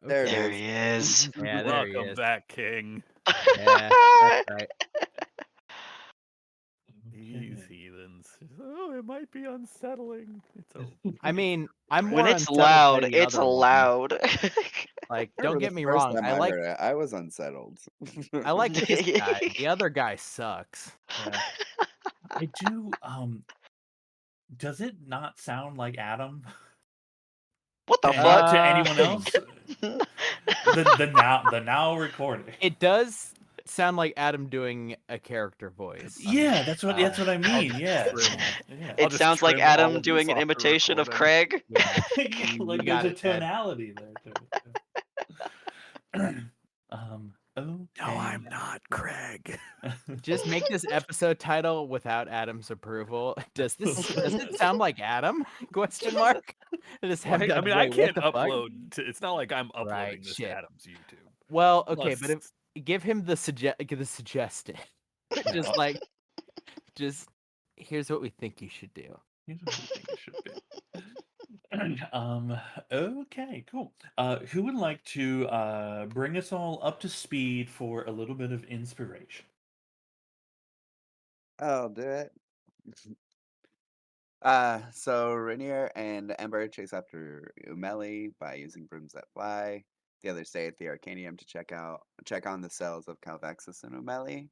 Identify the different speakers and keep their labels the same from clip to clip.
Speaker 1: There it
Speaker 2: Okay.
Speaker 3: There
Speaker 1: is.
Speaker 3: he is.
Speaker 2: Yeah, there he
Speaker 4: Welcome
Speaker 2: is.
Speaker 4: back, King.
Speaker 2: Yeah, that's right.
Speaker 4: These
Speaker 5: Okay.
Speaker 4: heathens. Oh, it might be unsettling. It's okay.
Speaker 2: I mean, I'm
Speaker 3: When
Speaker 2: more
Speaker 3: it's
Speaker 2: unsettled by
Speaker 3: loud,
Speaker 2: the
Speaker 3: it's
Speaker 2: other one.
Speaker 3: loud.
Speaker 2: Like,
Speaker 1: I
Speaker 2: don't
Speaker 1: remember
Speaker 2: get
Speaker 1: the
Speaker 2: me
Speaker 1: first
Speaker 2: wrong.
Speaker 1: time I heard it, I was unsettled.
Speaker 2: I like this guy. The other guy sucks.
Speaker 5: Yeah. I do. Does it not sound like Adam
Speaker 3: What the
Speaker 5: to
Speaker 3: fuck?
Speaker 5: to anyone else? The now recording.
Speaker 2: It does sound like Adam doing a character voice.
Speaker 5: Yeah, that's what I
Speaker 2: I'll
Speaker 5: mean. Yeah,
Speaker 2: trim.
Speaker 5: yeah.
Speaker 4: I'll
Speaker 3: It
Speaker 4: just
Speaker 3: sounds like
Speaker 4: trim all
Speaker 3: Adam
Speaker 4: of this
Speaker 3: doing an
Speaker 4: off the
Speaker 3: imitation of
Speaker 4: recording.
Speaker 3: Craig.
Speaker 2: Yeah,
Speaker 5: Like
Speaker 2: you
Speaker 5: there's
Speaker 2: got
Speaker 5: a
Speaker 2: it, Ted.
Speaker 5: tonality there to it. Okay.
Speaker 4: No, I'm not Craig.
Speaker 2: Just make this episode title without Adam's approval. Does it sound like Adam? Question mark. Just have
Speaker 4: I
Speaker 2: like,
Speaker 4: mean, I
Speaker 2: wait, what
Speaker 4: can't
Speaker 2: the fuck?
Speaker 4: upload. It's not like I'm uploading
Speaker 2: Right,
Speaker 4: this
Speaker 2: shit.
Speaker 4: to Adam's YouTube.
Speaker 2: Well, okay, but
Speaker 4: Plus,
Speaker 2: if give him the suggested, just like, just here's what we think you should do.
Speaker 5: Here's what I think it should be. Okay, cool. Who would like to bring us all up to speed for a little bit of inspiration?
Speaker 1: I'll do it. So Rainier and Ember chase after Umeli by using brooms that fly. The others stay at the Arcanium to check on the cells of Calvexis and Umeli.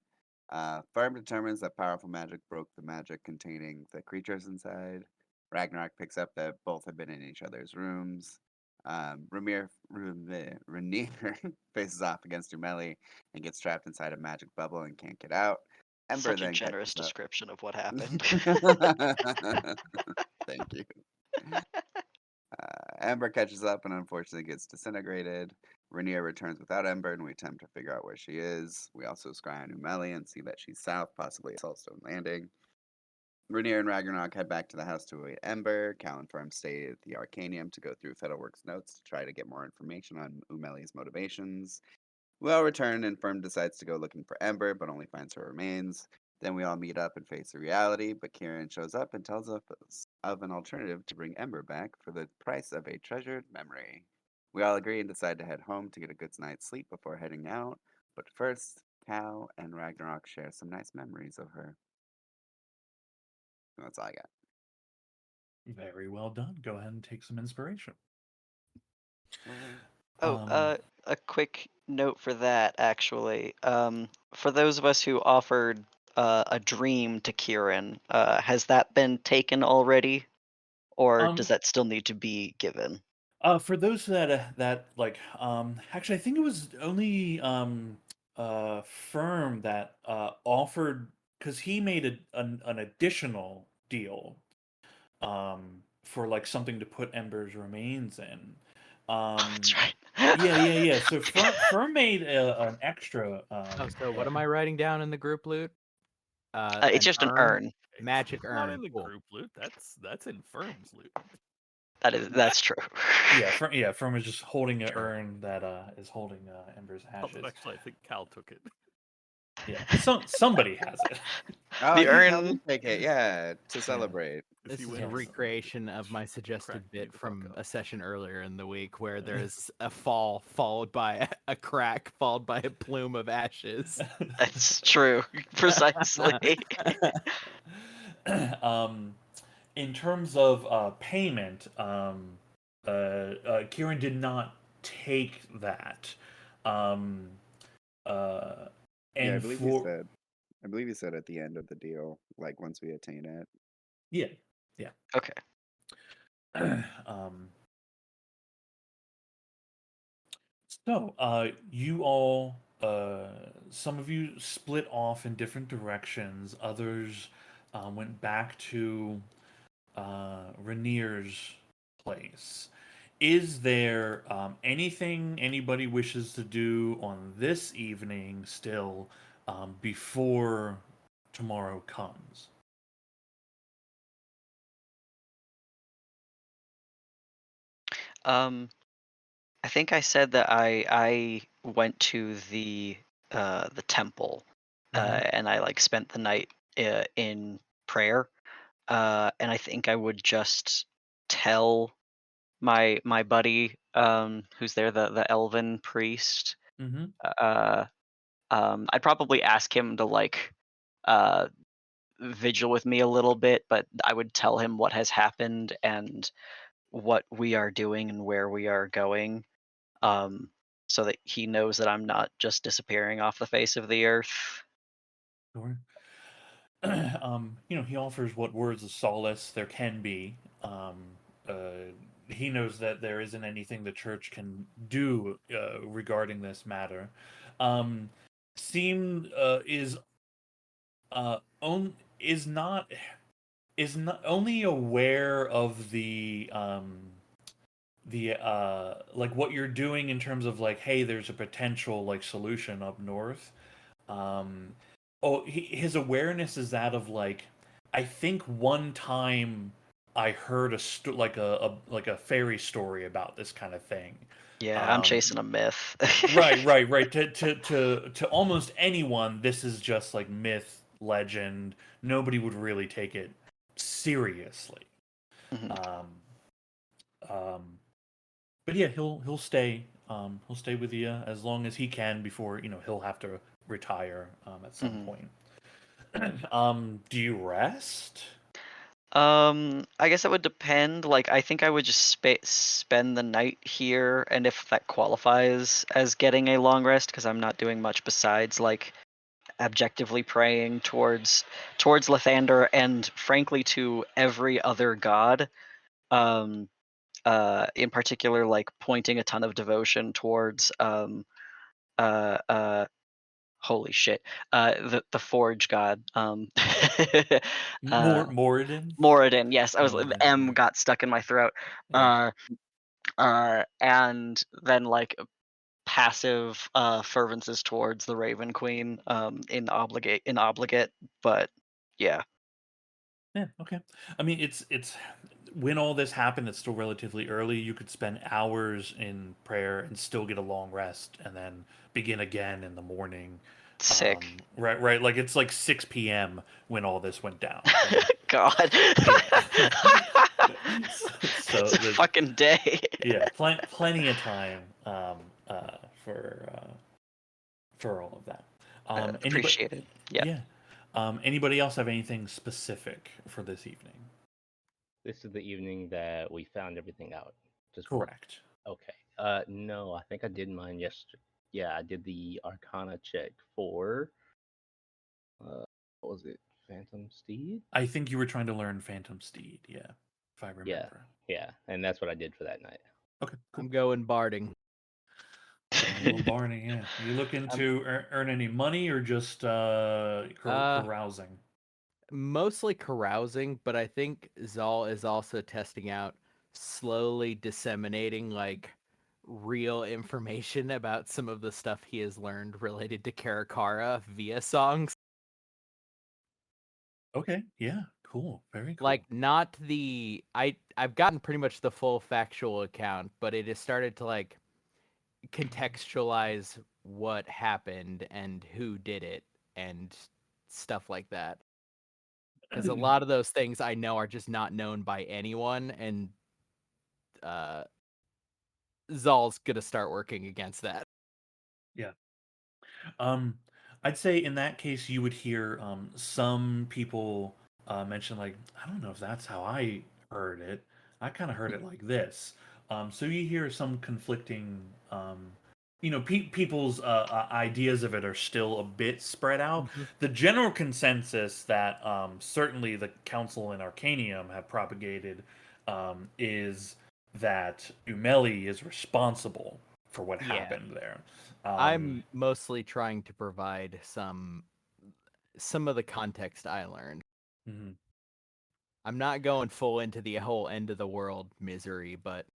Speaker 1: Firm determines that powerful magic broke the magic containing the creatures inside. Ragnarok picks up that both have been in each other's rooms. Rainier faces off against Umeli and gets trapped inside a magic bubble and can't get out. Ember
Speaker 3: Such a
Speaker 1: then
Speaker 3: generous
Speaker 1: catches up.
Speaker 3: description of what happened.
Speaker 1: Thank you. Ember catches up and unfortunately gets disintegrated. Rainier returns without Ember, and we attempt to figure out where she is. We also scry on Umeli and see that she's south, possibly at Saltstone Landing. Rainier and Ragnarok head back to the house to await Ember. Cal and Firm stay at the Arcanium to go through Fiddleworks' notes to try to get more information on Umeli's motivations. We all return, and Firm decides to go looking for Ember, but only finds her remains. Then we all meet up and face the reality, but Kieran shows up and tells us of an alternative to bring Ember back for the price of a treasured memory. We all agree and decide to head home to get a good night's sleep before heading out, but first, Cal and Ragnarok share some nice memories of her. That's all I got.
Speaker 5: Very well done. Go ahead and take some inspiration.
Speaker 3: Oh, a quick note for that, actually. For those of us who offered a dream to Kieran, has that been taken already, or does that still need to be given?
Speaker 5: For those that like, actually, I think it was only Firm that offered, because he made an additional deal for like something to put Ember's remains in.
Speaker 3: That's right.
Speaker 5: Yeah. So Firm made an extra.
Speaker 2: Oh, so what am I writing down in the group loot?
Speaker 3: It's just an urn.
Speaker 2: Magic
Speaker 4: it's not
Speaker 2: urn.
Speaker 4: in the
Speaker 2: Cool.
Speaker 4: group loot. That's in Firm's loot.
Speaker 3: That's true.
Speaker 5: Yeah. Firm is just holding an urn that is holding Ember's ashes.
Speaker 4: Although actually, I think Cal took it.
Speaker 5: Yeah, somebody has it.
Speaker 1: Oh,
Speaker 3: The
Speaker 1: you
Speaker 3: urn-
Speaker 1: tell me take it, yeah, to celebrate.
Speaker 2: This
Speaker 4: he
Speaker 2: is
Speaker 4: went
Speaker 2: a
Speaker 4: on
Speaker 2: recreation of my suggested
Speaker 4: cracked me
Speaker 2: bit
Speaker 4: the fuck
Speaker 2: from
Speaker 4: up.
Speaker 2: a session earlier in the week where there's a fall followed by a crack followed by a plume of ashes.
Speaker 3: That's true. Precisely.
Speaker 5: In terms of payment, Kieran did not take that.
Speaker 1: Yeah, I
Speaker 5: And
Speaker 1: believe you said. I believe you said at the end of the deal, like once we attain it.
Speaker 5: yeah.
Speaker 3: Okay.
Speaker 5: So, you all, some of you split off in different directions. Others went back to Rainier's place. Is there anything anybody wishes to do on this evening still before tomorrow comes?
Speaker 3: I think I said that I went to the temple, and I like spent the night in prayer, and I think I would just tell my buddy who's there, the elven priest.
Speaker 5: Mm-hmm.
Speaker 3: I'd probably ask him to like vigil with me a little bit, but I would tell him what has happened and what we are doing and where we are going, so that he knows that I'm not just disappearing off the face of the earth.
Speaker 5: Sure. He offers what words of solace there can be. He knows that there isn't anything the church can do regarding this matter. Seem on is not only aware of the like what you're doing in terms of like, hey, there's a potential like solution up north. His awareness is that of like, I think one time I heard like a fairy story about this kind of thing.
Speaker 3: Yeah, I'm chasing a myth.
Speaker 5: Right. To almost anyone, this is just like myth, legend. Nobody would really take it seriously.
Speaker 3: Mhm.
Speaker 5: But yeah, he'll stay. He'll stay with you as long as he can before he'll have to retire at some
Speaker 3: Mhm.
Speaker 5: point. Do you rest?
Speaker 3: I guess that would depend. Like, I think I would just spend the night here, and if that qualifies as getting a long rest, because I'm not doing much besides like objectively praying towards Lathander and frankly to every other god. In particular, like pointing a ton of devotion towards uh, uh, holy shit, the Forge god.
Speaker 5: Moradin?
Speaker 3: Moradin, yes, I was the
Speaker 5: Moradin,
Speaker 3: M
Speaker 5: yeah.
Speaker 3: got stuck in my throat.
Speaker 5: Yeah.
Speaker 3: And then like passive fervences towards the Raven Queen in obligate, but yeah.
Speaker 5: Yeah, okay. I mean, it's when all this happened, it's still relatively early. You could spend hours in prayer and still get a long rest, and then begin again in the morning.
Speaker 3: Sick.
Speaker 5: Right. Like it's like 6 p.m. when all this went down.
Speaker 3: God.
Speaker 5: So
Speaker 3: It's a
Speaker 5: there's
Speaker 3: fucking day.
Speaker 5: plenty of time for all of that. Anybody?
Speaker 3: Appreciate it. Yeah.
Speaker 5: Yeah. Anybody else have anything specific for this evening?
Speaker 6: This is the evening that we found everything out. Just
Speaker 5: Correct.
Speaker 6: okay. No, I think I did mine yesterday. Yeah, I did the Arcana check for. What was it? Phantom Steed.
Speaker 5: I think you were trying to learn Phantom Steed. Yeah, if I remember.
Speaker 6: Yeah, and that's what I did for that night.
Speaker 5: Okay. Cool.
Speaker 2: I'm going barding.
Speaker 5: Little Barney. Yeah. You looking to earn any money or just carousing?
Speaker 2: Mostly carousing, but I think Zal is also testing out slowly disseminating like real information about some of the stuff he has learned related to Karakara via songs.
Speaker 5: Okay. Yeah. Cool. Very cool.
Speaker 2: Like not the I've gotten pretty much the full factual account, but it has started to like contextualize what happened and who did it and stuff like that. Because a lot of those things I know are just not known by anyone, and Zal's gonna start working against that.
Speaker 5: Yeah. I'd say in that case you would hear some people mention like, I don't know if that's how I heard it. I kind of heard it like this. So you hear some conflicting, people's ideas of it are still a bit spread out. The general consensus that certainly the Council in Arcanium have propagated is that Umeli is responsible for what happened there.
Speaker 2: I'm mostly trying to provide some of the context I learned.
Speaker 5: Mhm.
Speaker 2: I'm not going full into the whole end of the world misery, but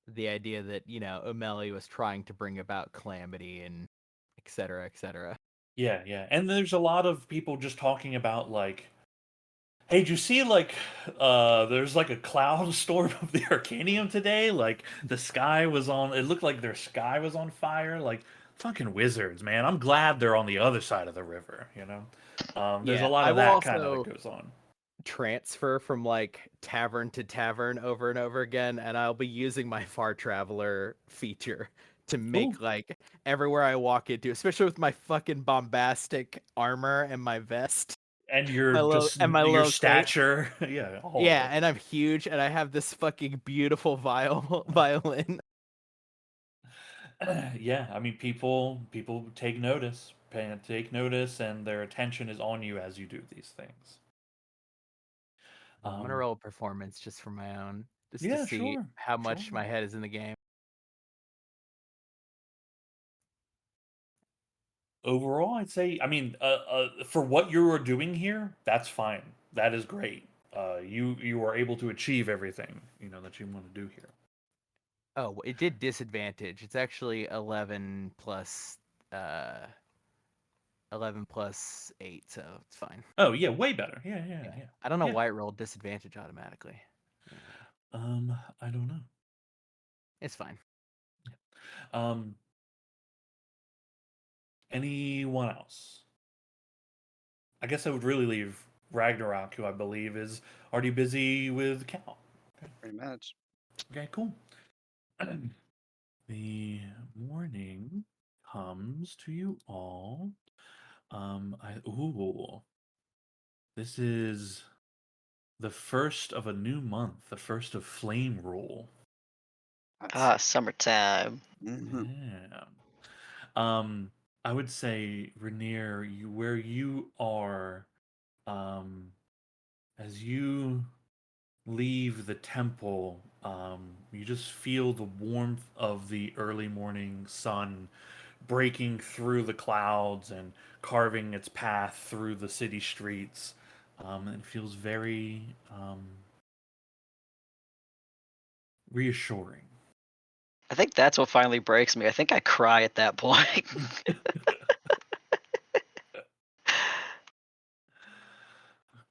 Speaker 2: the idea that, Umeli was trying to bring about calamity and et cetera, et cetera.
Speaker 5: Yeah. And there's a lot of people just talking about like, hey, did you see like there's like a cloud storm of the Arcanium today? Like the sky was on it looked like their sky was on fire. Like fucking wizards, man. I'm glad they're on the other side of the river, There's a lot
Speaker 2: I
Speaker 5: of
Speaker 2: will
Speaker 5: that kind of
Speaker 2: also,
Speaker 5: that goes on.
Speaker 2: transfer from like tavern to tavern over and over again, and I'll be using my far traveler feature to make like everywhere I walk into, especially with my fucking bombastic armor and my vest.
Speaker 5: And your
Speaker 2: My
Speaker 5: your
Speaker 2: little cape.
Speaker 5: stature, yeah, all of
Speaker 2: Yeah,
Speaker 5: it.
Speaker 2: and I'm huge, and I have this fucking beautiful violin.
Speaker 5: Yeah, I mean, people take notice, take notice, and their attention is on you as you do these things.
Speaker 2: I'm gonna roll a performance just for my own, just to
Speaker 5: Yeah,
Speaker 2: see
Speaker 5: sure,
Speaker 2: how much
Speaker 5: sure.
Speaker 2: my head is in the game.
Speaker 5: Overall, I'd say, I mean, for what you are doing here, that's fine. That is great. You are able to achieve everything that you want to do here.
Speaker 2: Oh, it did disadvantage. It's actually 11 plus 8, so it's fine.
Speaker 5: Oh yeah, way better. Yeah.
Speaker 2: I don't know
Speaker 5: Yeah.
Speaker 2: why it rolled disadvantage automatically.
Speaker 5: I don't know.
Speaker 2: It's fine.
Speaker 5: Um, anyone else? I guess I would really leave Ragnarok, who I believe is already busy with Cal.
Speaker 1: Pretty much.
Speaker 5: Okay, cool. The morning comes to you all. This is the first of a new month, the first of Flame Rule.
Speaker 3: Summertime.
Speaker 5: Yeah. I would say, Rainier, where you are, as you leave the temple, you just feel the warmth of the early morning sun breaking through the clouds and carving its path through the city streets. It feels very reassuring.
Speaker 3: I think that's what finally breaks me. I think I cry at that point.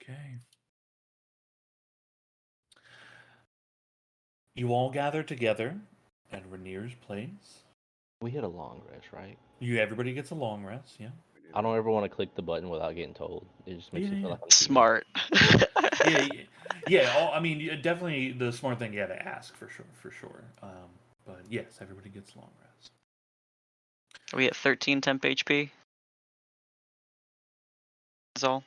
Speaker 5: Okay. You all gather together at Rainier's place.
Speaker 6: We hit a long rest, right?
Speaker 5: Everybody gets a long rest, yeah.
Speaker 6: I don't ever want to click the button without getting told. It just makes me feel like I'm cheating.
Speaker 3: Smart.
Speaker 5: Yeah. I mean, definitely the smart thing you got to ask for sure. But yes, everybody gets a long rest.
Speaker 3: Are we at 13 temp HP? Is all?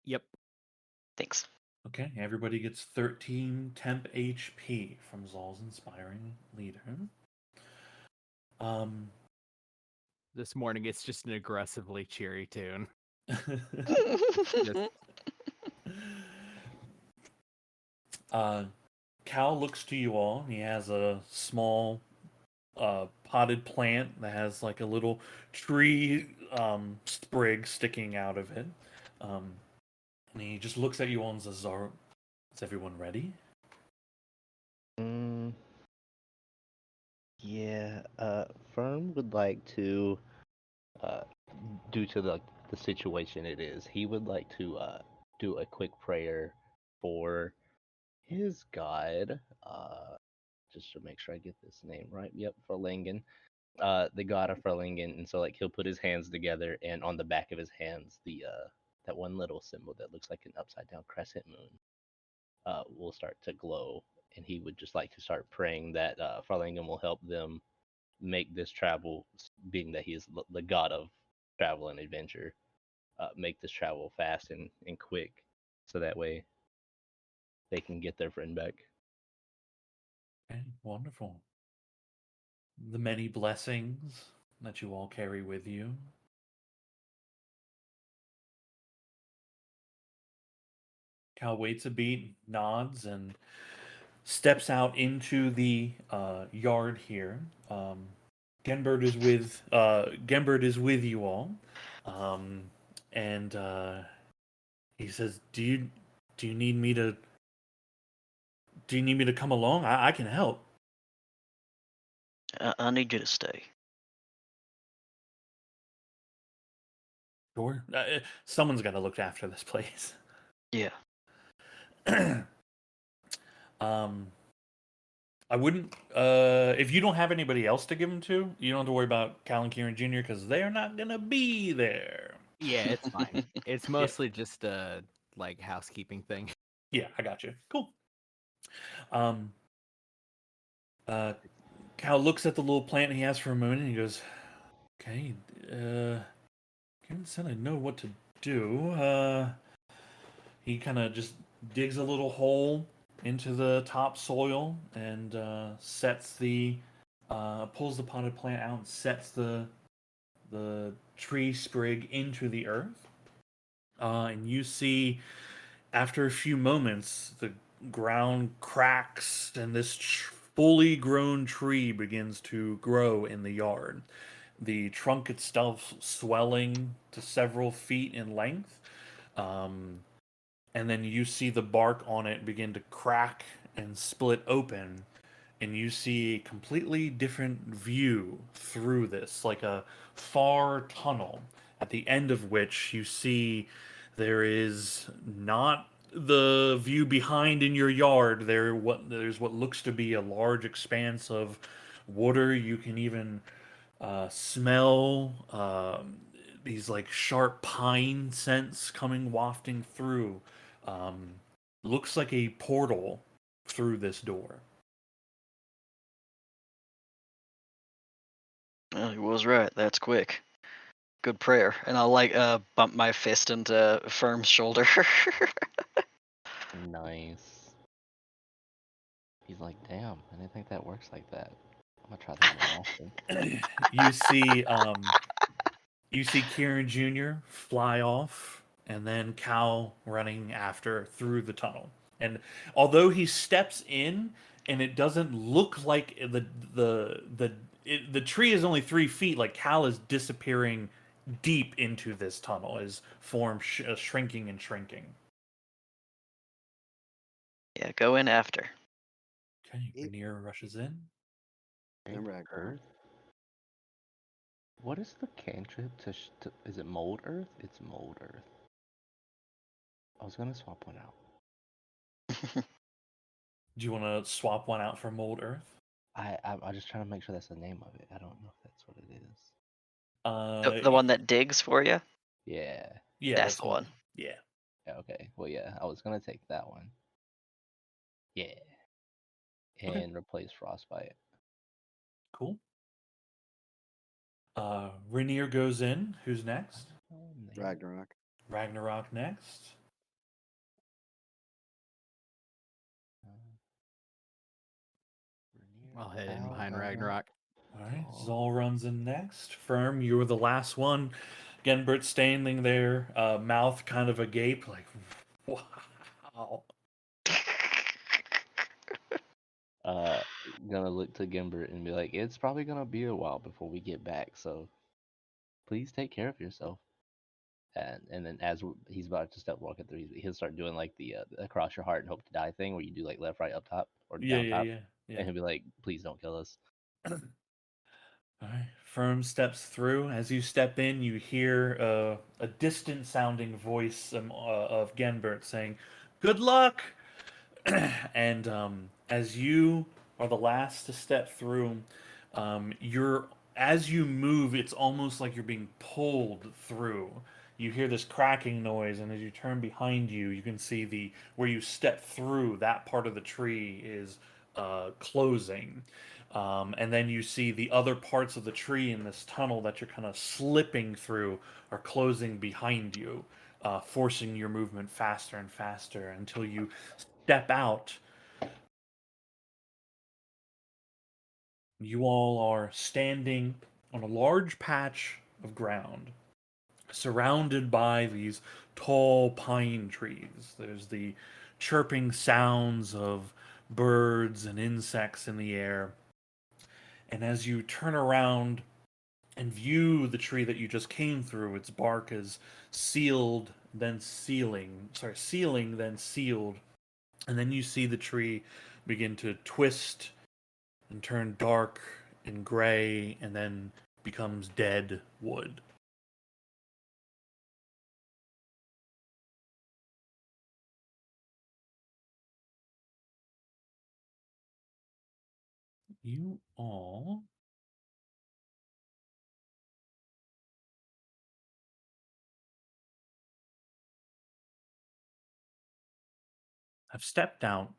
Speaker 2: Yep.
Speaker 3: Thanks.
Speaker 5: Okay, everybody gets 13 temp HP from Zol's inspiring leader.
Speaker 2: This morning it's just an aggressively cheery tune.
Speaker 5: Cal looks to you all. He has a small potted plant that has like a little tree sprig sticking out of it. And he just looks at you all and says, "Is everyone ready?"
Speaker 6: Yeah. Fern would like to, due to the situation it is, he would like to do a quick prayer for his god. Just to make sure I get this name right. Yep, Ferlingen. The god of Ferlingen, and so like he'll put his hands together, and on the back of his hands, the that one little symbol that looks like an upside down crescent moon, will start to glow, and he would just like to start praying that Ferlingen will help them make this travel, being that he is the god of travel and adventure, make this travel fast and quick, so that way they can get their friend back.
Speaker 5: Okay, wonderful. The many blessings that you all carry with you. Cal waits a beat, nods, and steps out into the yard here. Genbert is with you all, and he says, "Do you need me to come along? I can help."
Speaker 3: I need you to stay.
Speaker 5: Sure. Someone's got to look after this place.
Speaker 3: Yeah.
Speaker 5: I wouldn't. If you don't have anybody else to give them to, you don't have to worry about Cal and Kieran Jr. because they're not gonna be there.
Speaker 2: Yeah, it's fine. It's mostly just like housekeeping thing.
Speaker 5: Yeah, I got you. Cool. Cal looks at the little plant he has for a moment and he goes, "Okay, Kevin said I know what to do." He kind of just digs a little hole into the topsoil and sets the pulls the potted plant out and sets the tree sprig into the earth. And you see, after a few moments, the ground cracks and this fully grown tree begins to grow in the yard. The trunk itself swelling to several feet in length. Um, and then you see the bark on it begin to crack and split open, and you see a completely different view through this, like a far tunnel, at the end of which you see there is not the view behind in your yard. There's what looks to be a large expanse of water. You can even smell these like sharp pine scents coming wafting through. Um, Looks like a portal through this door.
Speaker 3: Well, he was right. That's quick. Good prayer. And I'll like bump my fist into Firm's shoulder.
Speaker 6: Nice. He's like, damn, I didn't think that works like that. I'm gonna try that more often.
Speaker 5: You see, Kieran Jr. fly off, and then Cal running after through the tunnel. And although he steps in, and it doesn't look like the tree is only 3 feet, like Cal is disappearing deep into this tunnel, his form shrinking and shrinking.
Speaker 3: Yeah, go in after.
Speaker 5: Okay, Rainier rushes in.
Speaker 1: And Ragnarok.
Speaker 6: Earth? What is the cantrip to is it mold earth? It's mold earth. I was gonna swap one out.
Speaker 5: Do you want to swap one out for Mold Earth?
Speaker 6: I'm just trying to make sure that's the name of it. I don't know if that's what it is.
Speaker 3: The one that digs for you?
Speaker 6: Yeah.
Speaker 5: Yeah,
Speaker 3: That's the one.
Speaker 5: Yeah.
Speaker 6: Yeah, okay. Well, yeah, I was gonna take that one. Yeah.
Speaker 5: Okay.
Speaker 6: And replace frostbite.
Speaker 5: Cool. Rainier goes in. Who's next?
Speaker 1: Ragnarok.
Speaker 5: Ragnarok next.
Speaker 2: I'll head in behind Ragnarok.
Speaker 5: All right, Zol runs in next. Firm, you were the last one. Genbert standing there, mouth kind of agape, like, wow.
Speaker 6: Uh, gonna look to Gimbert and be like, it's probably gonna be a while before we get back, so please take care of yourself. And then as he's about to step walking through, he'll start doing like the across your heart and hope to die thing, where you do like left, right, up top or down top,
Speaker 5: Yeah.
Speaker 6: and he'll be like, please don't kill us.
Speaker 5: All right. Firm steps through. As you step in, you hear a distant sounding voice of Genbert saying, "Good luck!" And as you are the last to step through, you're as you move, it's almost like you're being pulled through. You hear this cracking noise, and as you turn behind you, you can see the where you step through. That part of the tree is closing, and then you see the other parts of the tree in this tunnel that you're kind of slipping through are closing behind you, forcing your movement faster and faster until you step out. You all are standing on a large patch of ground surrounded by these tall pine trees. There's the chirping sounds of birds and insects in the air. And as you turn around and view the tree that you just came through, its bark is sealed, then sealing, then sealed. And then you see the tree begin to twist and turn dark and gray and then becomes dead wood. You all have stepped out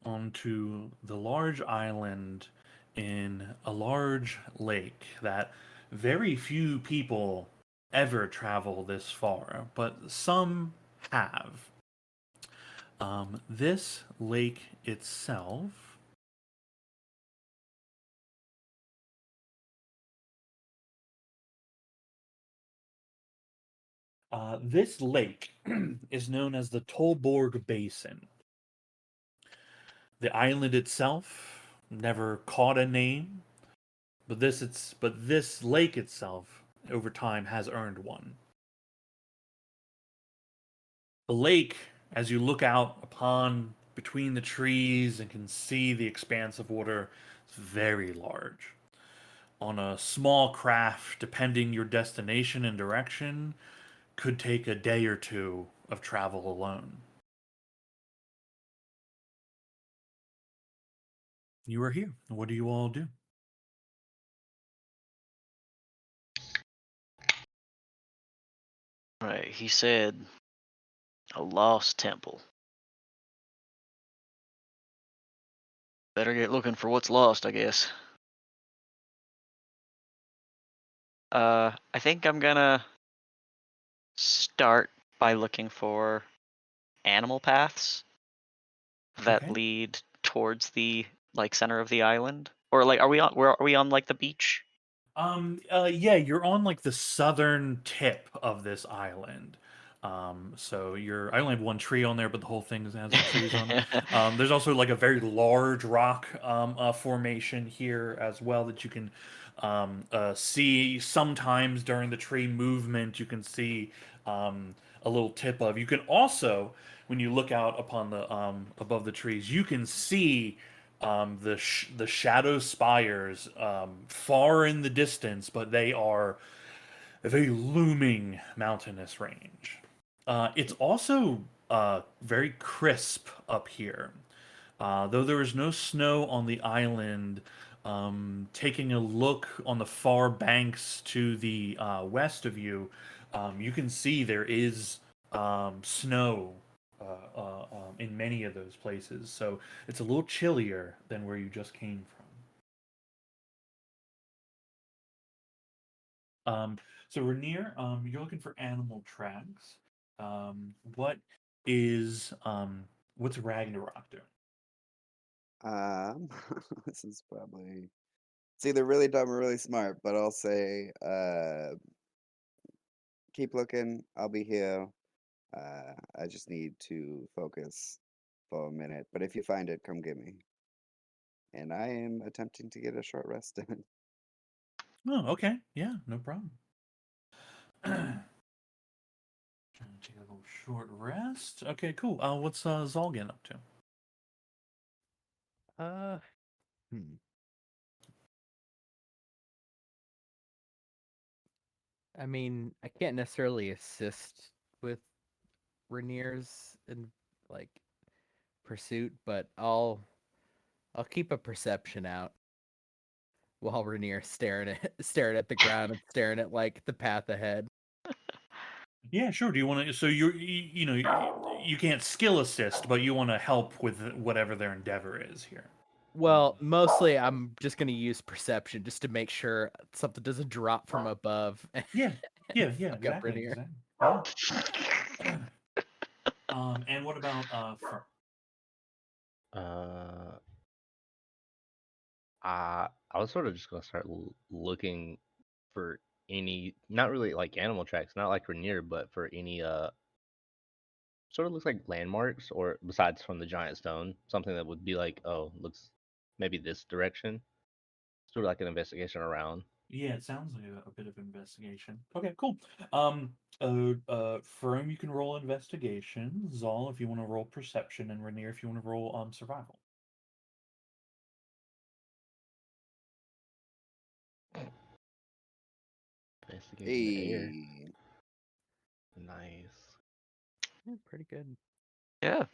Speaker 5: onto the large island in a large lake that very few people ever travel this far, but some have. This lake itself this lake is known as the Tolborg Basin. The island itself never caught a name, but this lake itself over time has earned one. The lake, as you look out upon between the trees and can see the expanse of water, is very large. On a small craft, depending your destination and direction, could take a day or two of travel alone. You are here. What do you all do?
Speaker 3: Right, he said a lost temple. Better get looking for what's lost, I guess. I think I'm gonna start by looking for animal paths that
Speaker 5: Okay.
Speaker 3: lead towards the center of the island. Or like, are we on like the beach?
Speaker 5: Yeah, you're on like the southern tip of this island. So I only have one tree on there, but the whole thing has the trees on it. There's also like a very large rock formation here as well that you can see sometimes during the tree movement. You can see a little tip of. You can also, when you look out upon the above the trees, you can see the shadow spires far in the distance, but they are a very looming mountainous range. It's also very crisp up here. Though there is no snow on the island, taking a look on the far banks to the west of you, you can see there is snow in many of those places. So it's a little chillier than where you just came from. So Rainier, you're looking for animal tracks. What is what's Ragnarok doing?
Speaker 1: Um, this is probably it's either really dumb or really smart, but I'll say, keep looking. I'll be here. I just need to focus for a minute. But if you find it, come get me. And I am attempting to get a short rest in.
Speaker 5: Oh, okay. Yeah, no problem. Trying to take a little short rest. Okay, cool. What's Zolgan up to?
Speaker 2: Uh, hmm. I mean, I can't necessarily assist with Rainier's in like pursuit, but I'll keep a perception out while Rainier's staring at the ground and staring at like the path ahead.
Speaker 5: Yeah, sure. Do you want to? So you can't skill assist, but you want to help with whatever their endeavor is here.
Speaker 2: Well, mostly I'm just gonna use perception just to make sure something doesn't drop from above
Speaker 5: Yeah,
Speaker 2: and
Speaker 5: yeah,
Speaker 2: fuck up
Speaker 5: exactly,
Speaker 2: Rainier.
Speaker 5: Yeah. And what about Fern?
Speaker 6: Uh, I was sort of just gonna start looking for any, not really like animal tracks, not like Rainier, but for any sort of looks like landmarks, or besides from the giant stone, something that would be like, oh, looks maybe this direction. Sort of like an investigation around.
Speaker 5: Yeah, it sounds like a bit of investigation. Okay, cool. Fern, you can roll investigation. Zal, if you want to roll perception, and Rainier, if you want to roll survival.
Speaker 6: Investigate in the air.
Speaker 1: Hey,
Speaker 6: Nice.
Speaker 2: Yeah, pretty good.
Speaker 3: Yeah.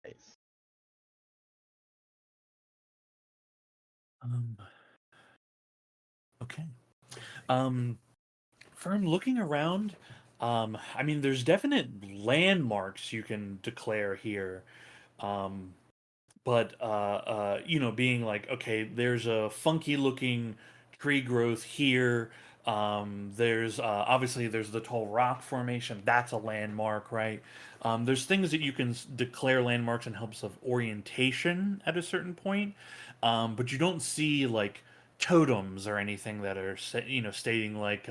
Speaker 6: Nice.
Speaker 5: Um, okay. Fern, looking around, I mean, there's definite landmarks you can declare here. Um, but being like, okay, there's a funky looking tree growth here. There's obviously there's the tall rock formation. That's a landmark, right? There's things that you can declare landmarks in helps of orientation at a certain point, but you don't see like totems or anything that are stating like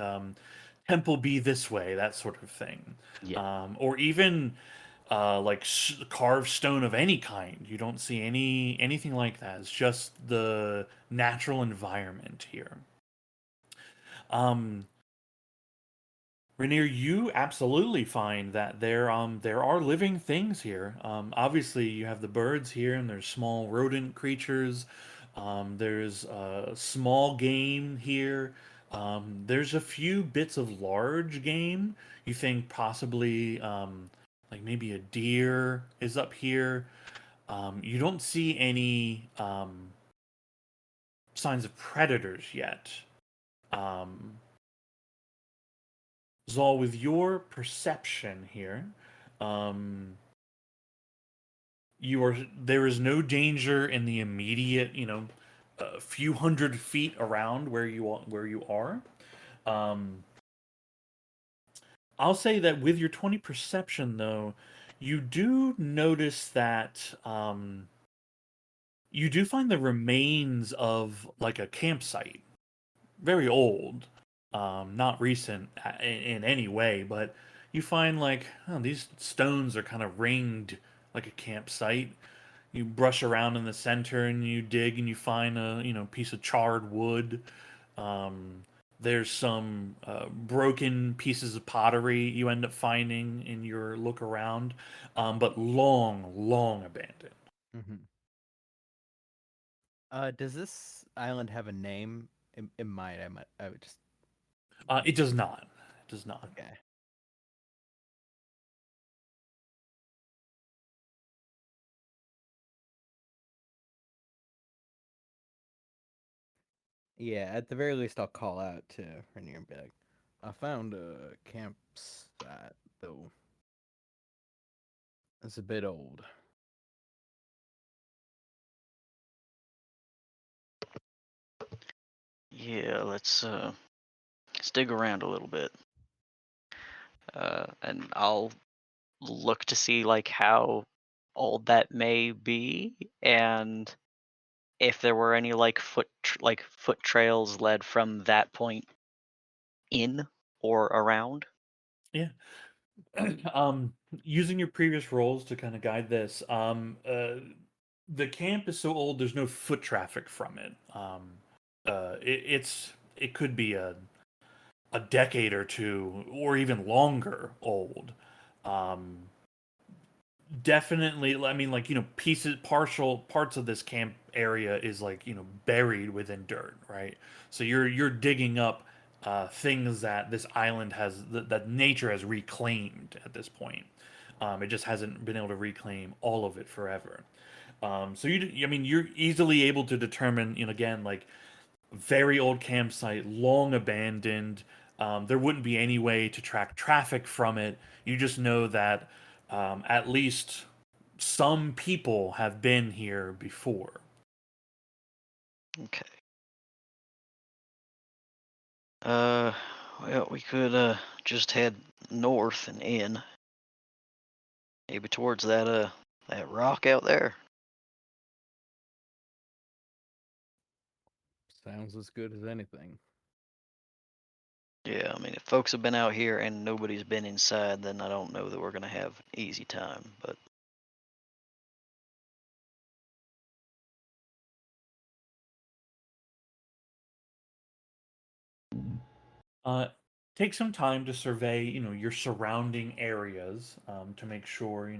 Speaker 5: temple be this way, that sort of thing,
Speaker 6: Yeah.
Speaker 5: or even like carved stone of any kind. You don't see anything like that. It's just the natural environment here. Um, Rainier, you absolutely find that there are living things here. Obviously, you have the birds here, and there's small rodent creatures. There's small game here. There's a few bits of large game. You think possibly like maybe a deer is up here. You don't see any signs of predators yet. Um, Zal, with your perception here, um, there is no danger in the immediate, a few hundred feet around where you are. Um, I'll say that with your 20 perception, though, you do notice that you do find the remains of like a campsite, very old, not recent in any way, but you find like, oh, these stones are kind of ringed like a campsite. You brush around in the center and you dig and you find a piece of charred wood. Um, there's some broken pieces of pottery you end up finding in your look around, but long, long abandoned.
Speaker 2: Mm-hmm. Does this island have a name? It might. I would just.
Speaker 5: It does not. It does not.
Speaker 2: Okay. Yeah, at the very least, I'll call out to Rainier and be like, I found a campsite, though. It's a bit old.
Speaker 3: Yeah, let's dig around a little bit, and I'll look to see like how old that may be, and if there were any like foot trails led from that point in or around.
Speaker 5: Yeah. Using your previous roles to kind of guide this, the camp is so old. There's no foot traffic from it. It could be a decade or two, or even longer old. Um, Definitely, I mean, like, pieces, partial parts of this camp area is like, buried within dirt, right? So you're digging up things that this island has, that nature has reclaimed at this point. It just hasn't been able to reclaim all of it forever. So I mean, you're easily able to determine, again, like, very old campsite, long abandoned. There wouldn't be any way to track traffic from it. You just know that at least some people have been here before.
Speaker 3: Okay. Well, we could just head north and in, maybe towards that rock out there.
Speaker 2: Sounds as good as anything.
Speaker 3: Yeah, I mean, if folks have been out here and nobody's been inside, then I don't know that we're gonna have an easy time. But
Speaker 5: Uh, Take some time to survey, your surrounding areas to make sure,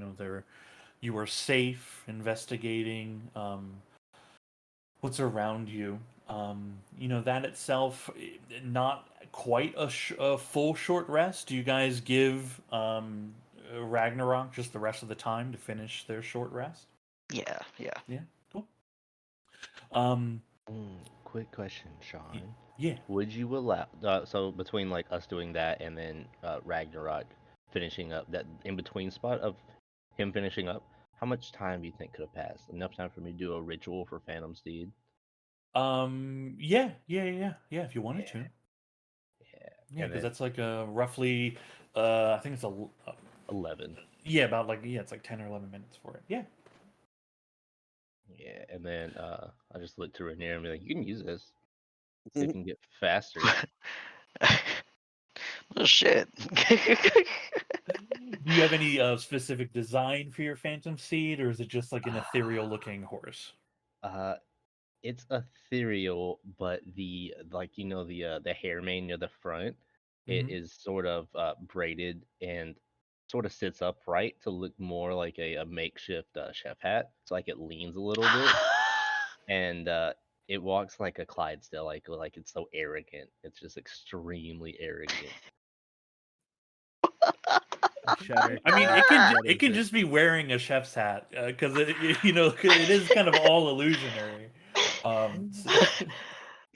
Speaker 5: you are safe, investigating what's around you. That itself, not quite a full short rest. Do you guys give Ragnarok just the rest of the time to finish their short rest?
Speaker 3: yeah.
Speaker 5: Yeah, cool. Um,
Speaker 6: Mm, quick question, Sean.
Speaker 5: Yeah.
Speaker 6: Would you allow so between like us doing that and then Ragnarok finishing up that in between spot of him finishing up, how much time do you think could have passed? Enough time for me to do a ritual for Phantom Steed?
Speaker 5: Yeah. If you wanted to.
Speaker 6: Yeah.
Speaker 5: Yeah,
Speaker 6: And
Speaker 5: because
Speaker 6: then
Speaker 5: that's like roughly, I think it's
Speaker 6: 11.
Speaker 5: yeah, about like it's like 10 or 11 minutes for it. Yeah.
Speaker 6: Yeah, and then I just look to Rainier and be like, you can use this. See if you can get faster.
Speaker 3: Oh, shit.
Speaker 5: Do you have any specific design for your Phantom Seed, or is it just like an ethereal looking horse?
Speaker 6: Uh, it's ethereal, but the like the hair mane near the front, it
Speaker 5: Mhm.
Speaker 6: is sort of braided and sort of sits upright to look more like a makeshift chef hat. So like it leans a little bit, and it walks like a Clydesdale, like it's so arrogant. It's just extremely arrogant.
Speaker 2: I shudder.
Speaker 5: I mean,
Speaker 2: to
Speaker 5: it can
Speaker 2: ask what
Speaker 5: it
Speaker 2: is
Speaker 5: can just be wearing a chef's hat because it is kind of all illusionary. So-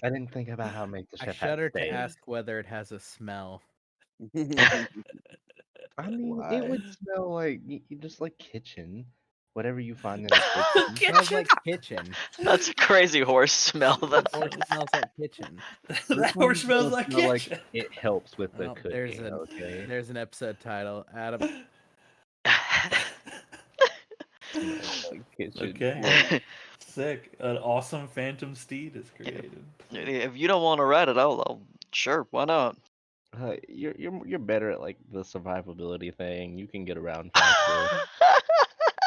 Speaker 6: I didn't think about how to make the
Speaker 2: I
Speaker 6: chef hat
Speaker 2: shudder to
Speaker 6: stay.
Speaker 2: ask whether it has a smell.
Speaker 6: I mean,
Speaker 1: Why?
Speaker 6: it would smell like just like kitchen, whatever you find in a kitchen.
Speaker 2: It smells like kitchen.
Speaker 3: That's a crazy horse smell.
Speaker 2: That
Speaker 3: That's
Speaker 2: horse smells like kitchen.
Speaker 6: This
Speaker 5: that
Speaker 6: one
Speaker 5: horse smells
Speaker 6: does
Speaker 5: like
Speaker 6: smell like
Speaker 5: kitchen.
Speaker 6: it helps with the
Speaker 2: Well, there's
Speaker 6: cooking. Okay,
Speaker 2: there's an episode title. Adam,
Speaker 6: smells like kitchen.
Speaker 5: Okay. Sick. An awesome Phantom Steed is created.
Speaker 3: if you don't want to ride it, I'll sure, why not?
Speaker 6: You're better at like the survivability thing. You can get around faster.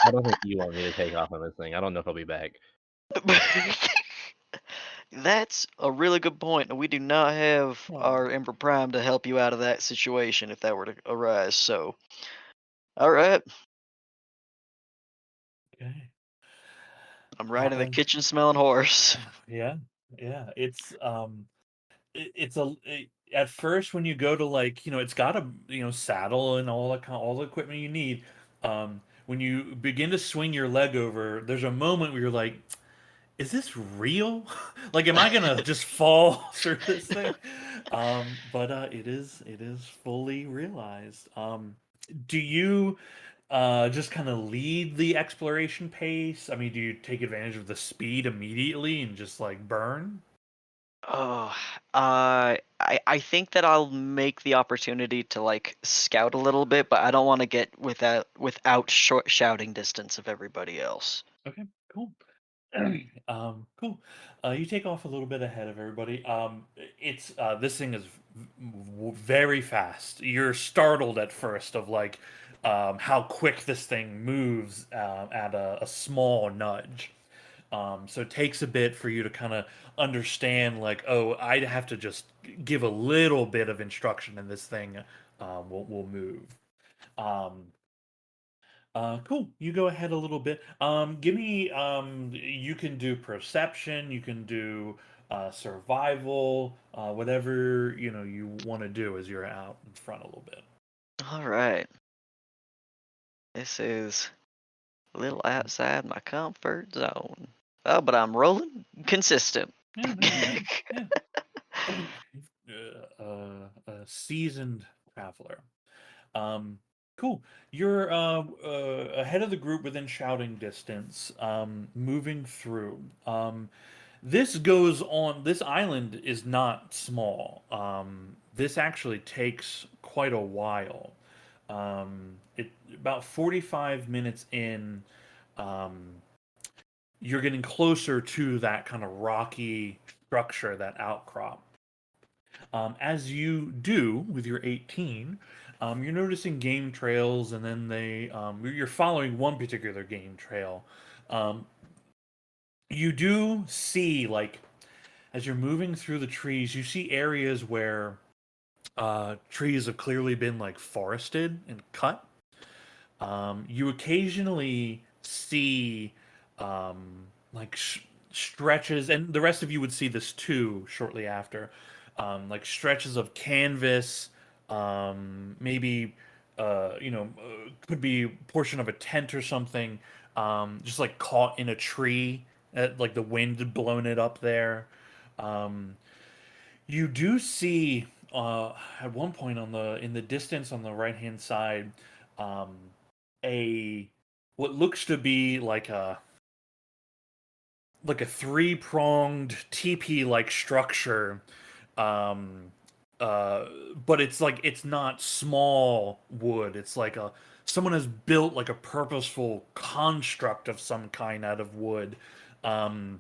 Speaker 6: I don't think you want me to take off on this thing. I don't know if I'll be back.
Speaker 3: That's a really good point. We do not have
Speaker 5: Oh.
Speaker 3: our Emperor Prime to help you out of that situation if that were to arise. So, all right,
Speaker 5: Okay.
Speaker 3: I'm riding the
Speaker 5: Um,
Speaker 3: kitchen smelling horse.
Speaker 5: Yeah. It's at first when you go to like it's got a saddle and all the equipment you need. When you begin to swing your leg over, there's a moment where you're like, is this real? Like, am I gonna just fall through this thing? But it is fully realized. Do you just kind of lead the exploration pace? I mean, do you take advantage of the speed immediately and just like burn?
Speaker 3: Oh, I think that I'll make the opportunity to like scout a little bit, but I don't want to get without short shouting distance of everybody else.
Speaker 5: Okay, cool. Cool. You take off a little bit ahead of everybody. It's this thing is very fast. You're startled at first of like how quick this thing moves at a small nudge. So it takes a bit for you to kind of understand, like, oh, I'd have to just give a little bit of instruction, and this thing will move. Um, cool. You go ahead a little bit. Give me. You can do perception. You can do survival. Whatever you want to do as you're out in front a little bit.
Speaker 3: All right, this is a little outside my comfort zone. Oh, but I'm rolling consistent.
Speaker 5: Yeah, no, you're good. Yeah. A seasoned traveler. Cool. You're ahead of the group within shouting distance, moving through. This goes on. This island is not small. This actually takes quite a while. It about 45 minutes in. Um, you're getting closer to that kind of rocky structure, that outcrop. As you do with your 18, you're noticing game trails, and then you're following one particular game trail. Um, you do see, like, as you're moving through the trees, you see areas where trees have clearly been like forested and cut. You occasionally see like stretches, and the rest of you would see this too shortly after, like stretches of canvas, maybe could be a portion of a tent or something, just like caught in a tree, like the wind had blown it up there. You do see at one point in the distance on the right hand side, um, a what looks to be like a three-pronged teepee like structure, um uh but it's not small wood. It's like a someone has built like a purposeful construct of some kind out of wood. um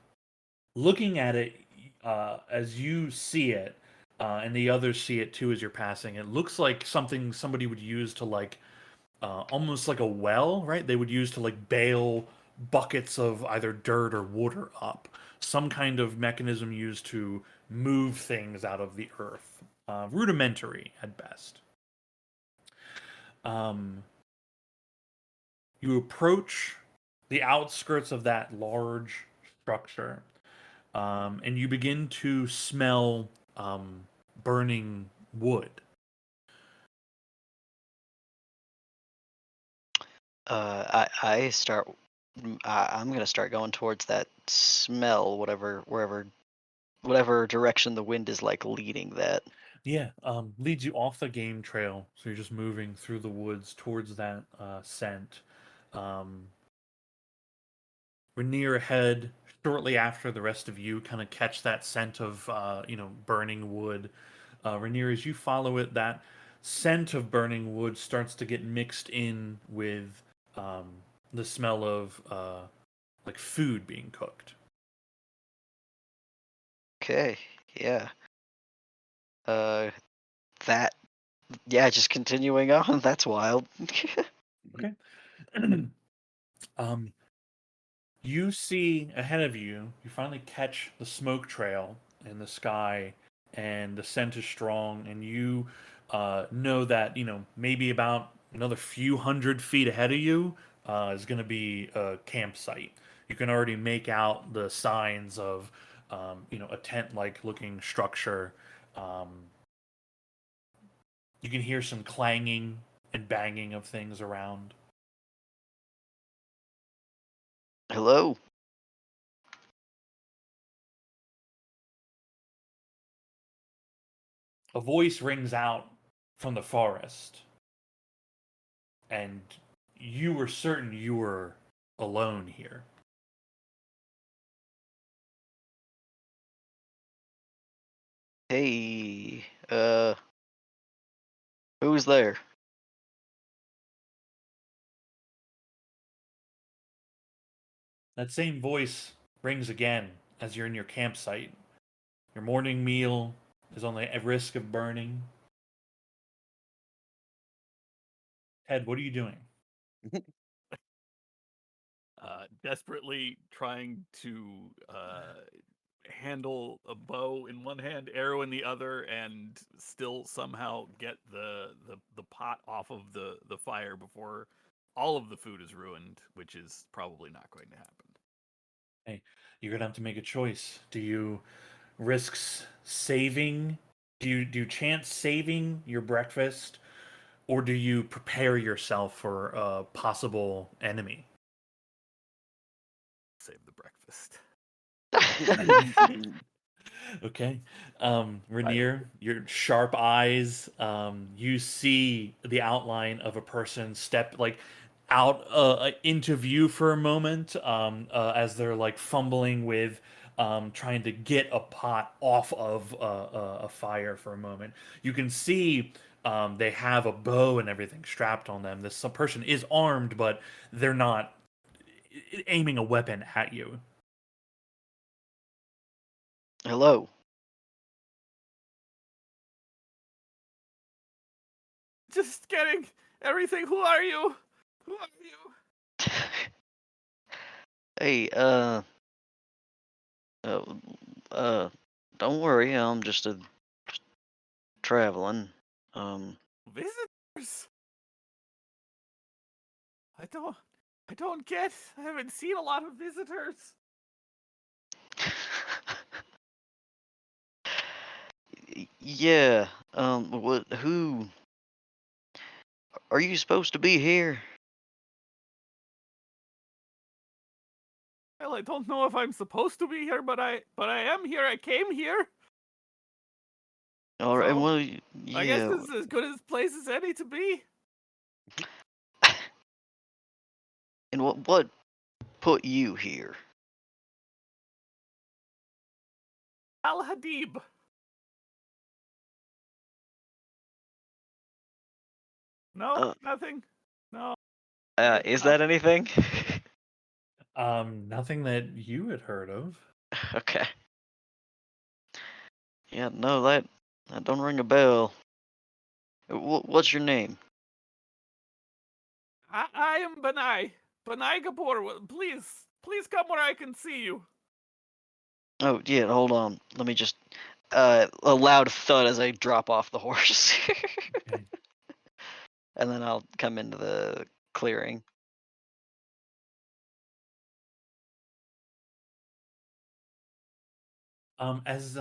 Speaker 5: Looking at it, as you see it, and the others see it too as you're passing, it looks like something somebody would use to almost like a well, right? They would use to like bail buckets of either dirt or water up. Some kind of mechanism used to move things out of the earth. Rudimentary at best. Um, you approach the outskirts of that large structure, and you begin to smell burning wood.
Speaker 3: I start. I'm gonna start going towards that smell, whatever direction the wind is like leading that.
Speaker 5: Yeah, leads you off the game trail, so you're just moving through the woods towards that scent. Um, we're near ahead, shortly after the rest of you kind of catch that scent of burning wood. Rainier, as you follow it, that scent of burning wood starts to get mixed in with um, the smell of like food being cooked.
Speaker 3: Okay, yeah. Uh, that. Yeah, just continuing on. That's wild.
Speaker 5: Okay. um, You see ahead of you, you finally catch the smoke trail in the sky, and the scent is strong, and you know that, maybe about another few 100 feet ahead of you is going to be a campsite. You can already make out the signs of, a tent like looking structure. Um, you can hear some clanging and banging of things around.
Speaker 3: Hello.
Speaker 5: A voice rings out from the forest, and you were certain you were alone here.
Speaker 3: Hey. Who's there?
Speaker 5: That same voice rings again as you're in your campsite. Your morning meal is on the risk of burning. Ted, what are you doing?
Speaker 4: Desperately trying to handle a bow in one hand, arrow in the other, and still somehow get the pot off of the fire before all of the food is ruined, which is probably not going to happen.
Speaker 5: Hey, you're gonna have to make a choice. Do you risk saving? Do you chance saving your breakfast, or do you prepare yourself for a possible enemy?
Speaker 4: Save the breakfast.
Speaker 5: Okay. Rainier, your sharp eyes, you see the outline of a person step like out into view for a moment, as they're like fumbling with trying to get a pot off of a fire for a moment. You can see they have a bow and everything strapped on them. This person is armed, but they're not aiming a weapon at you.
Speaker 3: Hello.
Speaker 4: Just getting everything. Who are you? Who are you?
Speaker 3: Hey, uh, uh, don't worry. I'm just traveling.
Speaker 4: Visitors. I don't get. I haven't seen a lot of visitors.
Speaker 3: Yeah. What? Who? Are you supposed to be here?
Speaker 4: Well, I don't know if I'm supposed to be here, but I am here. I came here.
Speaker 3: All right.
Speaker 4: So,
Speaker 3: Well,
Speaker 4: I guess
Speaker 3: yeah.
Speaker 4: this is as good a place as any to be.
Speaker 3: And what put you here?
Speaker 4: Al Hadib. No, nothing. No.
Speaker 3: Is that anything?
Speaker 5: Nothing that you had heard of.
Speaker 3: Okay. Yeah, no, that don't ring a bell. What's your name?
Speaker 4: I am Benai. Benai Gabor. Please come where I can see you.
Speaker 3: Oh, yeah, hold on. Let me just a loud thud as I drop off the horse.
Speaker 5: Okay.
Speaker 3: And then I'll come into the clearing.
Speaker 5: As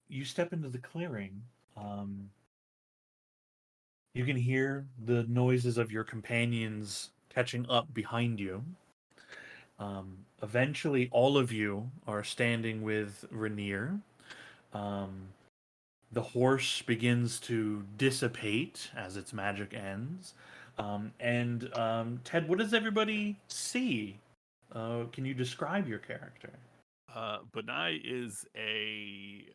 Speaker 5: you step into the clearing, you can hear the noises of your companions catching up behind you. Eventually, all of you are standing with Rainier. The horse begins to dissipate as its magic ends. Ted, what does everybody see? Can you describe your character?
Speaker 4: Benai is a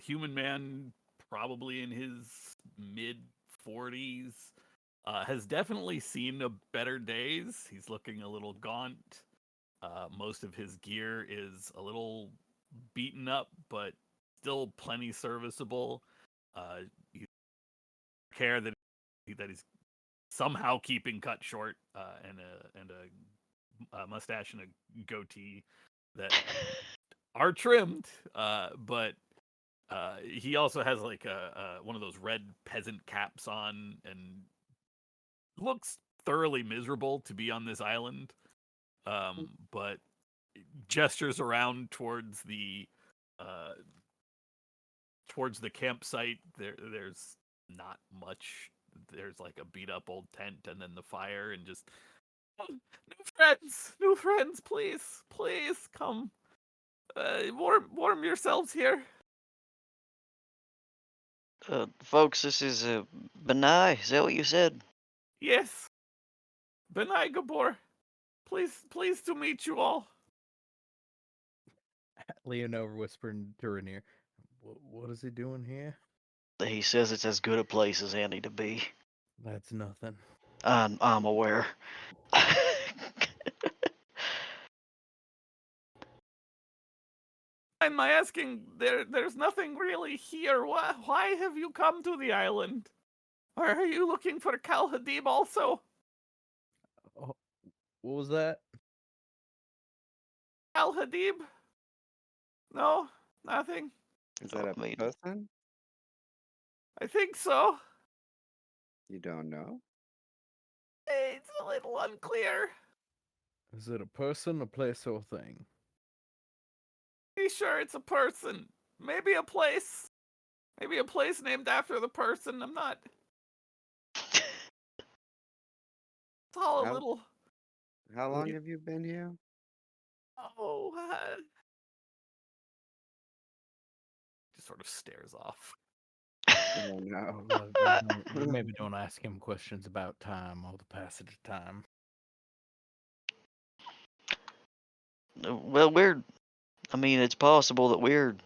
Speaker 4: human man, probably in his mid 40s. Has definitely seen better days. He's looking a little gaunt. Most of his gear is a little beaten up, but still plenty serviceable. You care that he's somehow keeping cut short, and a mustache and a goatee that are trimmed, but he also has like one of those red peasant caps on and looks thoroughly miserable to be on this island. But gestures around towards the campsite. There's not much. There's like a beat up old tent and then the fire and just new friends, please come. Warm yourselves here.
Speaker 3: Folks, this is Benai. Is that what you said?
Speaker 4: Yes, Benai Gabor. Please to meet you all.
Speaker 2: Leonova whispered to Rainier, what is he doing here?
Speaker 3: He says it's as good a place as any to be.
Speaker 2: That's nothing.
Speaker 3: I'm aware.
Speaker 4: Am I asking? There's nothing really here. Why have you come to the island? Are you looking for Kal Hadib also?
Speaker 2: Oh, what was that?
Speaker 4: Kal Hadib? No, nothing.
Speaker 1: Is that a
Speaker 3: Maybe.
Speaker 1: person?
Speaker 4: I think so.
Speaker 1: You don't know?
Speaker 4: It's a little unclear.
Speaker 2: Is it a person, a place, or a thing?
Speaker 4: Be sure it's a person. Maybe a place. Maybe a place named after the person. I'm not. It's all a
Speaker 1: How-
Speaker 4: little.
Speaker 1: How long have you been here?
Speaker 4: Oh. Just sort of stares off.
Speaker 1: Oh no.
Speaker 2: Maybe don't ask him questions about time or the passage of time.
Speaker 3: Well, it's possible that we're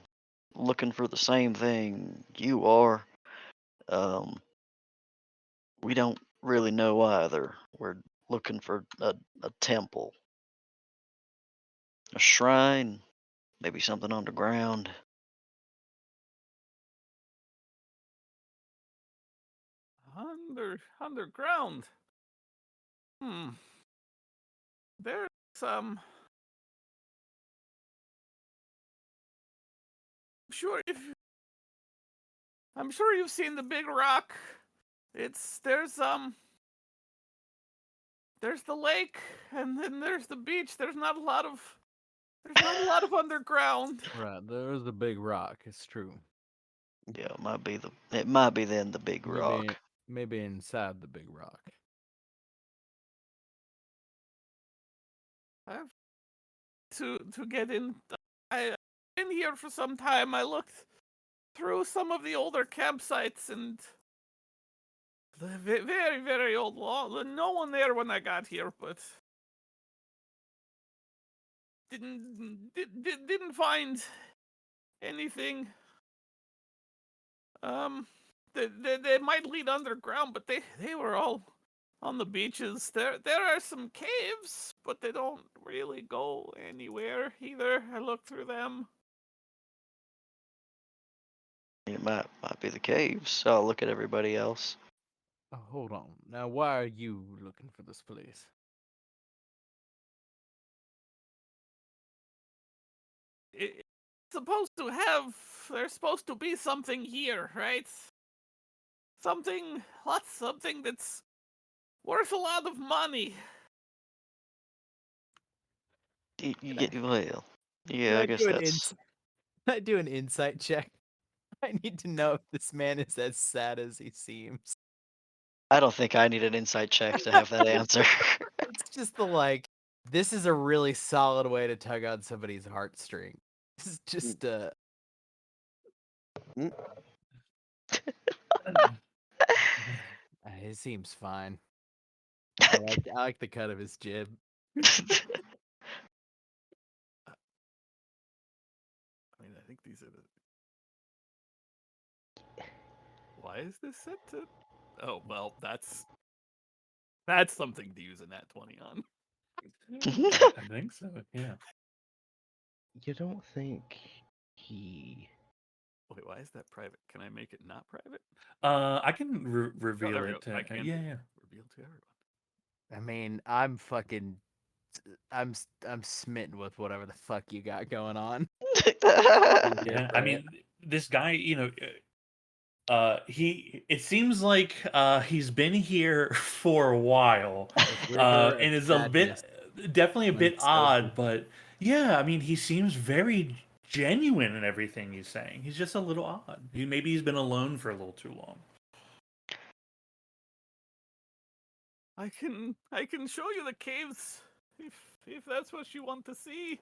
Speaker 3: looking for the same thing you are. We don't really know either. We're looking for a temple, a shrine, maybe something underground.
Speaker 4: Underground. There's I'm sure you've seen the big rock. There's the lake and then there's the beach. There's not a lot of underground.
Speaker 2: Right, there's the big rock. It's true.
Speaker 3: Yeah, it might be then the big rock.
Speaker 2: Maybe inside the big rock.
Speaker 4: to get in. I've been here for some time. I looked through some of the older campsites and the very, very old law. No one there when I got here, but didn't find anything. They might lead underground, but they were all on the beaches. There are some caves, but they don't really go anywhere either. I looked through them.
Speaker 3: It might be the caves. I'll look at everybody else.
Speaker 2: Oh, hold on. Now, why are you looking for this place?
Speaker 4: It's there's supposed to be something here, right? Something that's worth a lot of money.
Speaker 3: Well,
Speaker 2: Can
Speaker 3: yeah, I
Speaker 2: I
Speaker 3: guess
Speaker 2: do an
Speaker 3: that's.
Speaker 2: can I do an insight check? I need to know if this man is as sad as he seems.
Speaker 3: I don't think I need an insight check to have that answer.
Speaker 2: It's just the this is a really solid way to tug on somebody's heartstring. This is just it seems fine. I like the cut of his jib.
Speaker 4: I mean, I think these are the. Why is this set to? Oh well, that's something to use a nat 20 on.
Speaker 5: I think so. Yeah.
Speaker 6: You don't think he?
Speaker 4: Wait, why is that private? Can I make it not private?
Speaker 5: I can
Speaker 4: Oh,
Speaker 5: reveal
Speaker 4: there we
Speaker 5: it.
Speaker 4: go. I can
Speaker 5: Yeah, yeah.
Speaker 4: reveal to everyone.
Speaker 2: I mean, I'm fucking I'm smitten with whatever the fuck you got going on.
Speaker 5: Yeah, I mean, this guy, it seems like he's been here for a while, and is a bit, definitely a bit odd, but yeah, I mean, he seems very genuine in everything he's saying. He's just a little odd. Maybe he's been alone for a little too long.
Speaker 4: I can show you the caves if that's what you want to see.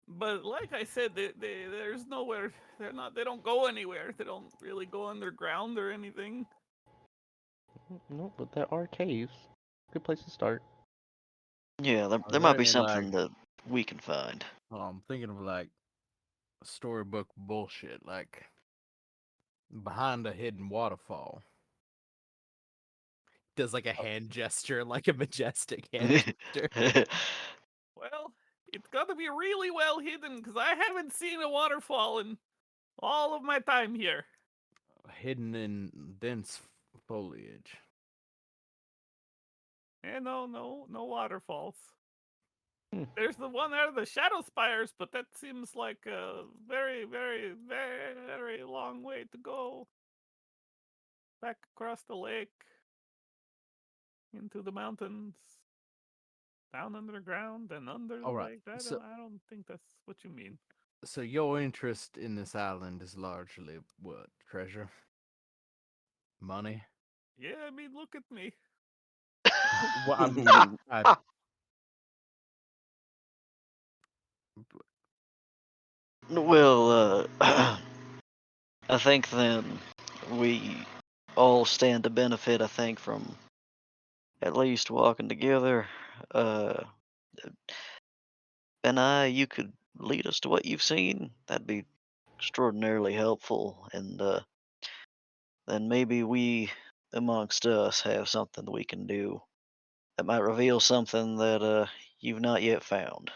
Speaker 4: But like I said, there's nowhere. They don't go anywhere. They don't really go underground or anything.
Speaker 6: No, but there are caves. Good place to start.
Speaker 3: Yeah, there
Speaker 2: there
Speaker 3: might be
Speaker 2: any,
Speaker 3: something that we can find.
Speaker 2: I'm thinking of storybook bullshit, like behind a hidden waterfall. Does like a hand gesture, like a majestic hand gesture.
Speaker 4: Well, it's got to be really well hidden because I haven't seen a waterfall in all of my time here.
Speaker 2: Hidden in dense foliage.
Speaker 4: And no waterfalls.
Speaker 6: Hmm.
Speaker 4: There's the one out of the Shadow Spires, but that seems like a very, very, very, very long way to go. Back across the lake, into the mountains, down under the ground, and under the
Speaker 2: Alright,
Speaker 4: lake.
Speaker 2: so-
Speaker 4: I don't think that's what you mean.
Speaker 2: So your interest in this island is largely what? Treasure? Money?
Speaker 4: Yeah, I mean, look at me.
Speaker 2: Well,
Speaker 3: Well, I think then we all stand to benefit, I think, from at least walking together. And you could lead us to what you've seen. That'd be extraordinarily helpful. And then maybe we, amongst us, have something that we can do that might reveal something that you've not yet found.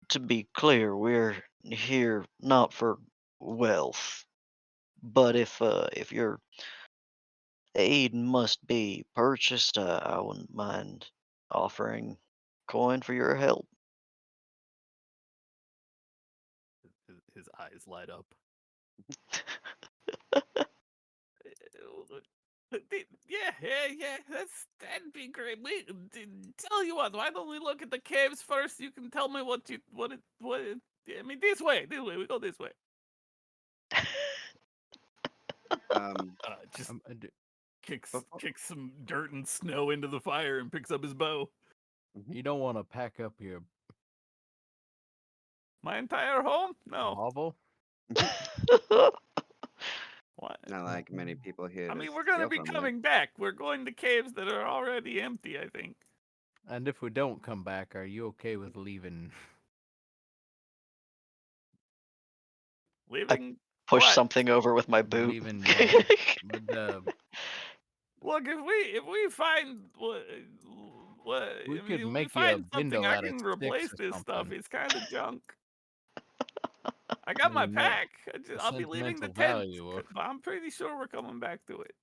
Speaker 3: To be clear, we're here not for wealth, but if your aid must be purchased, I wouldn't mind offering coin for your help.
Speaker 4: His eyes light up. Yeah. That'd be great. Tell you what. Why don't we look at the caves first? You can tell me what I mean, this way. We go this way. Just kicks some dirt and snow into the fire and picks up his bow.
Speaker 2: You don't want to pack up your
Speaker 4: My entire home? No.
Speaker 2: hovel?
Speaker 4: What?
Speaker 1: Not like many people here
Speaker 4: I
Speaker 1: to
Speaker 4: mean, we're gonna
Speaker 1: steal
Speaker 4: be
Speaker 1: from you.
Speaker 4: coming back. We're going to caves that are already empty, I think.
Speaker 2: And if we don't come back, are you okay with leaving?
Speaker 4: Leaving
Speaker 3: Push
Speaker 4: what?
Speaker 3: something over with my boot.
Speaker 2: Leaving with the
Speaker 4: Look, if we find what
Speaker 2: we
Speaker 4: I
Speaker 2: could
Speaker 4: mean, if we
Speaker 2: make you a
Speaker 4: find something
Speaker 2: bindle
Speaker 4: I
Speaker 2: out of
Speaker 4: can
Speaker 2: sticks
Speaker 4: replace
Speaker 2: or
Speaker 4: this stuff.
Speaker 2: something.
Speaker 4: It's kind of junk. I
Speaker 2: I
Speaker 4: got my
Speaker 2: mean, that
Speaker 4: pack. I'll be leaving the
Speaker 2: sentimental
Speaker 4: tent,
Speaker 2: value.
Speaker 4: but I'm pretty sure we're coming back to it.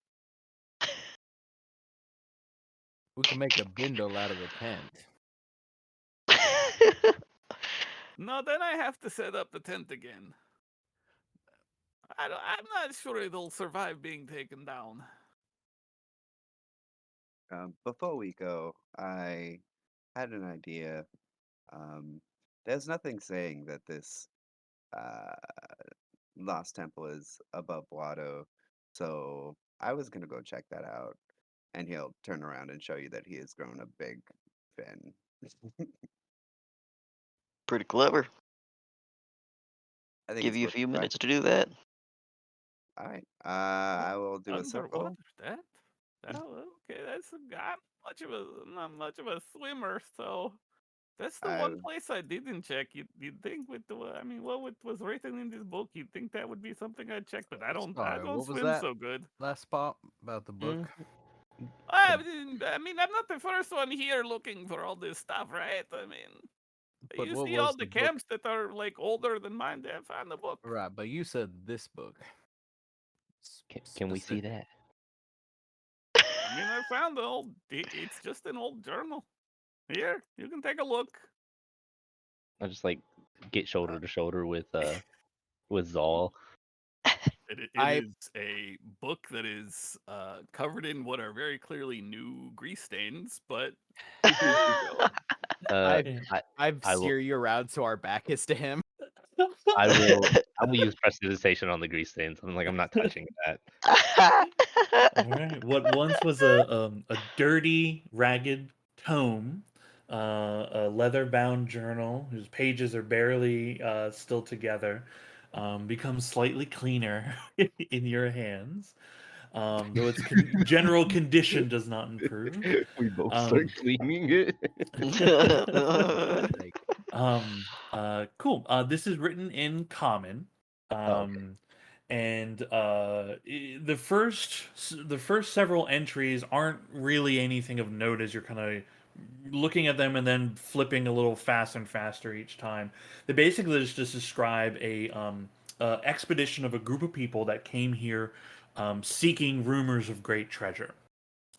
Speaker 2: We can make a bindle out of the tent.
Speaker 4: No, then I have to set up the tent again. I'm not sure it'll survive being taken down.
Speaker 1: Before we go, I had an idea. There's nothing saying that this uh, Lost Temple is above water, so I was gonna go check that out, and he'll turn around and show you that he has grown a big fin.
Speaker 3: Pretty clever.
Speaker 1: I think
Speaker 3: Give
Speaker 1: it's
Speaker 3: you a
Speaker 1: worth
Speaker 3: few
Speaker 1: a try.
Speaker 3: minutes to do that.
Speaker 1: All right. I will do a
Speaker 4: Underwater?
Speaker 1: circle.
Speaker 4: That? Okay. I'm not much of a swimmer, so that's the
Speaker 1: I
Speaker 4: one place I didn't check. You'd think with the I mean, was written in this book, you'd think that would be something I'd check, but I
Speaker 2: Sorry,
Speaker 4: don't
Speaker 2: what was
Speaker 4: swim
Speaker 2: that
Speaker 4: so good.
Speaker 2: last spot about the book?
Speaker 4: I mean, I'm not the first one here looking for all this stuff, right? I mean,
Speaker 2: But
Speaker 4: you
Speaker 2: what
Speaker 4: see
Speaker 2: was
Speaker 4: all
Speaker 2: the
Speaker 4: the
Speaker 2: book?
Speaker 4: camps that are like older than mine. They found the book.
Speaker 2: Right, but you said this book.
Speaker 6: Can we see
Speaker 2: Specific.
Speaker 6: that?
Speaker 4: I mean, I found the old. It's just an old journal. Here, you can take a look.
Speaker 6: I just like get shoulder to shoulder with Zal.
Speaker 4: It
Speaker 2: I-
Speaker 4: is a book that is covered in what are very clearly new grease stains, but here you go.
Speaker 2: I've
Speaker 6: I will-
Speaker 2: steer you around so our back is to him.
Speaker 6: I will use prestidigitation on the grease stains. I'm like, I'm not touching that.
Speaker 5: All right. What once was a dirty, ragged tome, a leather-bound journal whose pages are barely still together, becomes slightly cleaner in your hands, though its general condition does not improve.
Speaker 6: We both start cleaning it.
Speaker 5: Cool. This is written in common.
Speaker 6: Okay.
Speaker 5: And the first several entries aren't really anything of note as you're kind of looking at them and then flipping a little faster and faster each time. They basically just describe a expedition of a group of people that came here seeking rumors of great treasure.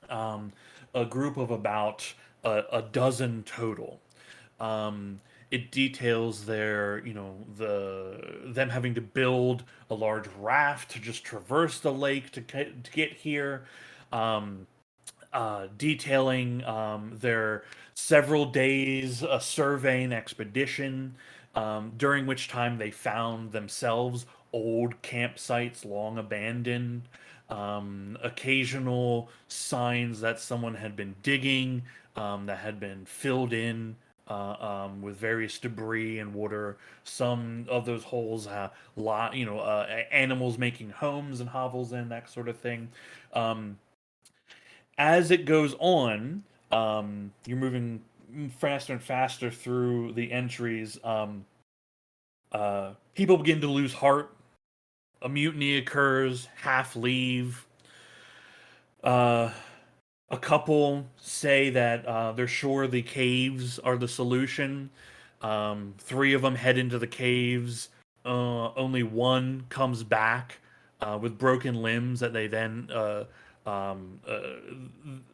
Speaker 5: A group of about a dozen total. It details their, them having to build a large raft to just traverse the lake to get here. Detailing their several days a surveying expedition, during which time they found themselves old campsites long abandoned, occasional signs that someone had been digging, that had been filled in with various debris and water. Some of those holes have animals making homes and hovels in, that sort of thing. As it goes on, you're moving faster and faster through the entries. People begin to lose heart. A mutiny occurs. Half leave. A couple say that they're sure the caves are the solution. Three of them head into the caves. Only one comes back with broken limbs that they then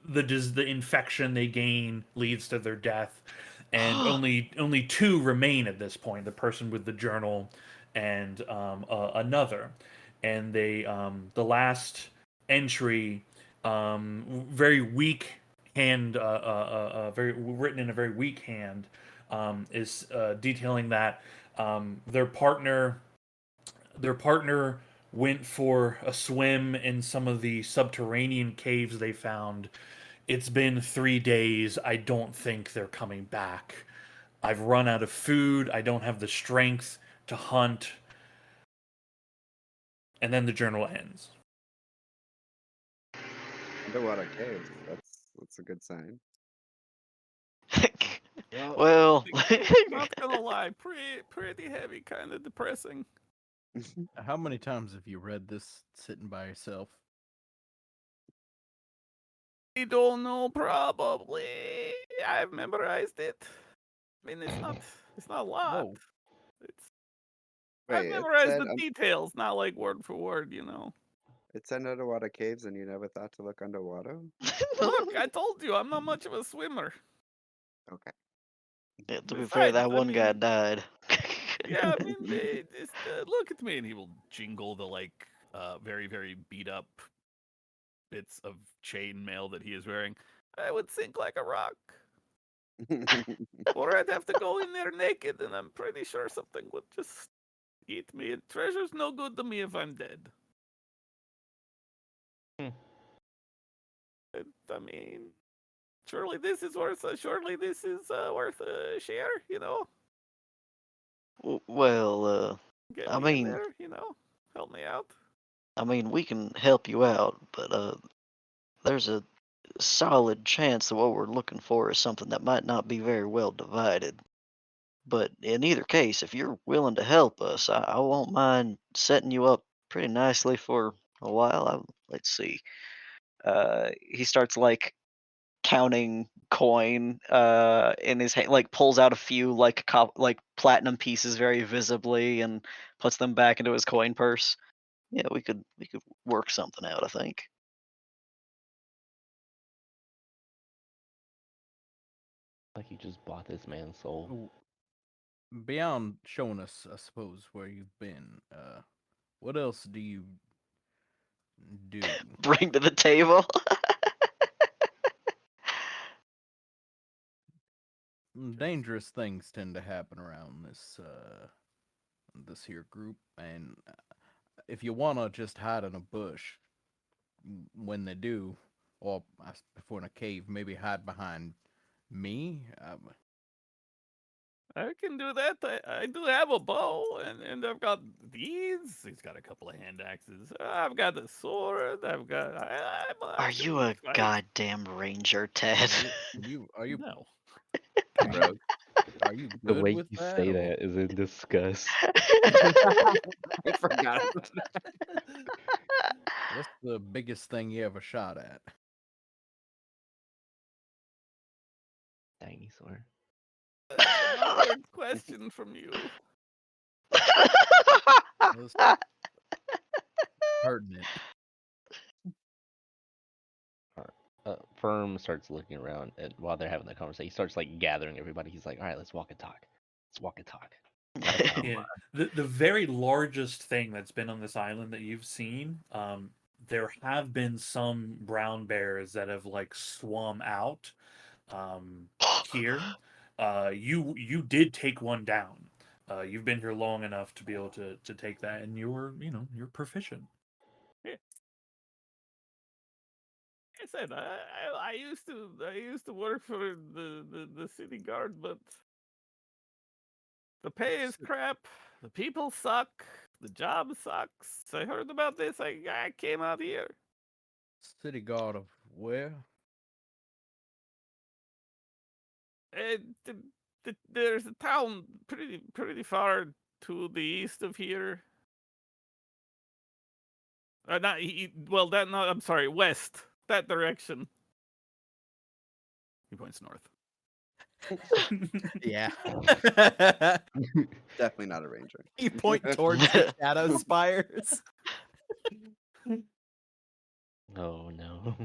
Speaker 5: the infection they gain leads to their death, and only two remain at this point: the person with the journal and another. And they the last entry, very weak hand, very written in a very weak hand, is detailing that their partner went for a swim in some of the subterranean caves they found It's been 3 days. I don't think they're coming back. I've run out of food. I don't have the strength to hunt. And then the journal ends.
Speaker 1: Underwater caves. That's a good sign.
Speaker 3: Well,
Speaker 4: Not gonna lie, pretty heavy, kind of depressing.
Speaker 2: How many times have you read this sitting by yourself?
Speaker 4: I don't know, probably. I've memorized it. I mean, it's not a lot.
Speaker 2: Whoa.
Speaker 4: It's I've
Speaker 1: Wait, it
Speaker 4: memorized
Speaker 1: said
Speaker 4: the details, not like word for word, you know.
Speaker 1: it said underwater caves, and you never thought to look underwater.
Speaker 4: Look, I told you, I'm not much of a swimmer.
Speaker 1: Okay.
Speaker 3: yeah, to be fair,
Speaker 4: Besides,
Speaker 3: that
Speaker 4: I
Speaker 3: one guy
Speaker 4: mean,
Speaker 3: died.
Speaker 4: yeah, I mean, just look at me, and he will jingle the like very very beat up bits of chain mail that he is wearing. I would sink like a rock, or I'd have to go in there naked, and I'm pretty sure something would just eat me. And treasure's no good to me if I'm dead.
Speaker 6: Hmm.
Speaker 4: I mean, surely this is worth a share, you know.
Speaker 3: Well,
Speaker 4: Get
Speaker 3: I
Speaker 4: me in
Speaker 3: mean,
Speaker 4: there, you know. Help me out.
Speaker 3: we can help you out, but there's a solid chance that what we're looking for is something that might not be very well divided. But in either case, if you're willing to help us, I won't mind setting you up pretty nicely for a while. Let's see. He starts like counting coin in his hand, like pulls out a few like like platinum pieces very visibly and puts them back into his coin purse. Yeah, we could work something out, I think.
Speaker 6: Like you just bought this man's soul.
Speaker 2: Oh, beyond showing us, I suppose, where you've been, what else do you do?
Speaker 3: Bring to the table.
Speaker 2: Dangerous things tend to happen around this here group, and if you wanna just hide in a bush when they do, or before in a cave, maybe hide behind me.
Speaker 4: I can do that. I do have a bow, and I've got these. He's got a couple of hand axes. I've got a sword.
Speaker 3: Are
Speaker 4: I
Speaker 3: you
Speaker 4: can
Speaker 3: a
Speaker 4: fight.
Speaker 3: goddamn ranger, Ted?
Speaker 2: Are you
Speaker 4: No.
Speaker 2: are you
Speaker 1: Rogue.
Speaker 2: are you
Speaker 6: The
Speaker 2: good
Speaker 6: way
Speaker 2: with
Speaker 6: you
Speaker 2: that?
Speaker 6: say
Speaker 2: Or
Speaker 6: that is in disgust.
Speaker 1: I forgot.
Speaker 2: what's the biggest thing you ever shot at?
Speaker 6: Dinosaur.
Speaker 4: That's an awkward question from you.
Speaker 2: That's pertinent.
Speaker 6: Firm starts looking around and while they're having that conversation. He starts like gathering everybody. He's like, "All right, let's walk and talk. Let's walk and talk." Gotta find
Speaker 5: Yeah, the very largest thing that's been on this island that you've seen, there have been some brown bears that have like swum out here. You did take one down. You've been here long enough to be able to take that, and you're proficient.
Speaker 4: Yeah. Like I said, I used to work for the city guard, but the pay is crap. The people suck. The job sucks. I heard about this. I came out here.
Speaker 2: City guard of where?
Speaker 4: There's a town pretty far to the east of here. Not well. That no. I'm sorry. West. That direction. He points north.
Speaker 2: Yeah.
Speaker 1: Definitely not a ranger.
Speaker 2: You point towards the shadow spires.
Speaker 6: Oh no.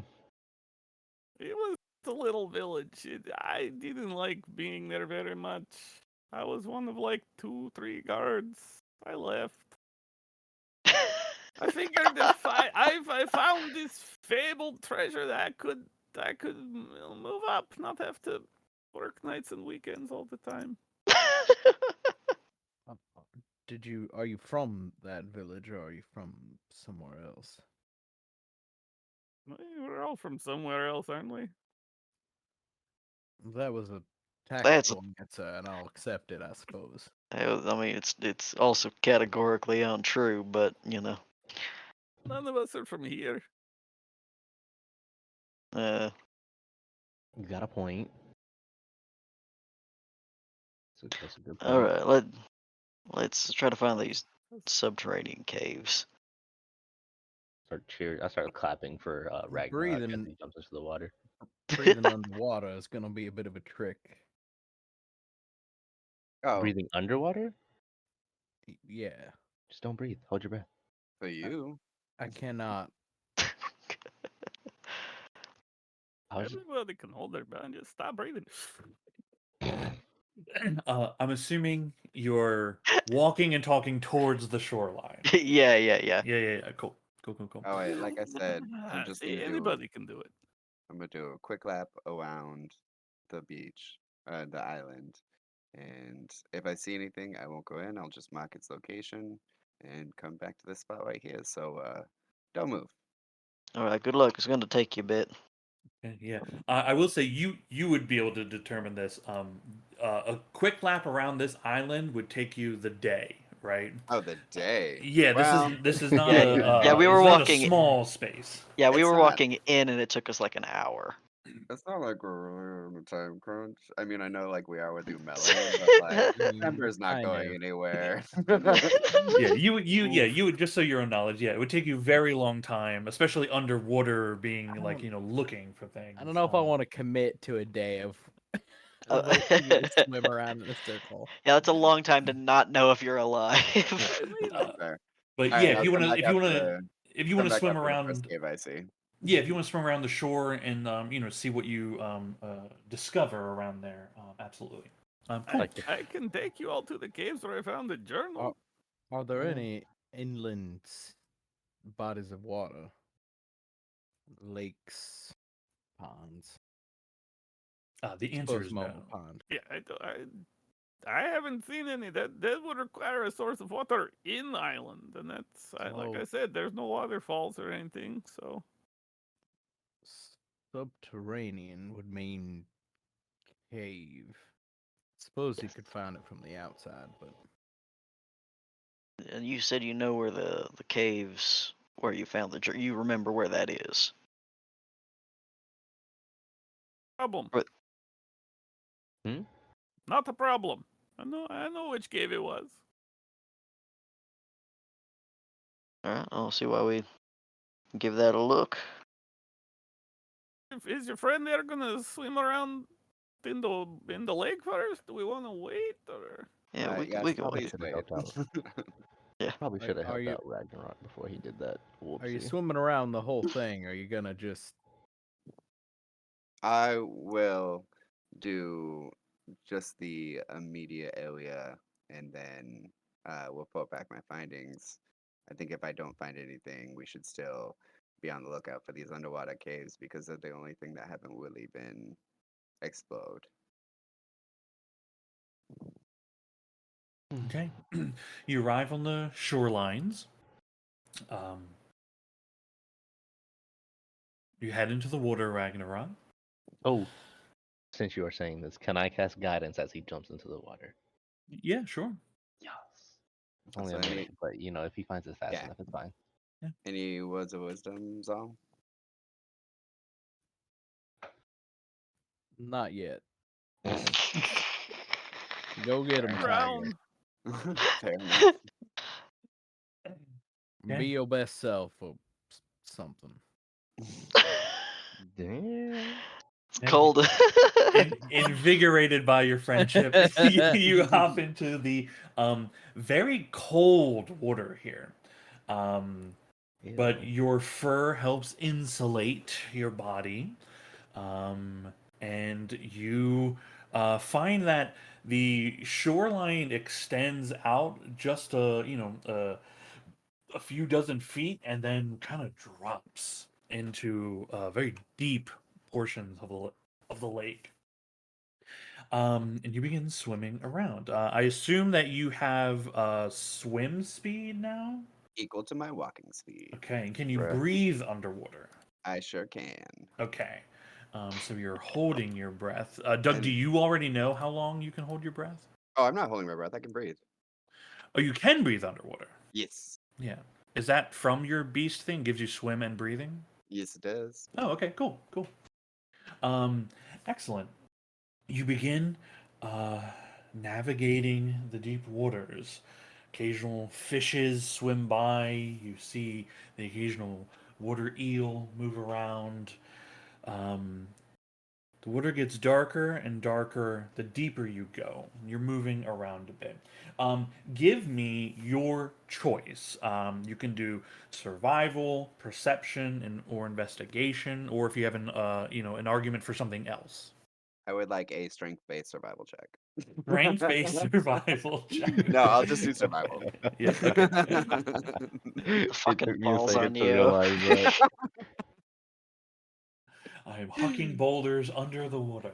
Speaker 4: It was a little village. I didn't like being there very much. I was one of like 2, 3 guards. I left. I figured if I found this fabled treasure that I could move up, not have to work nights and weekends all the time.
Speaker 2: Uh, are you from that village or are you from somewhere else?
Speaker 4: We're all from somewhere else, aren't we?
Speaker 2: That was a
Speaker 3: That's
Speaker 2: tactical answer, and I'll accept it, I suppose.
Speaker 3: I mean, it's also categorically untrue, but you know,
Speaker 4: None of us are from here.
Speaker 3: uh,
Speaker 6: You got a point. That's a good point.
Speaker 3: all right, let's try to find these subterranean caves.
Speaker 6: I started clapping for Ragnarok as
Speaker 2: Breathing-
Speaker 6: he jumps into the water.
Speaker 2: Breathing underwater is gonna be a bit of a trick.
Speaker 1: Oh,
Speaker 6: Breathing underwater?
Speaker 2: Yeah,
Speaker 6: Just don't breathe. Hold your breath.
Speaker 1: for you.
Speaker 2: I cannot.
Speaker 6: I was
Speaker 4: Everybody can hold their breath and just stop breathing.
Speaker 5: I'm assuming you're walking and talking towards the shoreline.
Speaker 3: yeah.
Speaker 5: Yeah. Cool.
Speaker 1: Oh wait, like I said, I'm just
Speaker 4: See,
Speaker 1: gonna
Speaker 4: anybody can do it.
Speaker 1: I'm gonna do a quick lap around the beach, the island, and if I see anything, I won't go in. I'll just mark its location and come back to this spot right here. So don't move.
Speaker 3: All right, good luck. It's going to take you a bit.
Speaker 5: Yeah. I will say you would be able to determine this. A quick lap around this island would take you the day, right?
Speaker 1: Oh, the day.
Speaker 5: Yeah.
Speaker 1: Well,
Speaker 5: This is not
Speaker 3: Yeah, we were
Speaker 5: it's not
Speaker 3: walking-
Speaker 5: a small space.
Speaker 3: Yeah, we
Speaker 1: It's
Speaker 3: were
Speaker 1: not-
Speaker 3: walking in, and it took us like an hour.
Speaker 1: It's not like we're really on a time crunch. I mean, I know like we are with Umelian, but like December's not
Speaker 2: I
Speaker 1: going
Speaker 2: know.
Speaker 1: anywhere.
Speaker 5: Yeah, you would, just so your own knowledge. Yeah, it would take you a very long time, especially underwater, being like looking for things.
Speaker 2: I don't know if I want to commit to a day of
Speaker 3: Uh,
Speaker 2: waiting you to swim around in a circle.
Speaker 3: Yeah, that's a long time to not know if you're alive.
Speaker 4: I mean,
Speaker 1: Fair.
Speaker 5: But
Speaker 1: All
Speaker 5: yeah,
Speaker 1: right, I'll come back
Speaker 5: if you want to
Speaker 1: back
Speaker 5: swim
Speaker 1: after the
Speaker 5: around,
Speaker 1: first cave I see.
Speaker 5: yeah, if you want to swim around the shore and see what you discover around there, absolutely. Cool.
Speaker 4: I can take you all to the caves where I found the journal.
Speaker 2: Are there any inland bodies of water? Lakes, ponds?
Speaker 5: The answer is no.
Speaker 2: Mobile pond.
Speaker 4: Yeah, I haven't seen any. That would require a source of water in the island, and that's like I
Speaker 2: So-
Speaker 4: said, there's no waterfalls or anything. So
Speaker 2: Subterranean would mean cave. Suppose you could find it from the outside, but
Speaker 3: And you said you know where the caves where you found the you remember where that is.
Speaker 4: problem.
Speaker 3: What?
Speaker 4: Not a problem. I know which cave it was.
Speaker 3: All right, I'll see why we give that a look.
Speaker 4: Is your friend there gonna swim around in the lake first? Do we want to wait or?
Speaker 3: Yeah, we
Speaker 1: yes,
Speaker 3: we can
Speaker 1: please
Speaker 3: wait.
Speaker 6: Should've helped out.
Speaker 3: Yeah.
Speaker 6: Probably should have
Speaker 2: Are
Speaker 6: helped
Speaker 2: you-
Speaker 6: out Ragnarok before he did that.
Speaker 2: are you
Speaker 6: Whoopsie.
Speaker 2: swimming around the whole thing? Or are you gonna just
Speaker 1: I will do just the immediate area and then we'll put back my findings. I think if I don't find anything, we should still be on the lookout for these underwater caves because they're the only thing that haven't really been explored.
Speaker 5: Okay. You arrive on the shorelines. You head into the water, Ragnarok.
Speaker 6: Oh, since you are saying this, can I cast guidance as he jumps into the water?
Speaker 5: Yeah, sure.
Speaker 6: Yes. It's only a
Speaker 1: So any-
Speaker 6: minute, but if he finds it fast
Speaker 1: Yeah.
Speaker 6: enough, it's fine.
Speaker 1: Any words of wisdom, Zal?
Speaker 2: not yet? Go get him, Tiger.
Speaker 4: Brown.
Speaker 1: Fair enough.
Speaker 5: Okay.
Speaker 2: Be your best self or something.
Speaker 6: Damn.
Speaker 3: It's cold.
Speaker 5: Invigorated by your friendship, you hop into the very cold water here. But your fur helps insulate your body. And you find that the shoreline extends out just a few dozen feet and then kind of drops into very deep portions of the lake. And you begin swimming around. I assume that you have swim speed now.
Speaker 1: Equal to my walking speed.
Speaker 5: Okay, and can you
Speaker 6: Bruh.
Speaker 5: breathe underwater?
Speaker 1: I sure can.
Speaker 5: Okay. So you're holding your breath. Doug, do you already know how long you can hold your breath?
Speaker 1: Oh, I'm not holding my breath. I can breathe.
Speaker 5: Oh, you can breathe underwater.
Speaker 1: Yes.
Speaker 5: Yeah. Is that from your beast thing? Gives you swim and breathing?
Speaker 1: Yes, it does.
Speaker 5: Oh, okay, cool. Excellent. You begin navigating the deep waters. Occasional fishes swim by. You see the occasional water eel move around. The water gets darker and darker the deeper you go. You're moving around a bit. Give me your choice. You can do survival, perception, or investigation, or if you have an argument for something else.
Speaker 1: I would like a strength-based survival check.
Speaker 5: Strength-based survival check.
Speaker 1: No, I'll just do survival.
Speaker 5: Yeah. Okay.
Speaker 6: It
Speaker 3: Fucking
Speaker 6: took me a
Speaker 3: balls
Speaker 6: second
Speaker 3: on
Speaker 6: to
Speaker 3: you.
Speaker 6: realize that.
Speaker 5: I am hucking boulders under the water.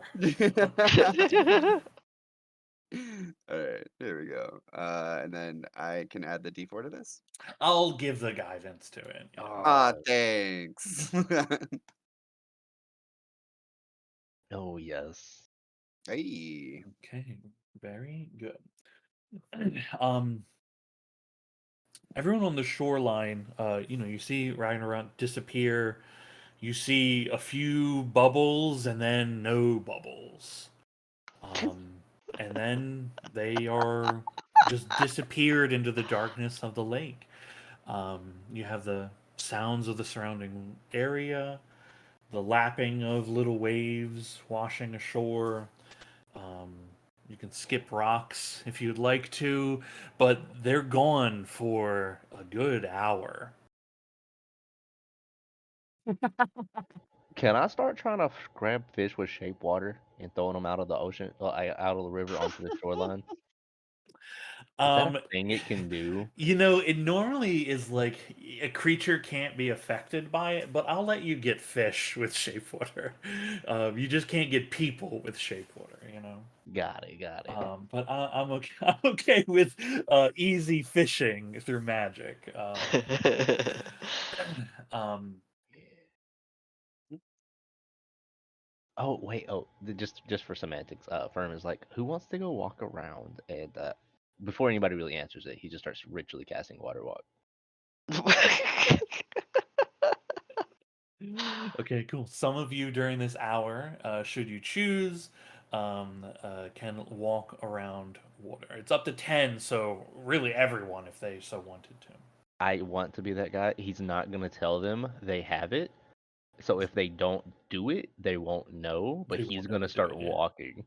Speaker 1: All right, here we go. And then I can add the D4 to this.
Speaker 5: I'll give the guidance to it. Yeah.
Speaker 1: Ah, thanks.
Speaker 6: Oh yes.
Speaker 1: Hey.
Speaker 5: Okay. Very good. Everyone on the shoreline, you see Ragnarok disappear. You see a few bubbles and then no bubbles. And then they are just disappeared into the darkness of the lake. You have the sounds of the surrounding area, the lapping of little waves washing ashore. Um, you can skip rocks if you'd like to, but they're gone for a good hour.
Speaker 6: Can I start trying to grab fish with shape water and throwing them out of the ocean, out of the river onto the shoreline? Is that a
Speaker 5: Um,
Speaker 6: thing it can do?
Speaker 5: it normally is like a creature can't be affected by it, but I'll let you get fish with shape water. You just can't get people with shape water.
Speaker 6: Got it. Got it.
Speaker 5: But I'm okay. I'm okay with easy fishing through magic. Um,
Speaker 6: Oh wait. Oh, just for semantics. Firm is like, who wants to go walk around? And before anybody really answers it, he just starts ritually casting water walk.
Speaker 5: Okay, cool. Some of you during this hour, should you choose, can walk around water. It's up to 10, so really everyone if they so wanted to.
Speaker 6: I want to be that guy. He's not gonna tell them they have it. So if they don't do it, they won't know. But
Speaker 5: They
Speaker 6: he's
Speaker 5: won't know
Speaker 6: gonna
Speaker 5: to do
Speaker 6: start
Speaker 5: it, yeah.
Speaker 6: walking.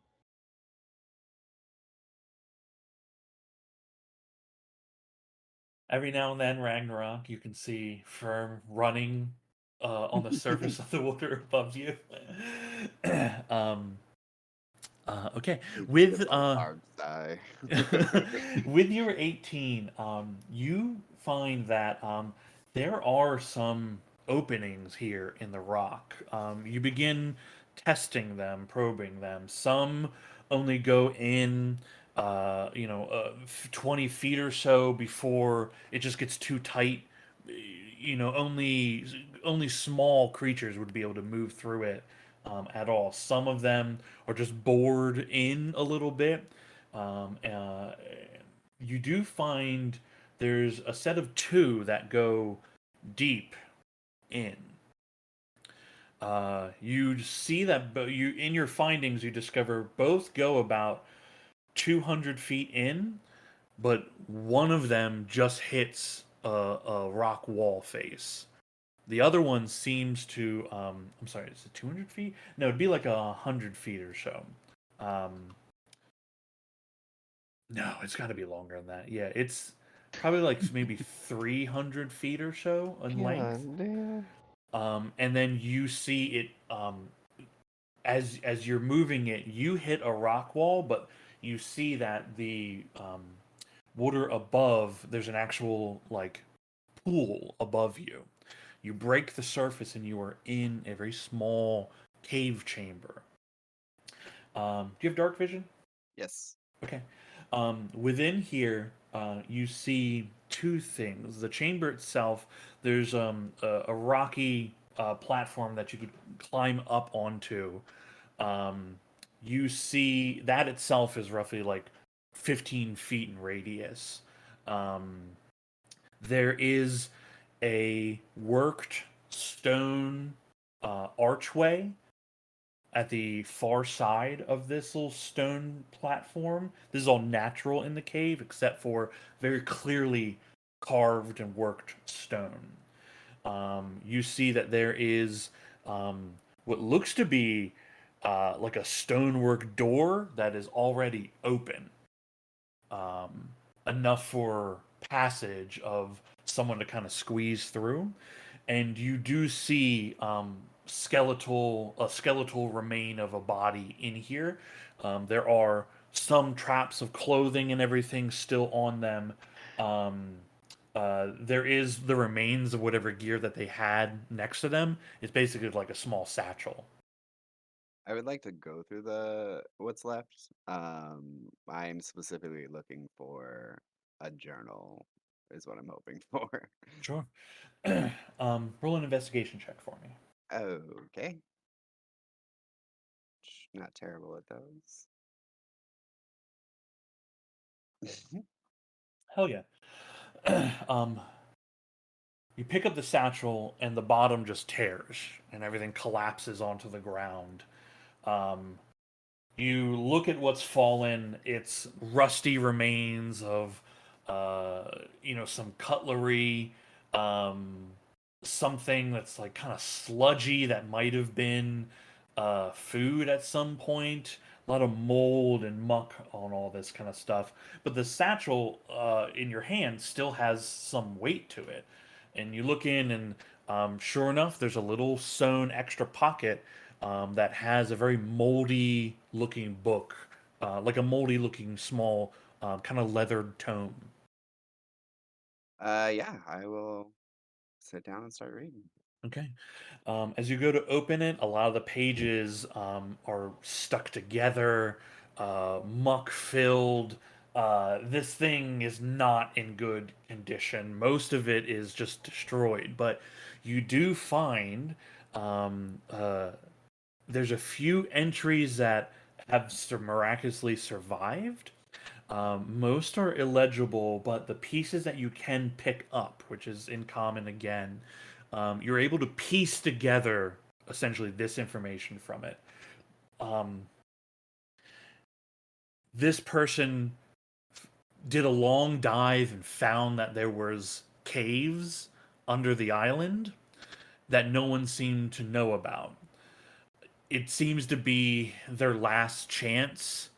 Speaker 5: Every now and then, Ragnarok, you can see Firm running on the surface of the water above you. um, okay, with
Speaker 1: Hard die.
Speaker 5: with your 18, you find that there are some openings here in the rock. You begin testing them, probing them. Some only go in, 20 feet or so before it just gets too tight. Only small creatures would be able to move through it at all. Some of them are just bored in a little bit. Um, uh, you do find there's a set of two that go deep in. You see that you in your findings you discover both go about 200 feet in, but one of them just hits a rock wall face. The other one seems to I'm sorry, is it 200 feet? No, it'd be like 100 feet or so. No, it's got to be longer than that. Yeah, it's probably like maybe 300 feet or so in length. And then you see it as you're moving it, you hit a rock wall, but you see that the water above, there's an actual like pool above you. You break the surface and you are in a very small cave chamber. Do you have dark vision?
Speaker 1: Yes.
Speaker 5: Okay. Within here, you see two things. The chamber itself, there's a rocky platform that you could climb up onto. You see that itself is roughly like 15 feet in radius. There is a worked stone archway at the far side of this little stone platform. This is all natural in the cave, except for very clearly carved and worked stone. You see that there is what looks to be like a stonework door that is already open, enough for passage of someone to kind of squeeze through. And you do see a skeletal remain of a body in here. There are some traps of clothing and everything still on them. There is the remains of whatever gear that they had next to them. It's basically like a small satchel.
Speaker 1: I would like to go through what's left. I'm specifically looking for a journal, is what I'm hoping for.
Speaker 5: Sure. Roll an investigation check for me.
Speaker 1: Okay. Not terrible at those.
Speaker 5: Hell yeah. You pick up the satchel and the bottom just tears and everything collapses onto the ground. Um, you look at what's fallen. It's rusty remains of, some cutlery, um, something that's like kind of sludgy that might have been food at some point. A lot of mold and muck on all this kind of stuff. But the satchel in your hand still has some weight to it. And you look in, and sure enough, there's a little sewn extra pocket that has a very moldy looking book, like a moldy looking small kind of leathered tome.
Speaker 1: Yeah, I will sit down and start reading.
Speaker 5: Okay. As you go to open it, a lot of the pages are stuck together, muck filled. This thing is not in good condition. Most of it is just destroyed, but you do find there's a few entries that have miraculously survived. Most are illegible, but the pieces that you can pick up, which is in common again, you're able to piece together essentially this information from it. This person did a long dive and found that there was caves under the island that no one seemed to know about. It seems to be their last chance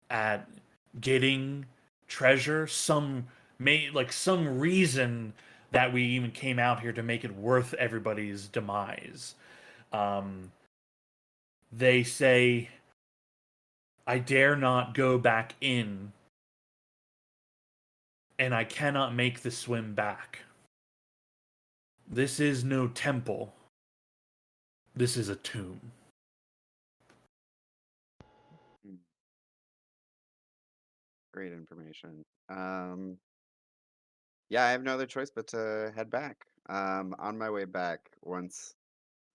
Speaker 5: at getting treasure. Some reason that we even came out here to make it worth everybody's demise. They say, I dare not go back in, and I cannot make the swim back. This is no temple. This is a tomb.
Speaker 1: Great information. Yeah, I have no other choice but to head back. On my way back, once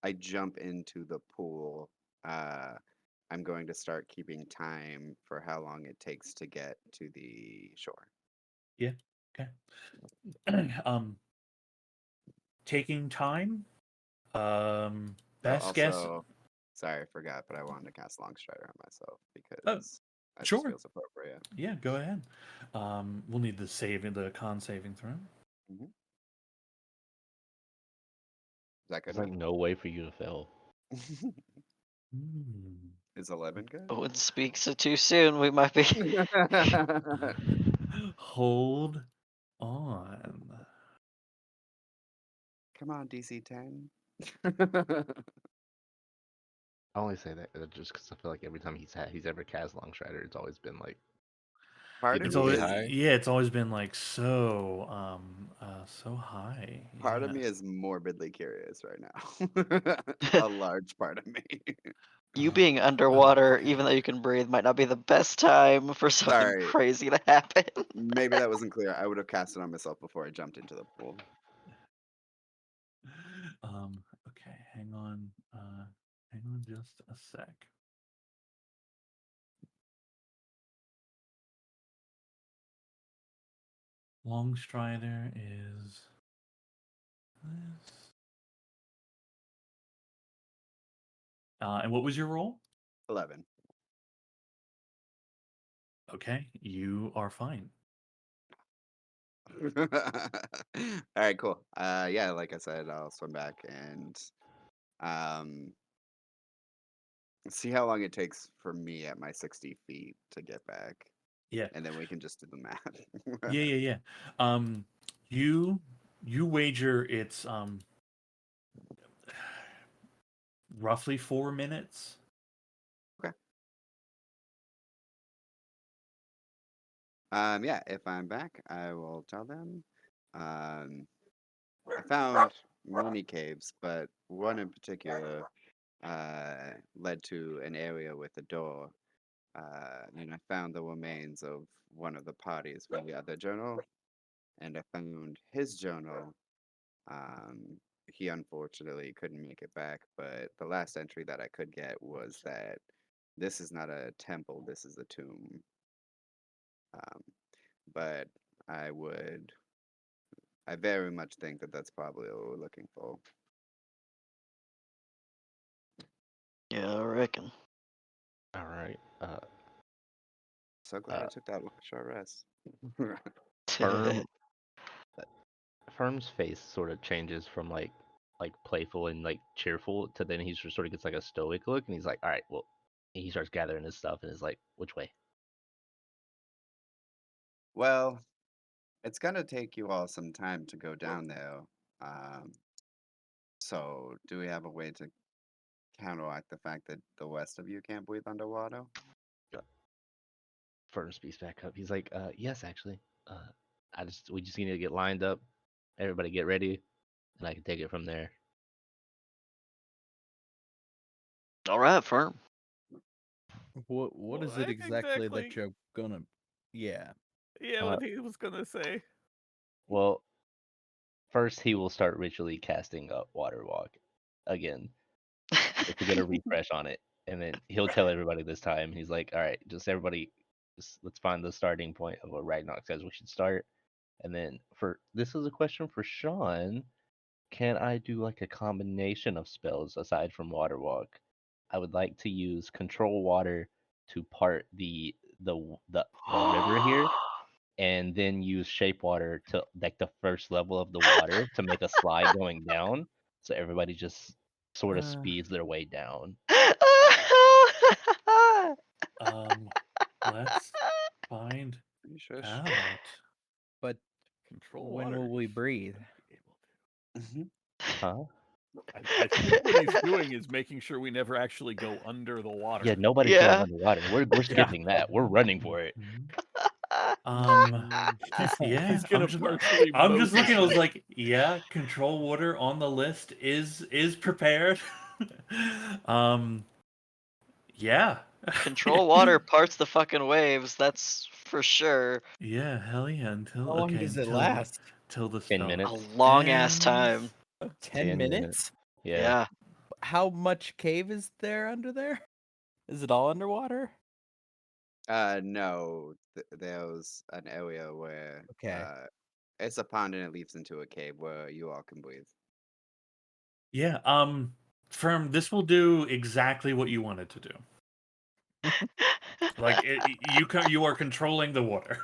Speaker 1: I jump into the pool, I'm going to start keeping time for how long it takes to get to the shore.
Speaker 5: Yeah. Okay. Taking time. Best guess.
Speaker 1: Also, sorry, I forgot, but I wanted to cast Long Strider on myself
Speaker 5: Oh,
Speaker 1: because that just
Speaker 5: sure.
Speaker 1: feels appropriate.
Speaker 5: Yeah, go ahead. We'll need the con saving throw.
Speaker 1: Is that good
Speaker 6: There's like no way for you to fail.
Speaker 1: enough? Is 11 good?
Speaker 3: Owen speaks it too soon. We might be.
Speaker 5: Hold on.
Speaker 1: Come on, DC 10.
Speaker 6: I only say that just because I feel like every time he's ever cast Long Strider, it's always been like
Speaker 1: Part of
Speaker 5: It's
Speaker 1: me
Speaker 6: really
Speaker 5: always
Speaker 1: is
Speaker 6: high.
Speaker 5: yeah, it's always been like so high.
Speaker 1: part of me
Speaker 5: Yes.
Speaker 1: is morbidly curious right now. A large part of me.
Speaker 3: You being underwater, even though you can breathe, might not be the best time for something
Speaker 1: Sorry.
Speaker 3: crazy to happen.
Speaker 1: Maybe that wasn't clear. I would have cast it on myself before I jumped into the pool.
Speaker 5: Okay, hang on. Hang on just a sec. Long Strider is this. And what was your roll?
Speaker 1: 11.
Speaker 5: Okay, you are fine.
Speaker 1: All right, cool. Yeah, like I said, I'll swim back and um see how long it takes for me at my 60 feet to get back,
Speaker 5: Yeah.
Speaker 1: and then we can just do the math.
Speaker 5: Yeah. You wager it's roughly 4 minutes.
Speaker 1: Okay. Yeah, if I'm back, I will tell them. I found many caves, but one in particular led to an area with a door. And I found the remains of one of the parties from the other journal, and I found his journal. He unfortunately couldn't make it back, but the last entry that I could get was that this is not a temple, this is a tomb. Um, but I would, I very much think that that's probably what we're looking for.
Speaker 3: Yeah, I reckon.
Speaker 6: All right.
Speaker 1: So glad I
Speaker 6: Uh,
Speaker 1: took that short rest.
Speaker 6: Firm. Firm's face sort of changes from like playful and like cheerful to then he just sort of gets like a stoic look, and he's like, all right, well, he starts gathering his stuff and is like, which way?
Speaker 1: Well, it's gonna take you all some time to go down there. Um, so do we have a way to counteract the fact that the rest of you can't breathe underwater?
Speaker 6: Firm speaks back up. He's like, yes, actually. We just need to get lined up. Everybody get ready, and I can take it from there.
Speaker 3: All right, firm.
Speaker 2: What is it exactly that you're gonna? Yeah.
Speaker 4: Yeah, what he was gonna say.
Speaker 6: Well, first he will start ritually casting a water walk again, just to get a refresh on it, and then he'll tell everybody this time. He's like, all right, just everybody, let's find the starting point of what Ragnarok says we should start. And then this is a question for Sean. Can I do like a combination of spells aside from water walk? I would like to use control water to part the river here, and then use shape water to like the first level of the water to make a slide going down, so everybody just sort of speeds their way down.
Speaker 5: Let's find
Speaker 1: You shush.
Speaker 5: out.
Speaker 2: But
Speaker 4: Control
Speaker 2: when
Speaker 4: water.
Speaker 2: will we breathe?
Speaker 6: Huh?
Speaker 4: I think what he's doing is making sure we never actually go under the water.
Speaker 6: Yeah, nobody's
Speaker 3: Yeah.
Speaker 6: going underwater. We're skipping that. We're running for it.
Speaker 5: Yeah,
Speaker 4: He's gonna
Speaker 5: I'm just looking. I was
Speaker 4: Moses
Speaker 5: like, yeah, control water on the list is prepared. Yeah.
Speaker 3: Control water parts the fucking waves. That's for sure.
Speaker 5: Yeah, hell yeah. Until
Speaker 2: How long does it last?
Speaker 5: Till the
Speaker 6: 10
Speaker 5: spell
Speaker 6: minutes.
Speaker 3: A long ass
Speaker 5: ends.
Speaker 3: time.
Speaker 2: 10
Speaker 6: 10
Speaker 2: minutes?
Speaker 6: minutes. Yeah.
Speaker 3: Yeah.
Speaker 2: How much cave is there under there? Is it all underwater?
Speaker 1: No, there was an area where
Speaker 2: Okay.
Speaker 1: it's a pond and it leads into a cave where you all can breathe.
Speaker 5: Yeah. Firm, this will do exactly what you wanted to do. Like you are controlling the water.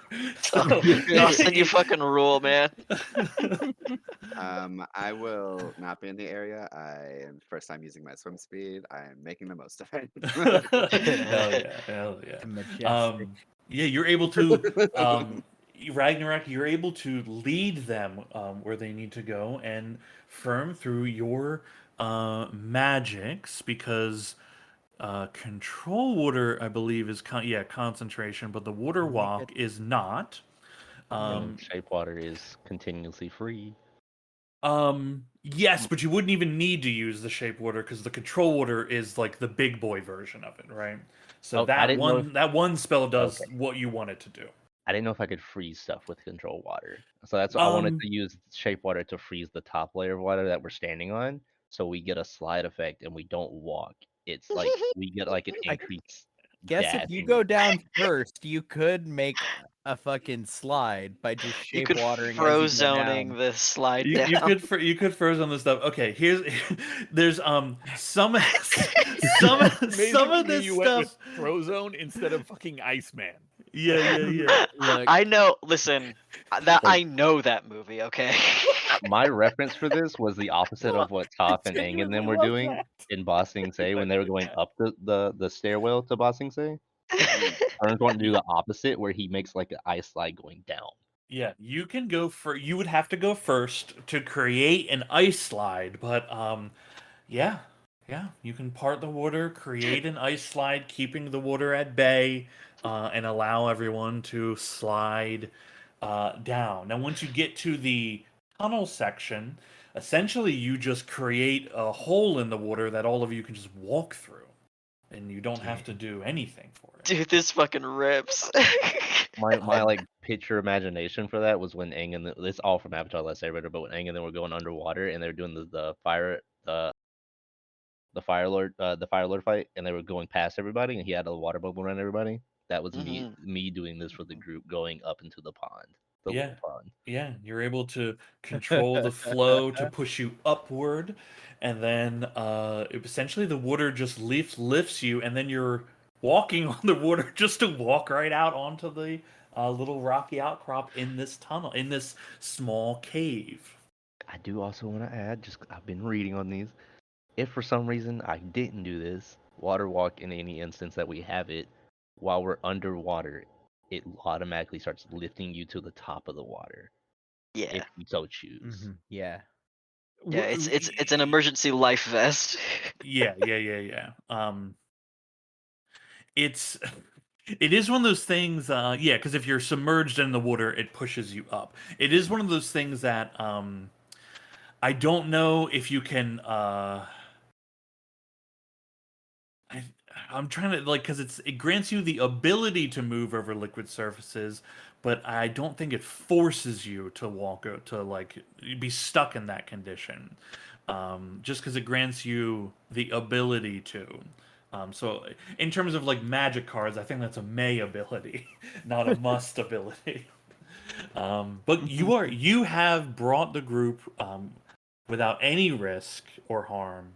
Speaker 3: Dawson, you fucking rule, man.
Speaker 1: I will not be in the area. I am first time using my swim speed. I am making the most of it.
Speaker 5: Hell yeah.
Speaker 2: Majestic.
Speaker 5: Yeah, you're able to Ragnarok, you're able to lead them where they need to go, and Firm, through your magics, because control water, I believe, is concentration, but the water
Speaker 2: Make
Speaker 5: walk
Speaker 2: it-
Speaker 5: is not.
Speaker 6: And shape water is continuously free.
Speaker 5: Yes, but you wouldn't even need to use the shape water because the control water is like the big boy version of it, right? So
Speaker 6: I didn't know
Speaker 5: that one spell does
Speaker 6: Okay.
Speaker 5: what you want it to do.
Speaker 6: I didn't know if I could freeze stuff with control water. So that's why I wanted to use shape water to freeze the top layer of water that we're standing on. so we get a slide effect and we don't walk. It's like we get like an
Speaker 2: I
Speaker 6: increase
Speaker 2: guess if you
Speaker 6: dashing.
Speaker 2: go down first, you could make a fucking slide by just
Speaker 3: You
Speaker 2: shape
Speaker 3: could
Speaker 2: watering as you go
Speaker 3: frozoning
Speaker 2: down.
Speaker 3: the slide
Speaker 5: You,
Speaker 3: down.
Speaker 5: you could froze on this stuff. Okay, here's there's some some
Speaker 4: Amazing
Speaker 5: some
Speaker 4: to
Speaker 5: of
Speaker 4: me
Speaker 5: this
Speaker 4: you went with
Speaker 5: stuff.
Speaker 4: Frozone instead of fucking Iceman.
Speaker 5: Yeah.
Speaker 2: Look,
Speaker 3: I know. Listen, that
Speaker 6: So
Speaker 3: I know that movie. Okay.
Speaker 6: my reference for this was the opposite of what
Speaker 4: I
Speaker 6: Toph and Aang and them
Speaker 4: genuinely
Speaker 6: were
Speaker 4: love
Speaker 6: doing
Speaker 4: that.
Speaker 6: in Ba Sing Se when they were going up the stairwell to Ba Sing Se. Ern's wanting to do the opposite where he makes like an ice slide going down.
Speaker 5: Yeah, you can go for. You would have to go first to create an ice slide, but yeah, you can part the water, create an ice slide, keeping the water at bay, and allow everyone to slide down. Now, once you get to the tunnel section, essentially you just create a hole in the water that all of you can just walk through, and you don't have to do anything for it.
Speaker 3: Dude, this fucking rips.
Speaker 6: My like picture imagination for that was when Aang and it's all from Avatar Last Airbender, but when Aang and them were going underwater and they were doing the the Fire Lord fight and they were going past everybody and he had a water bubble around everybody. That was me doing this for the group going up into the pond, the
Speaker 5: Yeah.
Speaker 6: little pond.
Speaker 5: Yeah, you're able to control the flow to push you upward, and then essentially the water just lifts you, and then you're walking on the water just to walk right out onto the little rocky outcrop in this tunnel, in this small cave.
Speaker 6: I do also want to add, just I've been reading on these. If for some reason I didn't do this, water walk in any instance that we have it, while we're underwater, it automatically starts lifting you to the top of the water
Speaker 3: Yeah.
Speaker 6: if you so choose.
Speaker 2: Mm-hmm. Yeah.
Speaker 3: Yeah, it's an emergency life vest.
Speaker 5: Yeah. It's it is one of those things. Yeah, because if you're submerged in the water, it pushes you up. It is one of those things that I don't know if you can. I'm trying to like because it grants you the ability to move over liquid surfaces, but I don't think it forces you to to like be stuck in that condition. Just because it grants you the ability to. So in terms of like magic cards, I think that's a may ability, not a must ability. But you have brought the group without any risk or harm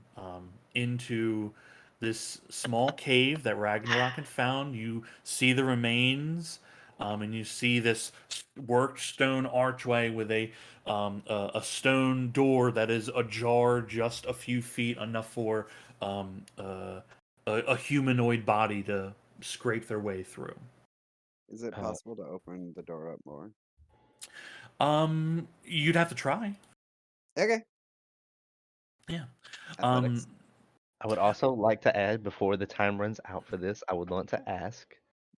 Speaker 5: into this small cave that Ragnarok had found. You see the remains, and you see this worked stone archway with a stone door that is ajar just a few feet, enough for a humanoid body to scrape their way through.
Speaker 1: Is it possible to open the door up more?
Speaker 5: You'd have to try.
Speaker 1: Okay.
Speaker 5: Yeah.
Speaker 1: Athletics.
Speaker 6: I would also like to add before the time runs out for this, I would want to ask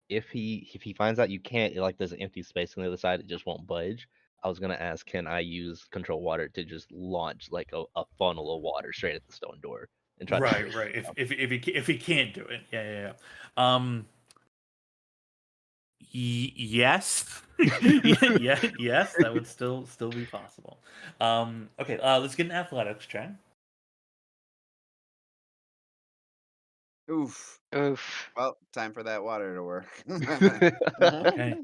Speaker 6: if he finds out you can't, like there's an empty space on the other side, it just won't budge. I was gonna ask, can I use control water to just launch like a funnel of water straight at the stone door and try to
Speaker 5: Right.
Speaker 6: break it down?
Speaker 5: If he can't do it, yeah. Yes, yes, that would still be possible. Okay, let's get an athletics check.
Speaker 1: Oof.
Speaker 3: Oof.
Speaker 1: Well, time for that water to work.
Speaker 5: Okay.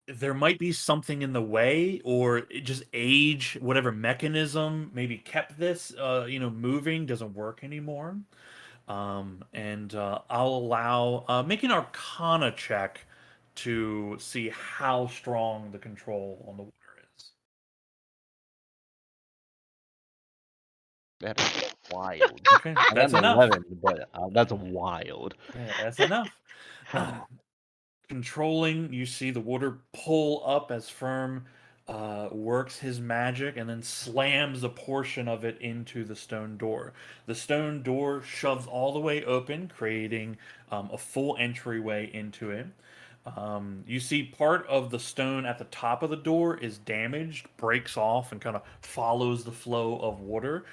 Speaker 5: There might be something in the way, or just age, whatever mechanism maybe kept this, moving doesn't work anymore. And I'll allow make an Arcana check to see how strong the control on the water is.
Speaker 6: That is wild.
Speaker 5: Okay,
Speaker 6: I got
Speaker 5: that's
Speaker 6: an
Speaker 5: enough.
Speaker 6: 11, but that's wild.
Speaker 5: Yeah, that's enough. Controlling, you see the water pull up as Firm works his magic and then slams a portion of it into the stone door. The stone door shoves all the way open, creating a full entryway into it. You see part of the stone at the top of the door is damaged, breaks off, and kind of follows the flow of water.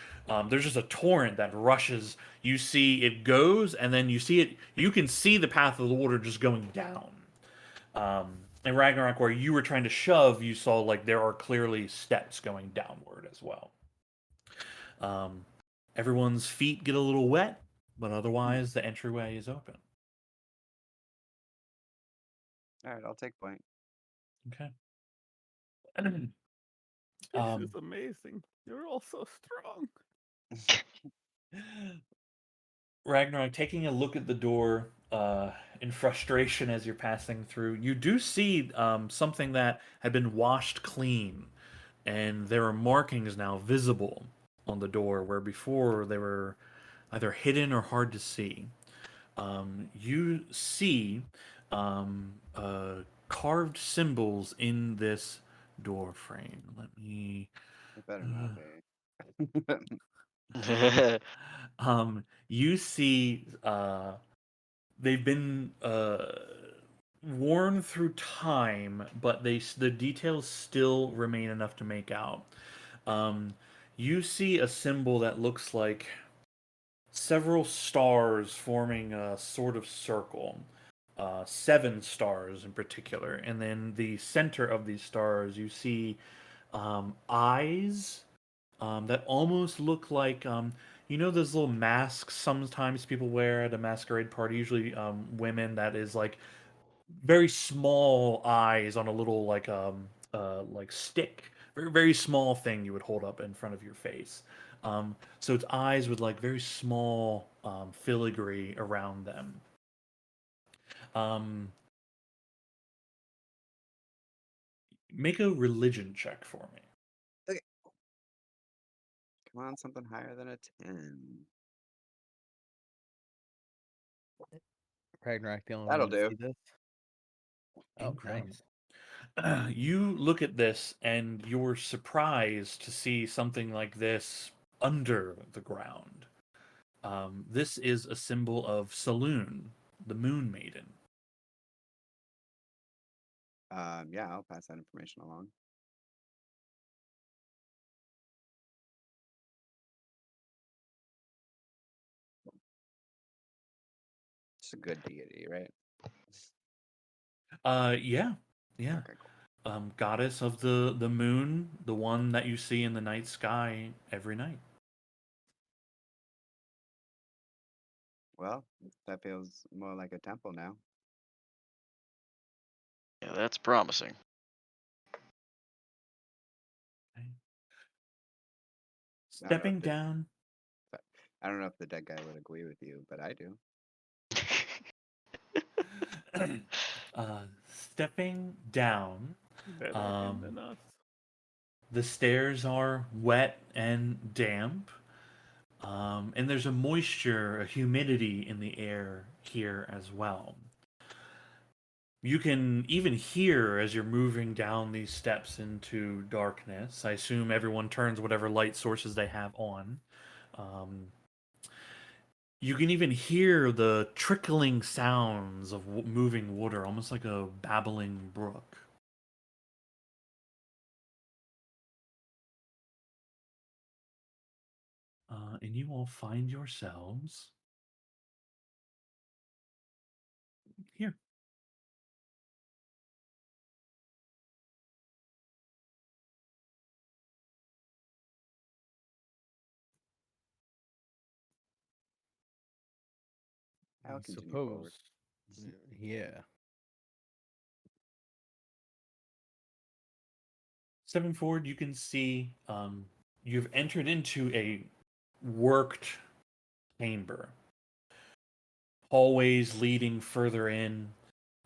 Speaker 5: There's just a torrent that rushes. You see it goes, and then you see it. You can see the path of the water just going down. In Ragnarok, where you were trying to shove, you saw like there are clearly steps going downward as well. Everyone's feet get a little wet, but otherwise the entryway is open.
Speaker 1: All right, I'll take point.
Speaker 5: Okay.
Speaker 4: This is amazing. You're all so strong.
Speaker 5: Ragnarok, taking a look at the door in frustration as you're passing through, you do see something that had been washed clean, and there are markings now visible on the door where before they were either hidden or hard to see. You see carved symbols in this door frame. Let me.
Speaker 1: It better not be.
Speaker 5: You see they've been worn through time, but the details still remain enough to make out. You see a symbol that looks like several stars forming a sort of circle. 7 stars in particular, and then the center of these stars, you see eyes that almost look like you know those little masks sometimes people wear at a masquerade party, usually women, that is like very small eyes on a little like stick, very very small thing you would hold up in front of your face. So it's eyes with like very small filigree around them. Um, Make a religion check for me.
Speaker 1: Okay. Come on, something higher than a 10.
Speaker 2: Ragnarok, the only
Speaker 1: That'll
Speaker 2: one to
Speaker 1: do.
Speaker 2: see this. Oh,
Speaker 5: Incredible.
Speaker 2: nice.
Speaker 5: You look at this and you're surprised to see something like this under the ground. This is a symbol of Saloon, the Moon Maiden.
Speaker 1: Yeah, I'll pass that information along. It's a good deity, right?
Speaker 5: Yeah, yeah.
Speaker 1: Okay, cool.
Speaker 5: Goddess of the moon, the one that you see in the night sky every night.
Speaker 1: Well, that feels more like a temple now.
Speaker 3: Yeah, that's promising.
Speaker 5: Okay.
Speaker 1: I don't know
Speaker 5: Stepping
Speaker 1: if the,
Speaker 5: down.
Speaker 1: I don't know if the dead guy would agree with you, but I do.
Speaker 5: Stepping down.
Speaker 4: Better him than us.
Speaker 5: The stairs are wet and damp. And there's a moisture, a humidity in the air here as well. You can even hear as you're moving down these steps into darkness. I assume everyone turns whatever light sources they have on. Um, you can even hear the trickling sounds of moving water, almost like a babbling brook. And you all find yourselves here.
Speaker 1: I'll
Speaker 2: I
Speaker 1: continue forward.
Speaker 2: suppose. Yeah.
Speaker 5: Stepping forward, you can see you've entered into a worked chamber. Hallways leading further in.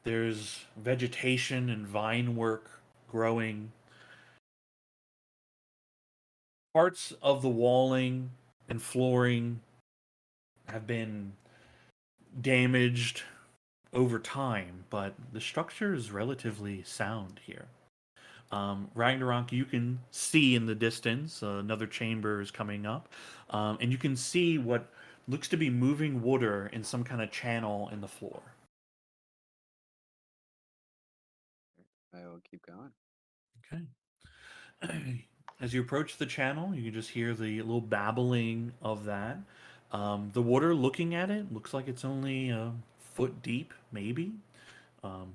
Speaker 5: There's vegetation and vine work growing. Parts of the walling and flooring have been damaged over time, but the structure is relatively sound here. Ragnarok, you can see in the distance another chamber is coming up, and you can see what looks to be moving water in some kind of channel in the floor.
Speaker 1: I will keep going.
Speaker 5: Okay. As you approach the channel, you can just hear the little babbling of that. The water, looking at it, looks like it's only a foot deep, maybe.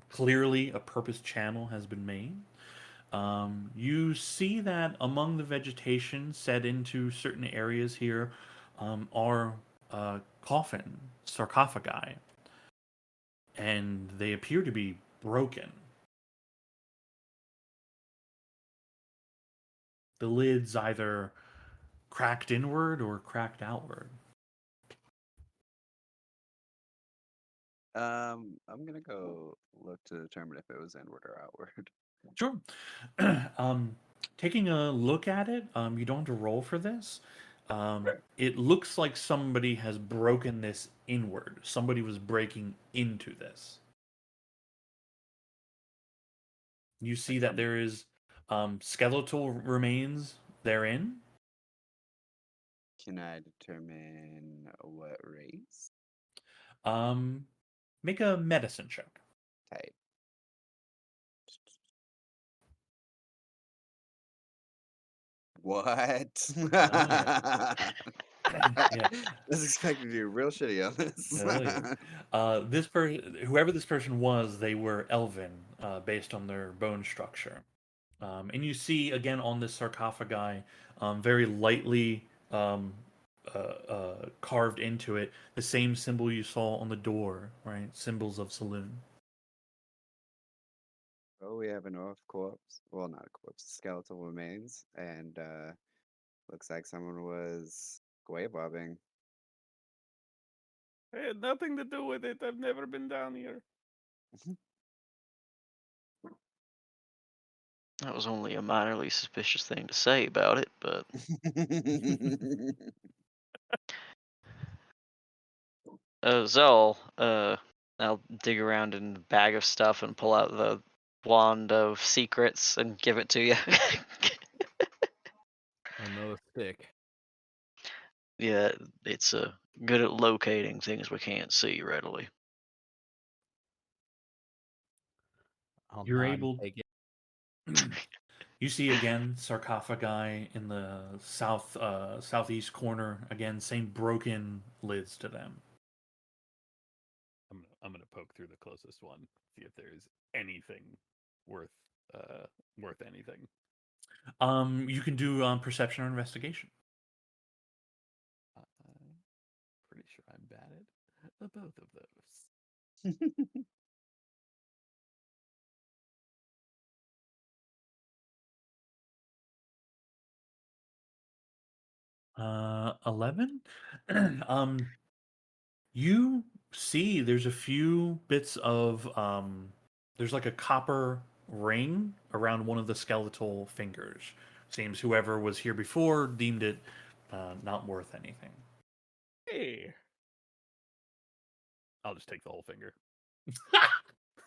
Speaker 5: Clearly, a purpose channel has been made. You see that among the vegetation set into certain areas here are coffin sarcophagi, and they appear to be broken. The lids either cracked inward or cracked outward.
Speaker 1: I'm gonna go look to determine if it was inward or outward.
Speaker 5: Sure. Taking a look at it, you don't have to roll for this. It looks like somebody has broken this inward. Somebody was breaking into this. You see that there is skeletal remains therein.
Speaker 1: Can I determine what race?
Speaker 5: Make a medicine check.
Speaker 1: Type. What?
Speaker 5: yeah. Yeah.
Speaker 1: I was expecting to do real shitty on this.
Speaker 5: Hell yeah. This person, whoever this person was, they were elven, based on their bone structure. And you see again on this sarcophagi, very lightly carved into it, the same symbol you saw on the door, right? Symbols of saloon.
Speaker 1: Oh, we have an off corpse. Well, not a corpse, skeletal remains, and looks like someone was grave robbing.
Speaker 4: I had nothing to do with it. I've never been down here.
Speaker 3: That was only a minorly suspicious thing to say about it, but Zol, I'll dig around in the bag of stuff and pull out the wand of secrets and give it to you.
Speaker 2: Another stick.
Speaker 3: Yeah, it's good at locating things we can't see readily.
Speaker 2: I'll
Speaker 5: You're
Speaker 2: nod and
Speaker 5: able.
Speaker 2: take it.
Speaker 5: You see again sarcophagi in the southeast corner. Again, same broken lids to them.
Speaker 4: I'm gonna poke through the closest one, see if there's anything worth anything.
Speaker 5: You can do perception or investigation.
Speaker 4: Pretty sure I'm bad at both of those.
Speaker 5: 11. You see there's a few bits of there's like a copper ring around one of the skeletal fingers. Seems whoever was here before deemed it not worth anything.
Speaker 4: Hey, I'll just take the whole finger.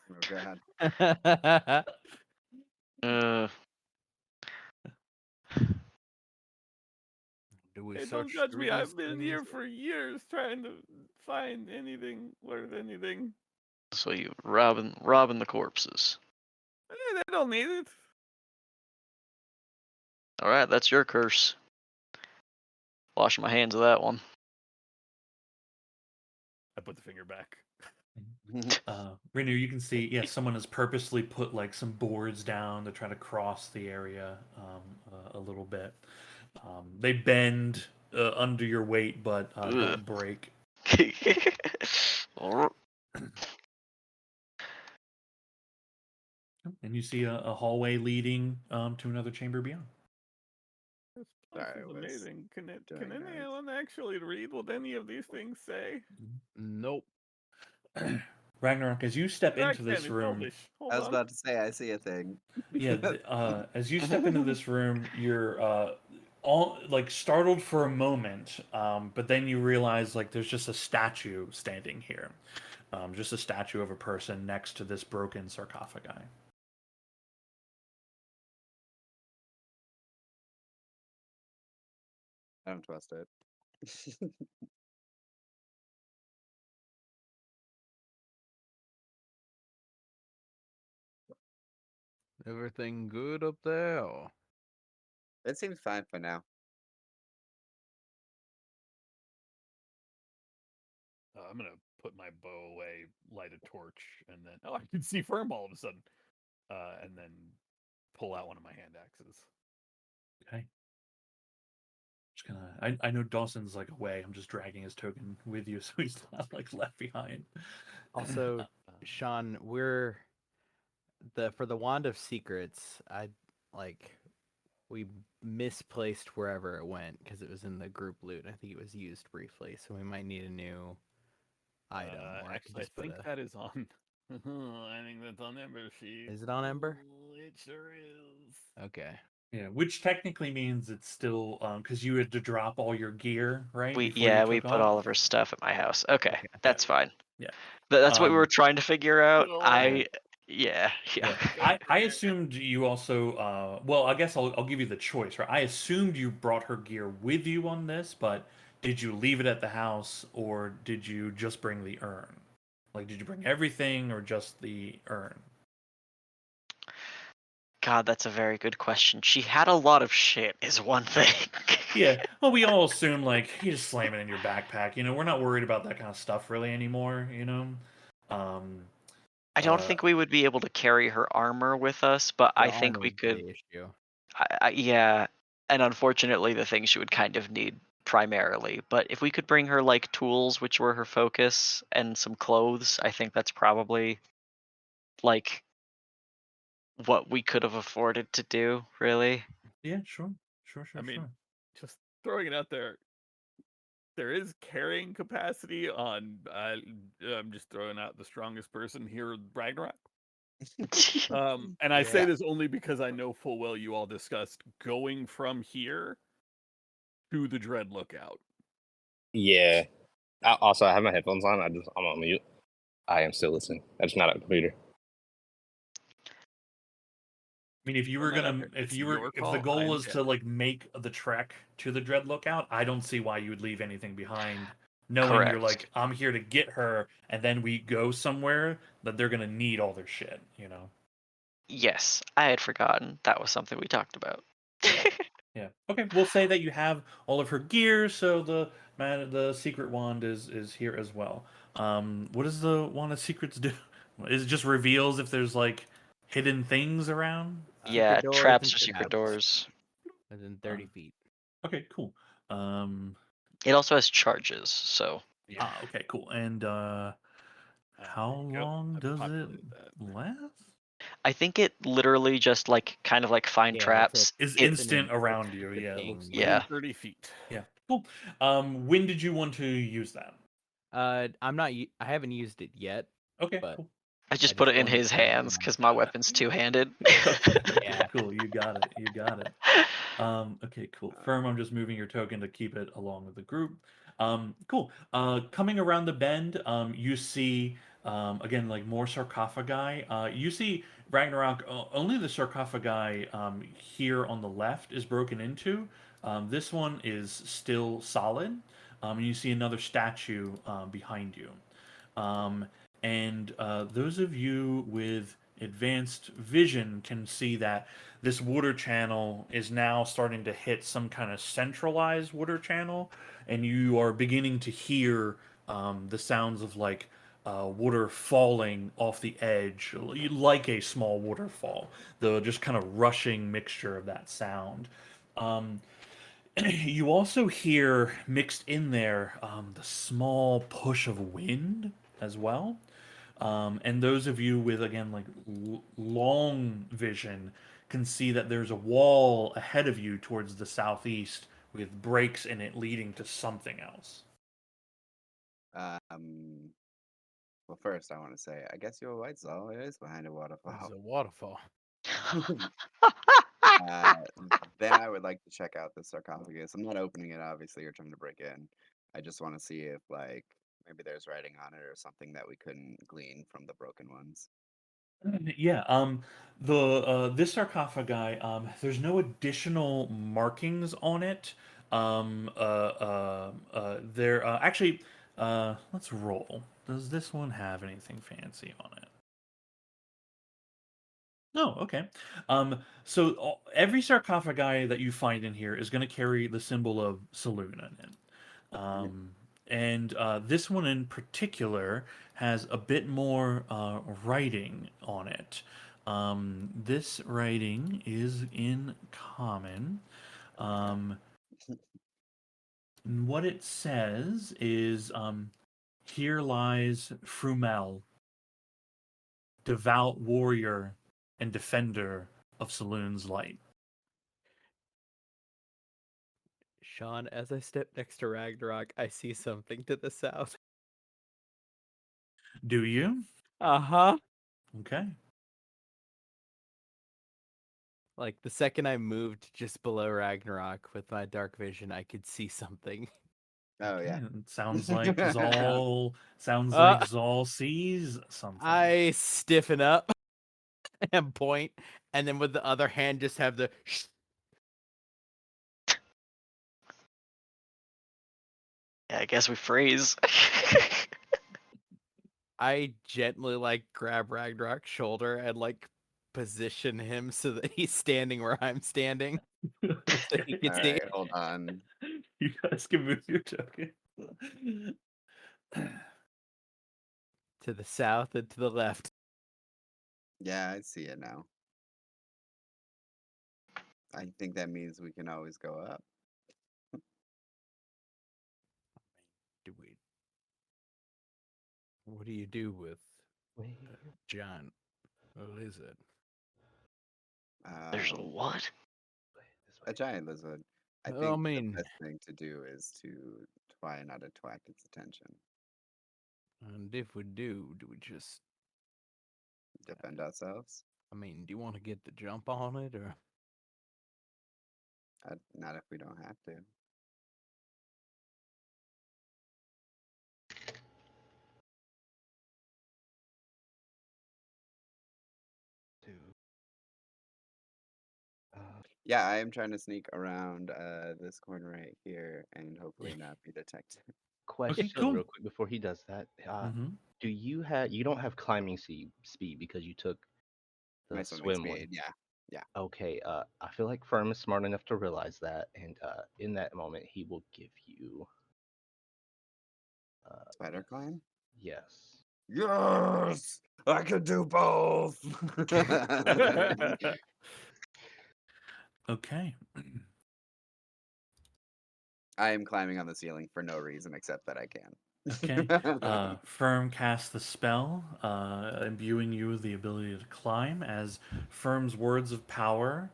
Speaker 1: Oh god.
Speaker 2: Do we
Speaker 4: Hey,
Speaker 2: search
Speaker 4: don't judge
Speaker 2: through
Speaker 4: me.
Speaker 2: these
Speaker 4: I've been
Speaker 2: things?
Speaker 4: here for years trying to find anything worth anything.
Speaker 3: So you robbing the corpses.
Speaker 4: They don't need it.
Speaker 3: All right, that's your curse. Wash my hands of that one.
Speaker 4: I put the finger back.
Speaker 5: Rainier, you can see, yeah, someone has purposely put like some boards down to try to cross the area a little bit. They bend under your weight, but don't break. And you see a hallway leading to another chamber beyond.
Speaker 4: This place
Speaker 1: Sorry,
Speaker 4: is
Speaker 1: was
Speaker 4: amazing. Can
Speaker 1: doing notes.
Speaker 4: anyone actually read what any of these things say?
Speaker 2: Nope.
Speaker 5: Ragnarok, as you step
Speaker 4: I
Speaker 5: into
Speaker 4: can,
Speaker 5: this
Speaker 4: it's
Speaker 5: room,
Speaker 4: Elvish. Hold
Speaker 1: I was
Speaker 4: on.
Speaker 1: about to say I see a thing.
Speaker 5: yeah, as you step into this room, you're all like startled for a moment, but then you realize like there's just a statue standing here, just a statue of a person next to this broken sarcophagi.
Speaker 1: I don't trust it.
Speaker 2: Everything good up there? Or...
Speaker 1: It seems fine for now.
Speaker 4: I'm gonna put my bow away, light a torch, and then I can see Firm all of a sudden. And then pull out one of my hand axes.
Speaker 5: Okay. Just gonna. I know Dawson's like away. I'm just dragging his token with you, so he's not like left behind.
Speaker 2: Also, Sean, for the Wand of Secrets, we misplaced wherever it went because it was in the group loot. I think it was used briefly, so we might need a new item. Or
Speaker 4: Actually, I think that is on. I think that's on Ember sheet.
Speaker 2: Is it on Ember?
Speaker 4: It sure is.
Speaker 2: Okay.
Speaker 5: Yeah, which technically means it's still because you had to drop all your gear, right?
Speaker 3: We
Speaker 5: before you
Speaker 3: we
Speaker 5: took
Speaker 3: put
Speaker 5: off?
Speaker 3: all of her stuff at my house. Okay, that's fine.
Speaker 5: Yeah.
Speaker 3: That's what we were trying to figure out.
Speaker 4: Oh.
Speaker 3: Yeah.
Speaker 5: I assumed you also. Well, I guess I'll give you the choice, right? I assumed you brought her gear with you on this, but did you leave it at the house, or did you just bring the urn? Like, did you bring everything, or just the urn?
Speaker 3: God, that's a very good question. She had a lot of shit, is one thing.
Speaker 5: Yeah. Well, we all assume like you just slam it in your backpack. We're not worried about that kind of stuff really anymore.
Speaker 3: I don't think we would be able to carry her armor with us, but
Speaker 2: The
Speaker 3: I think
Speaker 2: armor
Speaker 3: we
Speaker 2: would be
Speaker 3: could.
Speaker 2: the issue.
Speaker 3: Yeah, and unfortunately, the thing she would kind of need primarily. But if we could bring her like tools, which were her focus, and some clothes, I think that's probably like what we could have afforded to do. Really.
Speaker 5: Yeah, sure.
Speaker 4: I mean, just throwing it out there. There is carrying capacity on. I'm just throwing out the strongest person here, Ragnarok. And I say this only because I know full well you all discussed going from here to the Dread Lookout.
Speaker 7: Yeah. I have my headphones on. I'm on mute. I am still listening. I'm just not at a computer.
Speaker 5: I mean, if the goal was to like make the trek to the Dread Lookout, I don't see why you would leave anything behind, knowing you're like, I'm here to get her, and then we go somewhere that they're gonna need all their shit.
Speaker 3: Yes, I had forgotten that was something we talked about.
Speaker 5: Yeah. Okay. We'll say that you have all of her gear, so the secret wand is here as well. What does the wand of secrets do? Is it just reveals if there's like hidden things around?
Speaker 3: Yeah,
Speaker 2: doors
Speaker 3: traps
Speaker 2: and
Speaker 3: or secret
Speaker 2: traps.
Speaker 3: doors.
Speaker 2: Within 30 feet.
Speaker 5: Okay, cool.
Speaker 3: It also has charges, so.
Speaker 5: Yeah. Okay, cool. And how long does it last?
Speaker 3: I think it literally just like kind of like find traps.
Speaker 5: Is instant around you. Yeah. It looks
Speaker 3: yeah.
Speaker 4: 30 feet.
Speaker 5: Yeah. Cool. When did you want to use that?
Speaker 2: I haven't used it yet.
Speaker 5: Okay,
Speaker 2: but
Speaker 5: cool.
Speaker 3: I just put it in his hands because my weapon's two-handed.
Speaker 2: Yeah.
Speaker 5: Cool, you got it. Okay, cool. Firm, I'm just moving your token to keep it along with the group. Cool. Coming around the bend, you see again like more sarcophagi. You see Ragnarok. Only the sarcophagi here on the left is broken into. This one is still solid. And you see another statue behind you. And those of you with advanced vision can see that this water channel is now starting to hit some kind of centralized water channel, and you are beginning to hear the sounds of like water falling off the edge, like a small waterfall. The just kind of rushing mixture of that sound. You also hear mixed in there the small push of wind as well. And those of you with, again, like long vision can see that there's a wall ahead of you towards the southeast with breaks in it leading to something else.
Speaker 1: Well, first I want to say, I guess you're right, Zal. It is behind a waterfall.
Speaker 2: It's a waterfall.
Speaker 1: Then I would like to check out the sarcophagus. I'm not opening it, obviously, or trying to break in. I just want to see if, like, maybe there's writing on it or something that we couldn't glean from the broken ones.
Speaker 5: Yeah, this sarcophagi, there's no additional markings on it. There actually, let's roll. Does this one have anything fancy on it? No, okay. So every sarcophagi that you find in here is going to carry the symbol of Saloon in it. And this one in particular has a bit more writing on it. This writing is in common. What it says is, here lies Frumel, devout warrior and defender of Saloon's light.
Speaker 2: Sean, as I step next to Ragnarok, I see something to the south.
Speaker 5: Do you?
Speaker 2: Uh-huh.
Speaker 5: Okay.
Speaker 2: Like the second I moved just below Ragnarok with my dark vision, I could see something.
Speaker 1: Oh yeah.
Speaker 5: Okay, it sounds like Zal sees something.
Speaker 2: I stiffen up and point, and then with the other hand just have the
Speaker 3: Yeah, I guess we freeze.
Speaker 2: I gently like grab Ragnarok's shoulder and like position him so that he's standing where I'm standing. So he can
Speaker 1: All
Speaker 2: see.
Speaker 1: right, hold on.
Speaker 5: You guys can move your token.
Speaker 2: To the south and to the left.
Speaker 1: Yeah, I see it now. I think that means we can always go up.
Speaker 2: What do you do with
Speaker 6: Wait,
Speaker 2: John? What is it?
Speaker 3: There's a
Speaker 1: Um,
Speaker 3: what?
Speaker 6: this
Speaker 1: a
Speaker 6: way.
Speaker 1: giant lizard. I
Speaker 2: Well,
Speaker 1: think
Speaker 2: I mean-
Speaker 1: the best thing to do is to try not to attract its attention.
Speaker 2: And if we do we just
Speaker 1: Defend ourselves.
Speaker 2: I mean, do you want to get the jump on it or
Speaker 1: Not if we don't have to.
Speaker 6: Two.
Speaker 1: Yeah, I am trying to sneak around this corner right here and hopefully not be detected.
Speaker 6: Question
Speaker 5: cool.
Speaker 6: real quick before he does that.
Speaker 5: Mhm.
Speaker 6: Do you don't have climbing speed because you took the
Speaker 1: My swimming
Speaker 6: swim one?
Speaker 1: speed, yeah.
Speaker 6: Okay, I feel like Firm is smart enough to realize that, and in that moment, he will give you.
Speaker 1: Spider climb?
Speaker 6: Yes.
Speaker 1: Yes! I can do both!
Speaker 5: Okay.
Speaker 1: I am climbing on the ceiling for no reason except that I can.
Speaker 5: Okay. Firm casts the spell, imbuing you with the ability to climb as Firm's words of power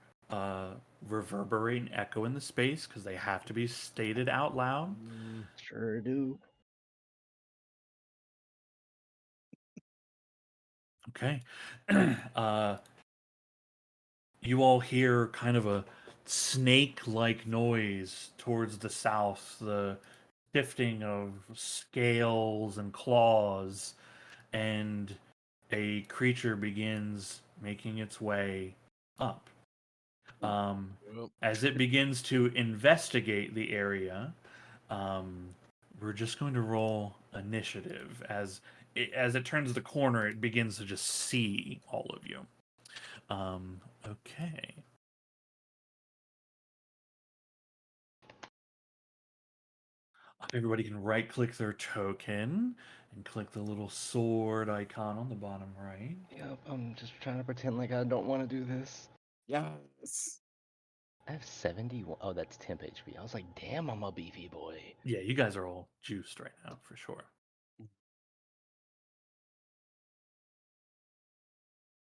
Speaker 5: reverberate and echo in the space because they have to be stated out loud.
Speaker 6: Sure do.
Speaker 5: Okay. You all hear kind of a snake-like noise towards the south, the shifting of scales and claws, and a creature begins making its way up. As it begins to investigate the area, we're just going to roll initiative. As it turns the corner, it begins to just see all of you. Okay. Everybody can right-click their token and click the little sword icon on the bottom right.
Speaker 6: Yep, I'm just trying to pretend like I don't want to do this.
Speaker 1: Yes!
Speaker 6: I have 71. Oh, that's temp HP. I was like, damn, I'm a beefy boy.
Speaker 5: Yeah, you guys are all juiced right now for sure.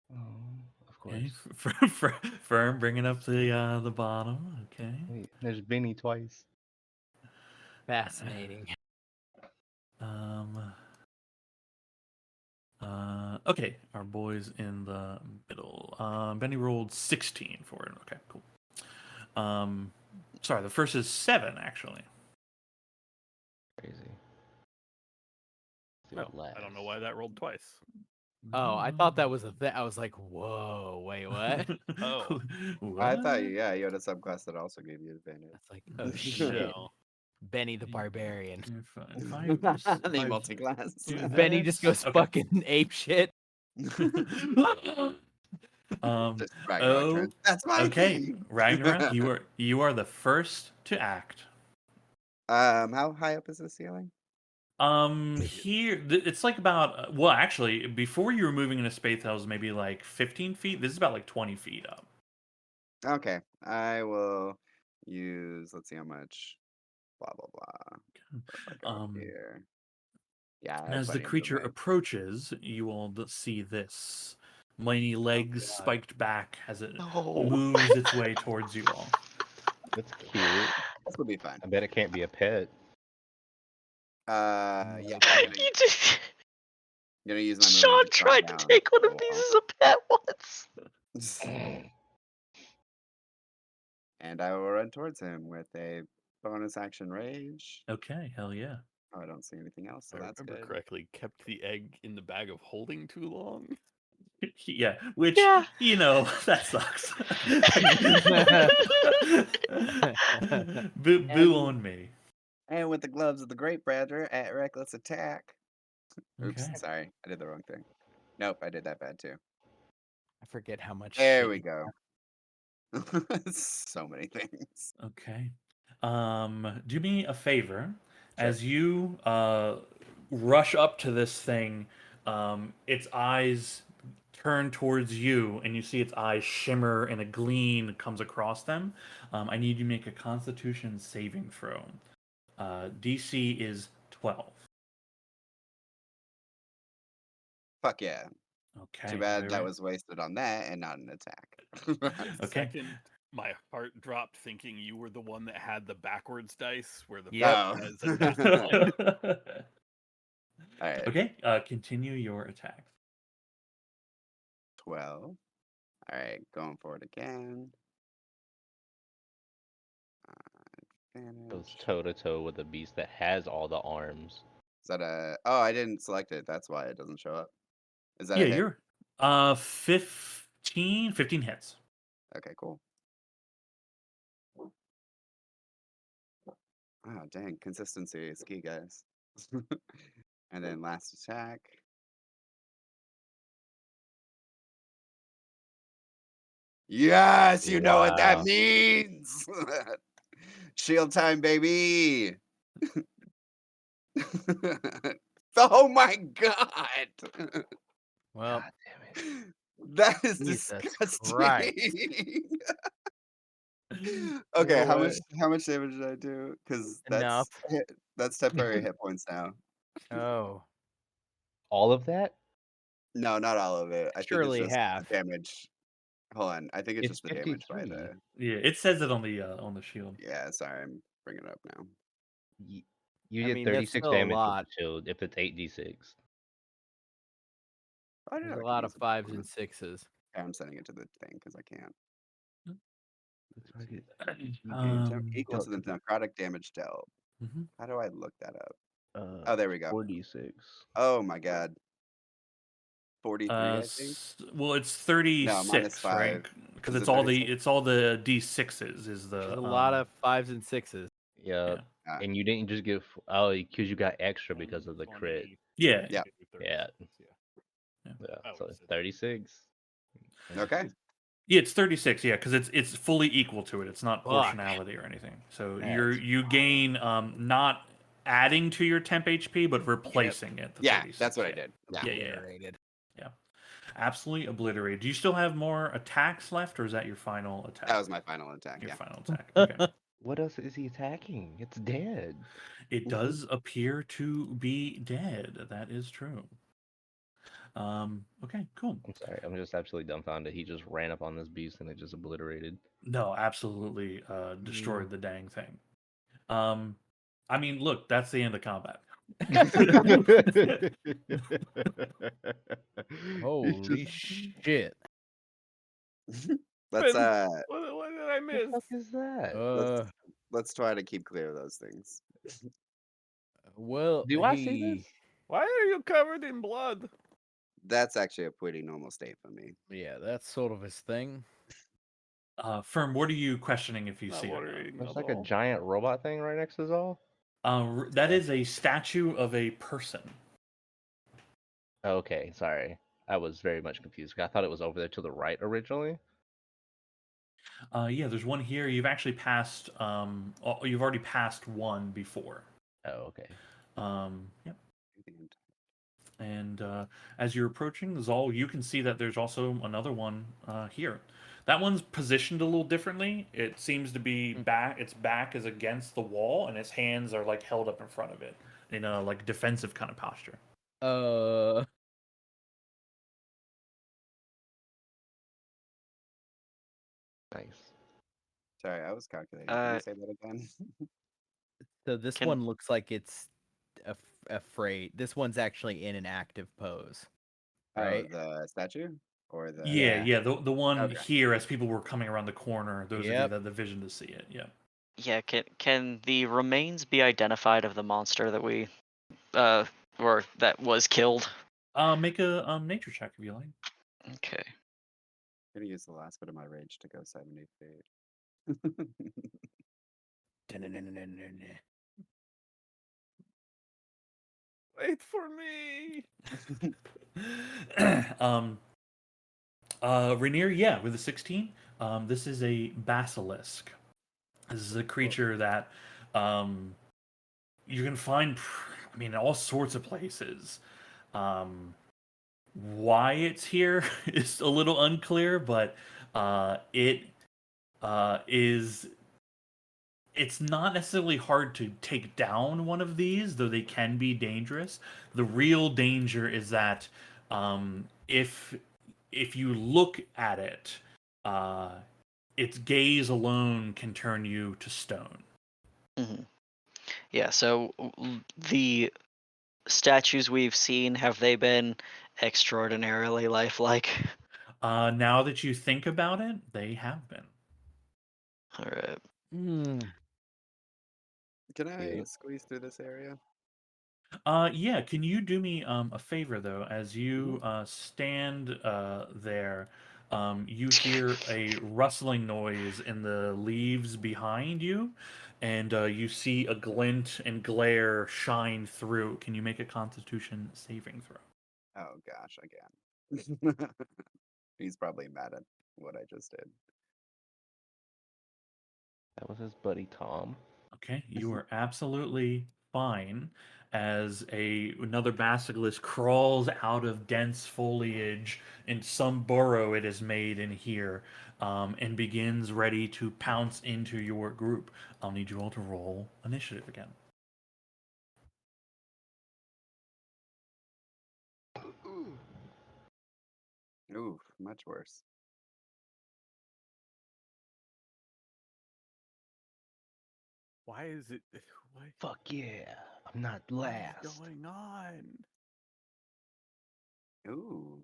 Speaker 6: Of
Speaker 5: Okay,
Speaker 6: course.
Speaker 5: Firm bringing up the bottom. Okay.
Speaker 6: Wait, there's Benny twice.
Speaker 2: fascinating.
Speaker 5: Okay, our boys in the middle. Benny rolled 16 for it. Okay, cool. Sorry, the first is 7 actually.
Speaker 6: Crazy.
Speaker 4: Oh, I don't know why that rolled twice.
Speaker 2: Oh, I thought that was a thing. I was like, whoa, wait, what?
Speaker 4: Oh.
Speaker 1: I thought,
Speaker 5: What?
Speaker 1: yeah, you had a subclass that also gave you advantage.
Speaker 2: That's like, oh shit.
Speaker 4: No.
Speaker 2: Benny the Barbarian.
Speaker 5: If I
Speaker 1: The multi-class.
Speaker 5: do
Speaker 2: Benny just goes
Speaker 5: Okay.
Speaker 2: fucking ape shit.
Speaker 1: Just Ragnarok turns. That's my
Speaker 5: Okay,
Speaker 1: thing!
Speaker 5: Ragnarok, you are the first to act.
Speaker 1: How high up is the ceiling?
Speaker 5: Here it's like about well, actually, before you were moving into space, that was maybe like 15 feet. This is about like 20 feet up.
Speaker 1: Okay, I will use. Let's see how much. Blah blah blah. If I go up here. Yeah,
Speaker 5: And as the
Speaker 1: plenty of
Speaker 5: creature
Speaker 1: movement.
Speaker 5: approaches, you will see this many legs
Speaker 2: God.
Speaker 5: spiked back as it
Speaker 3: No.
Speaker 5: moves its way towards you all.
Speaker 6: That's cute.
Speaker 1: This will be fun.
Speaker 6: I bet it can't be a pet.
Speaker 1: Yeah.
Speaker 3: You just
Speaker 1: I'm gonna use my
Speaker 3: Sean
Speaker 1: movement to drop
Speaker 3: tried to
Speaker 1: down
Speaker 3: take one
Speaker 1: a
Speaker 3: of these
Speaker 1: wall.
Speaker 3: as a pet once.
Speaker 1: And I will run towards him with a bonus action rage.
Speaker 5: Okay, hell yeah.
Speaker 1: Oh, I don't see anything else, so
Speaker 4: If I
Speaker 1: that's
Speaker 4: remember
Speaker 1: good.
Speaker 4: correctly, kept the egg in the bag of holding too long.
Speaker 5: Yeah, which
Speaker 3: Yeah.
Speaker 5: that sucks. Boo on me.
Speaker 1: And with the gloves of the Great Brother at reckless attack. Oops,
Speaker 5: Okay.
Speaker 1: sorry, I did the wrong thing. Nope, I did that bad too.
Speaker 2: I forget how much.
Speaker 1: There
Speaker 2: shit
Speaker 1: we
Speaker 2: you-
Speaker 1: go. So many things.
Speaker 5: Okay. Do me a favor.
Speaker 1: Sure.
Speaker 5: As you rush up to this thing, its eyes turn towards you, and you see its eyes shimmer, and a gleam comes across them. I need you to make a Constitution saving throw. DC is 12.
Speaker 1: Fuck yeah.
Speaker 5: Okay.
Speaker 1: Too bad that
Speaker 5: very-
Speaker 1: was wasted on that and not an attack.
Speaker 5: Okay.
Speaker 4: Second, my heart dropped thinking you were the one that had the backwards dice, where the
Speaker 2: Yep.
Speaker 4: first has a decimal line.
Speaker 1: All right.
Speaker 5: Okay. Continue your attack.
Speaker 1: 12. All right, going for it again.
Speaker 6: Goes
Speaker 1: Advantage.
Speaker 6: toe to toe with a beast that has all the arms.
Speaker 1: Is that a? Oh, I didn't select it. That's why it doesn't show up. Is that
Speaker 5: Yeah,
Speaker 1: a hit?
Speaker 5: you're 15 hits.
Speaker 1: Okay, cool. Oh, dang. Consistency is key, guys. And then last attack. Yes, you know what that
Speaker 6: Wow.
Speaker 1: means. Shield time, baby. Oh my god.
Speaker 2: Well,
Speaker 6: God damn it.
Speaker 1: That is
Speaker 2: Jesus
Speaker 1: disgusting.
Speaker 2: Christ.
Speaker 1: Okay, how
Speaker 2: What?
Speaker 1: much damage did I do? Because
Speaker 2: Enough.
Speaker 1: that's temporary hit points now.
Speaker 2: Oh,
Speaker 6: All of that?
Speaker 1: No, not all of it. I think it's
Speaker 2: surely
Speaker 1: just
Speaker 2: half.
Speaker 1: the damage. Hold on, I think it's
Speaker 6: It's
Speaker 1: just the damage by
Speaker 6: 53.
Speaker 1: the.
Speaker 5: Yeah, it says it on the shield.
Speaker 1: Yeah, sorry, I'm bringing it up now.
Speaker 6: You
Speaker 2: I
Speaker 6: did
Speaker 2: mean, that's
Speaker 6: 36
Speaker 2: still a
Speaker 6: damage with
Speaker 2: lot.
Speaker 6: the shield if it's 8d6.
Speaker 1: Oh, I didn't
Speaker 2: There's
Speaker 1: know
Speaker 2: a
Speaker 1: I could
Speaker 2: lot
Speaker 1: use
Speaker 2: of
Speaker 1: the
Speaker 2: 5s and
Speaker 1: bonus.
Speaker 2: 6s.
Speaker 1: Okay, I'm sending it to the thing because I can't. Equal to the necrotic damage dealt.
Speaker 5: Mhm.
Speaker 1: How do I look that up? Oh, there we go.
Speaker 6: 4d6.
Speaker 1: Oh my god. 43, I think.
Speaker 5: Well, it's
Speaker 1: No,
Speaker 5: 36,
Speaker 1: minus
Speaker 5: right?
Speaker 1: 5.
Speaker 5: Because
Speaker 1: Is
Speaker 5: it's
Speaker 1: it
Speaker 5: all
Speaker 1: 36?
Speaker 5: the d6s is the
Speaker 2: There's a lot of 5s and 6s.
Speaker 6: Yeah.
Speaker 1: Ah.
Speaker 6: And you didn't just get because you got extra because of the crit.
Speaker 4: 20,
Speaker 5: Yeah.
Speaker 1: Yeah.
Speaker 4: 36,
Speaker 6: Yeah.
Speaker 5: Yeah.
Speaker 6: Yeah.
Speaker 4: Oh,
Speaker 6: So
Speaker 4: it's
Speaker 6: 36.
Speaker 1: Okay.
Speaker 5: Yeah, it's 36. Yeah, because it's fully equal to it. It's not
Speaker 2: Fuck.
Speaker 5: portionality or anything. So
Speaker 2: That's
Speaker 5: you gain not adding to your temp HP, but replacing it. The
Speaker 1: Yeah,
Speaker 5: 36.
Speaker 1: that's what I
Speaker 5: Yeah.
Speaker 1: did.
Speaker 5: Yeah, yeah, yeah.
Speaker 2: obliterated.
Speaker 5: Absolutely obliterated. Do you still have more attacks left, or is that your final attack?
Speaker 1: That was my final attack.
Speaker 5: your
Speaker 1: Yeah.
Speaker 5: final attack. Okay.
Speaker 6: What else is he attacking? It's dead.
Speaker 5: It does appear to be dead. That is true. Okay, cool.
Speaker 6: I'm sorry. I'm just absolutely dumbfounded. He just ran up on this beast and it just obliterated.
Speaker 5: No, absolutely destroyed the dang thing. I mean, look, that's the end of combat.
Speaker 2: Holy shit.
Speaker 1: Let's
Speaker 4: What did I
Speaker 6: What
Speaker 4: miss?
Speaker 6: the fuck is that?
Speaker 1: let's try to keep clear of those things.
Speaker 2: Well,
Speaker 6: Do I see this?
Speaker 4: Why are you covered in blood?
Speaker 1: That's actually a pretty normal state for me.
Speaker 2: Yeah, that's sort of his thing.
Speaker 5: Firm, what are you questioning if you
Speaker 4: Not
Speaker 5: see it?
Speaker 4: worrying
Speaker 6: There's
Speaker 4: at
Speaker 6: like a
Speaker 4: all.
Speaker 6: giant robot thing right next to Zal.
Speaker 5: That is a statue of a person.
Speaker 6: Okay, sorry. I was very much confused. I thought it was over there to the right originally.
Speaker 5: Yeah, there's one here. You've actually passed. You've already passed one before.
Speaker 6: Oh, okay.
Speaker 5: Yep.
Speaker 1: The end.
Speaker 5: And as you're approaching Zal, you can see that there's also another one here. That one's positioned a little differently. It seems to be back. Its back is against the wall, and its hands are like held up in front of it in a like defensive kind of posture.
Speaker 6: Nice.
Speaker 1: Sorry, I was calculating. Can you say that again?
Speaker 2: So this
Speaker 3: Can-
Speaker 2: one looks like it's afraid. This one's actually in an active pose, right?
Speaker 1: Oh, the statue or the
Speaker 5: Yeah. The one
Speaker 1: Okay.
Speaker 5: here, as people were coming around the corner, those of you
Speaker 2: Yep.
Speaker 5: that had the vision to see it. Yeah.
Speaker 3: Yeah, can the remains be identified of the monster that we or that was killed?
Speaker 5: Make a nature check if you like.
Speaker 3: Okay.
Speaker 1: I'm gonna use the last bit of my rage to go 70 feet.
Speaker 4: Wait for me.
Speaker 5: Rainier, yeah, with a 16. This is a basilisk. This is a creature that you can find, I mean, in all sorts of places. Why it's here is a little unclear, but it is. It's not necessarily hard to take down one of these, though they can be dangerous. The real danger is that if you look at it, its gaze alone can turn you to stone.
Speaker 3: Hmm. Yeah. So the statues we've seen, have they been extraordinarily lifelike?
Speaker 5: Now that you think about it, they have been.
Speaker 3: All right.
Speaker 1: Can I
Speaker 6: Yep.
Speaker 1: squeeze through this area?
Speaker 5: Yeah. Can you do me a favor though? As you stand there, you hear a rustling noise in the leaves behind you, and you see a glint and glare shine through. Can you make a Constitution saving throw?
Speaker 1: Oh gosh, again. He's probably mad at what I just did.
Speaker 6: That was his buddy Tom.
Speaker 5: Okay, you are absolutely fine as another basilisk crawls out of dense foliage in some burrow it has made in here, and begins ready to pounce into your group. I'll need you all to roll initiative again.
Speaker 1: Ooh, much worse.
Speaker 4: Why is it? What
Speaker 6: Fuck yeah. I'm not
Speaker 4: is
Speaker 6: last.
Speaker 4: going on?
Speaker 1: Ooh.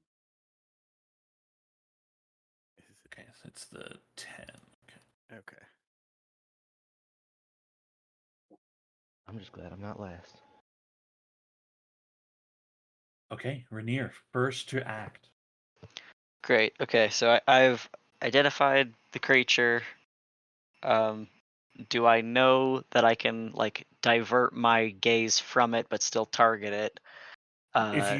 Speaker 5: Okay, so it's the 10. Okay.
Speaker 4: Okay.
Speaker 6: I'm just glad I'm not last.
Speaker 5: Okay, Rainier, first to act.
Speaker 3: Great. Okay. So I've identified the creature. Do I know that I can like divert my gaze from it but still target it?
Speaker 5: If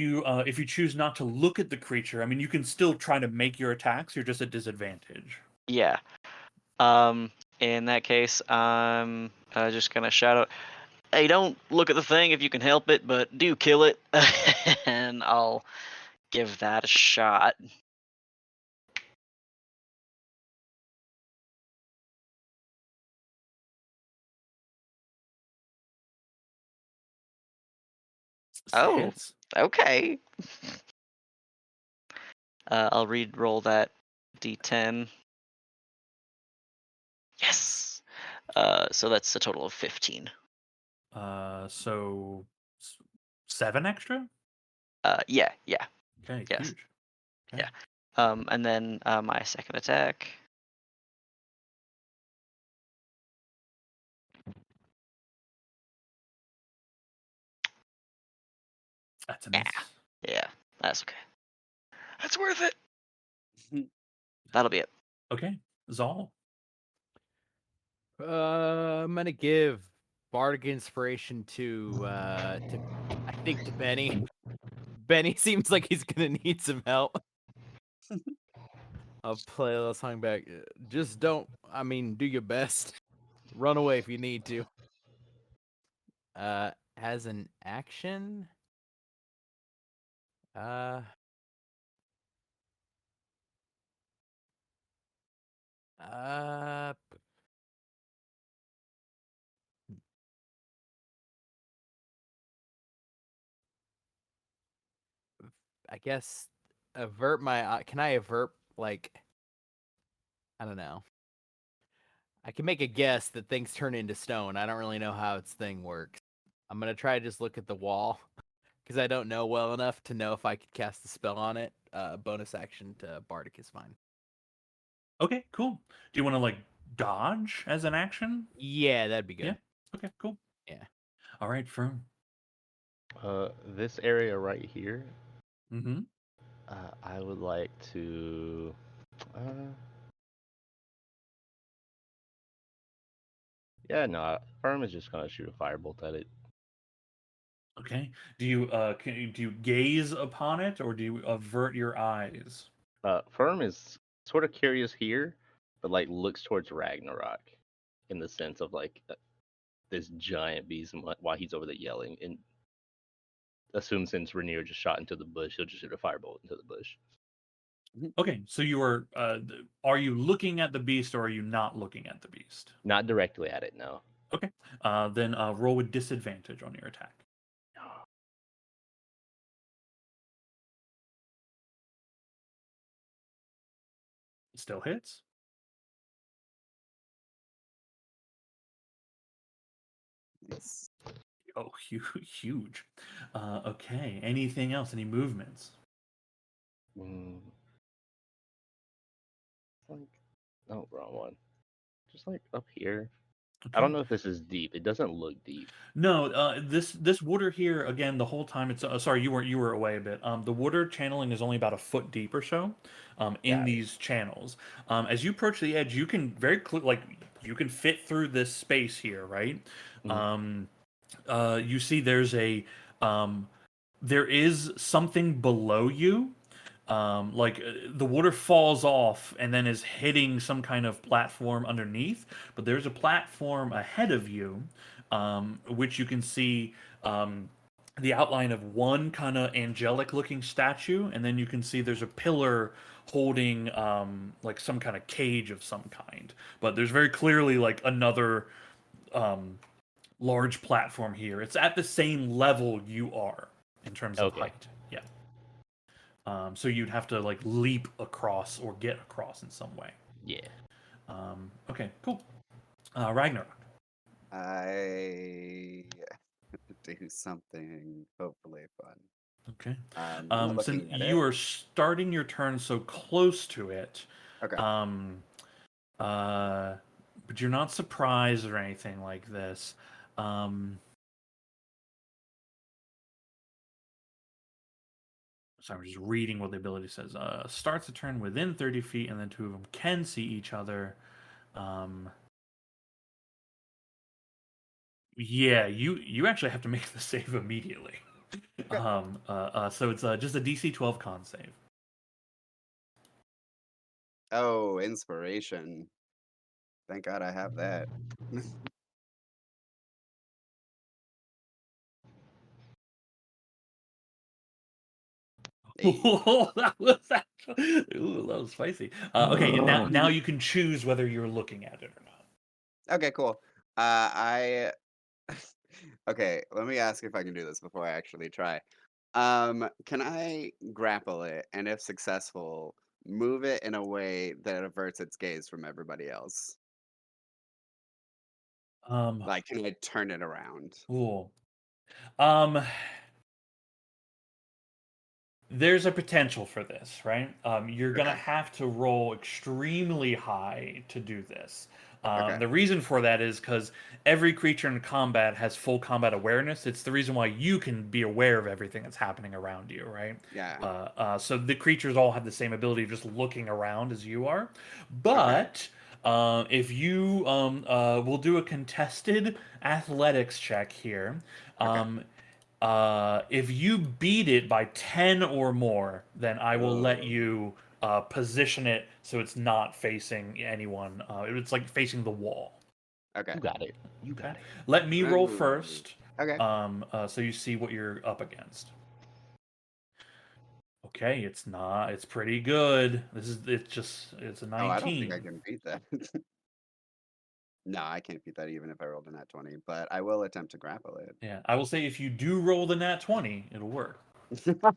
Speaker 5: you choose not to look at the creature, I mean, you can still try to make your attacks. You're just at disadvantage.
Speaker 3: Yeah. In that case, I'm just gonna shout out, "Hey, don't look at the thing if you can help it, but do kill it," and I'll give that a shot. Oh.
Speaker 5: Hits.
Speaker 3: Okay. I'll re-roll that d10. Yes. So that's a total of 15.
Speaker 5: So 7 extra.
Speaker 3: Yeah.
Speaker 5: Okay,
Speaker 3: Yes.
Speaker 5: huge. Okay.
Speaker 3: Yeah. And then my second attack.
Speaker 5: That's a miss.
Speaker 3: Yeah, that's okay. That's worth it. That'll be it.
Speaker 5: Okay, Zal.
Speaker 2: I'm gonna give bardic inspiration to I think to Benny. Benny seems like he's gonna need some help. I'll play a little song back. Just don't. Do your best. Run away if you need to. As an action, uh, uh, I guess avert my. Can I avert like? I don't know. I can make a guess that things turn into stone. I don't really know how its thing works. I'm gonna try to just look at the wall because I don't know well enough to know if I could cast a spell on it. Bonus action to Bardic is fine.
Speaker 5: Okay, cool. Do you want to like dodge as an action?
Speaker 2: Yeah, that'd be good.
Speaker 5: Yeah. Okay, cool.
Speaker 2: Yeah.
Speaker 5: All right, Fern.
Speaker 6: This area right here,
Speaker 5: Mm-hmm.
Speaker 6: I would like to. Uh, yeah, no, Firm is just gonna shoot a firebolt at it.
Speaker 5: Okay. Do you gaze upon it or do you avert your eyes?
Speaker 6: Firm is sort of curious here, but like looks towards Ragnarok, in the sense of like this giant beast while he's over there yelling, and assume since Rainier just shot into the bush, he'll just shoot a firebolt into the bush.
Speaker 5: Okay, so are you looking at the beast or are you not looking at the beast?
Speaker 6: Not directly at it, no.
Speaker 5: Okay. Then roll with disadvantage on your attack. It still hits.
Speaker 1: Nice.
Speaker 5: Oh, huge. Okay. Anything else? Any movements?
Speaker 6: Mm, like, no, wrong one. Just like up here. I
Speaker 5: Okay.
Speaker 6: don't know if this is deep. It doesn't look deep.
Speaker 5: No, this water here again the whole time. It's sorry you were away a bit. The water channeling is only about a foot deep or so, in
Speaker 6: Got it.
Speaker 5: these channels. As you approach the edge, you can very clear like you can fit through this space here, right?
Speaker 6: Mhm.
Speaker 5: You see there is something below you. The water falls off and then is hitting some kind of platform underneath, but there's a platform ahead of you, which you can see the outline of one kind of angelic looking statue, and then you can see there's a pillar holding like some kind of cage of some kind. But there's very clearly like another large platform here. It's at the same level you are in terms of
Speaker 6: Okay.
Speaker 5: height. Yeah. So you'd have to like leap across or get across in some way.
Speaker 6: Yeah.
Speaker 5: Okay, cool. Ragnarok.
Speaker 1: I do something hopefully fun.
Speaker 5: Okay.
Speaker 1: I'm not
Speaker 5: Since
Speaker 1: looking at
Speaker 5: you
Speaker 1: it.
Speaker 5: are starting your turn so close to it,
Speaker 1: Okay.
Speaker 5: But you're not surprised or anything like this. So I'm just reading what the ability says. Starts a turn within 30 feet, and then two of them can see each other. Yeah, you actually have to make the save immediately. So it's just a DC 12 con save.
Speaker 1: Oh, inspiration. Thank God I have that. Hey.
Speaker 5: that was actually, ooh, that was spicy. Okay, and now you can choose whether you're looking at it or not.
Speaker 1: Okay, cool. I okay, let me ask if I can do this before I actually try. Can I grapple it and if successful, move it in a way that averts its gaze from everybody else? Like, can I turn it around?
Speaker 5: Cool. There's a potential for this, right? You're gonna
Speaker 1: Okay.
Speaker 5: have to roll extremely high to do this.
Speaker 1: Okay.
Speaker 5: The reason for that is because every creature in combat has full combat awareness. It's the reason why you can be aware of everything that's happening around you, right?
Speaker 1: Yeah.
Speaker 5: So the creatures all have the same ability of just looking around as you are.
Speaker 1: Okay.
Speaker 5: But if you we'll do a contested athletics check here.
Speaker 1: Okay.
Speaker 5: If you beat it by 10 or more, then I will let
Speaker 1: Oh,
Speaker 5: you position it so it's not facing anyone. It's like facing the wall.
Speaker 1: okay.
Speaker 6: You got it. You
Speaker 5: Okay.
Speaker 6: got it.
Speaker 5: Let me roll
Speaker 1: Ooh.
Speaker 5: first.
Speaker 1: Okay.
Speaker 5: So you see what you're up against. Okay, it's not. It's pretty good. It's a 19.
Speaker 1: Oh, I don't think I can beat that. No, I can't beat that even if I rolled a nat 20, but I will attempt to grapple it.
Speaker 5: Yeah, I will say if you do roll the nat 20, it'll work.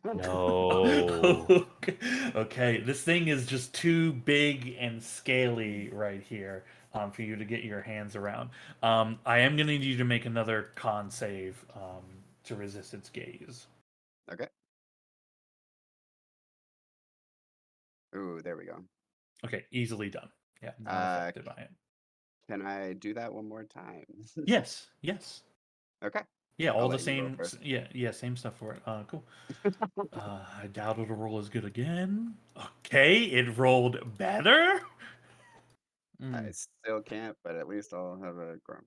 Speaker 6: No.
Speaker 5: Okay, this thing is just too big and scaly right here for you to get your hands around. I am going to need you to make another con save to resist its gaze.
Speaker 1: Okay. Ooh, there we go.
Speaker 5: Okay, easily done. Yeah, not affected by it.
Speaker 1: Can I do that one more time?
Speaker 5: Yes.
Speaker 1: Okay.
Speaker 5: Yeah, all
Speaker 1: I'll
Speaker 5: the
Speaker 1: let you roll
Speaker 5: same.
Speaker 1: first.
Speaker 5: Yeah, same stuff for it. Cool. I doubt it'll roll as good again. Okay, it rolled better.
Speaker 1: I still can't, but at least I'll have a grumble.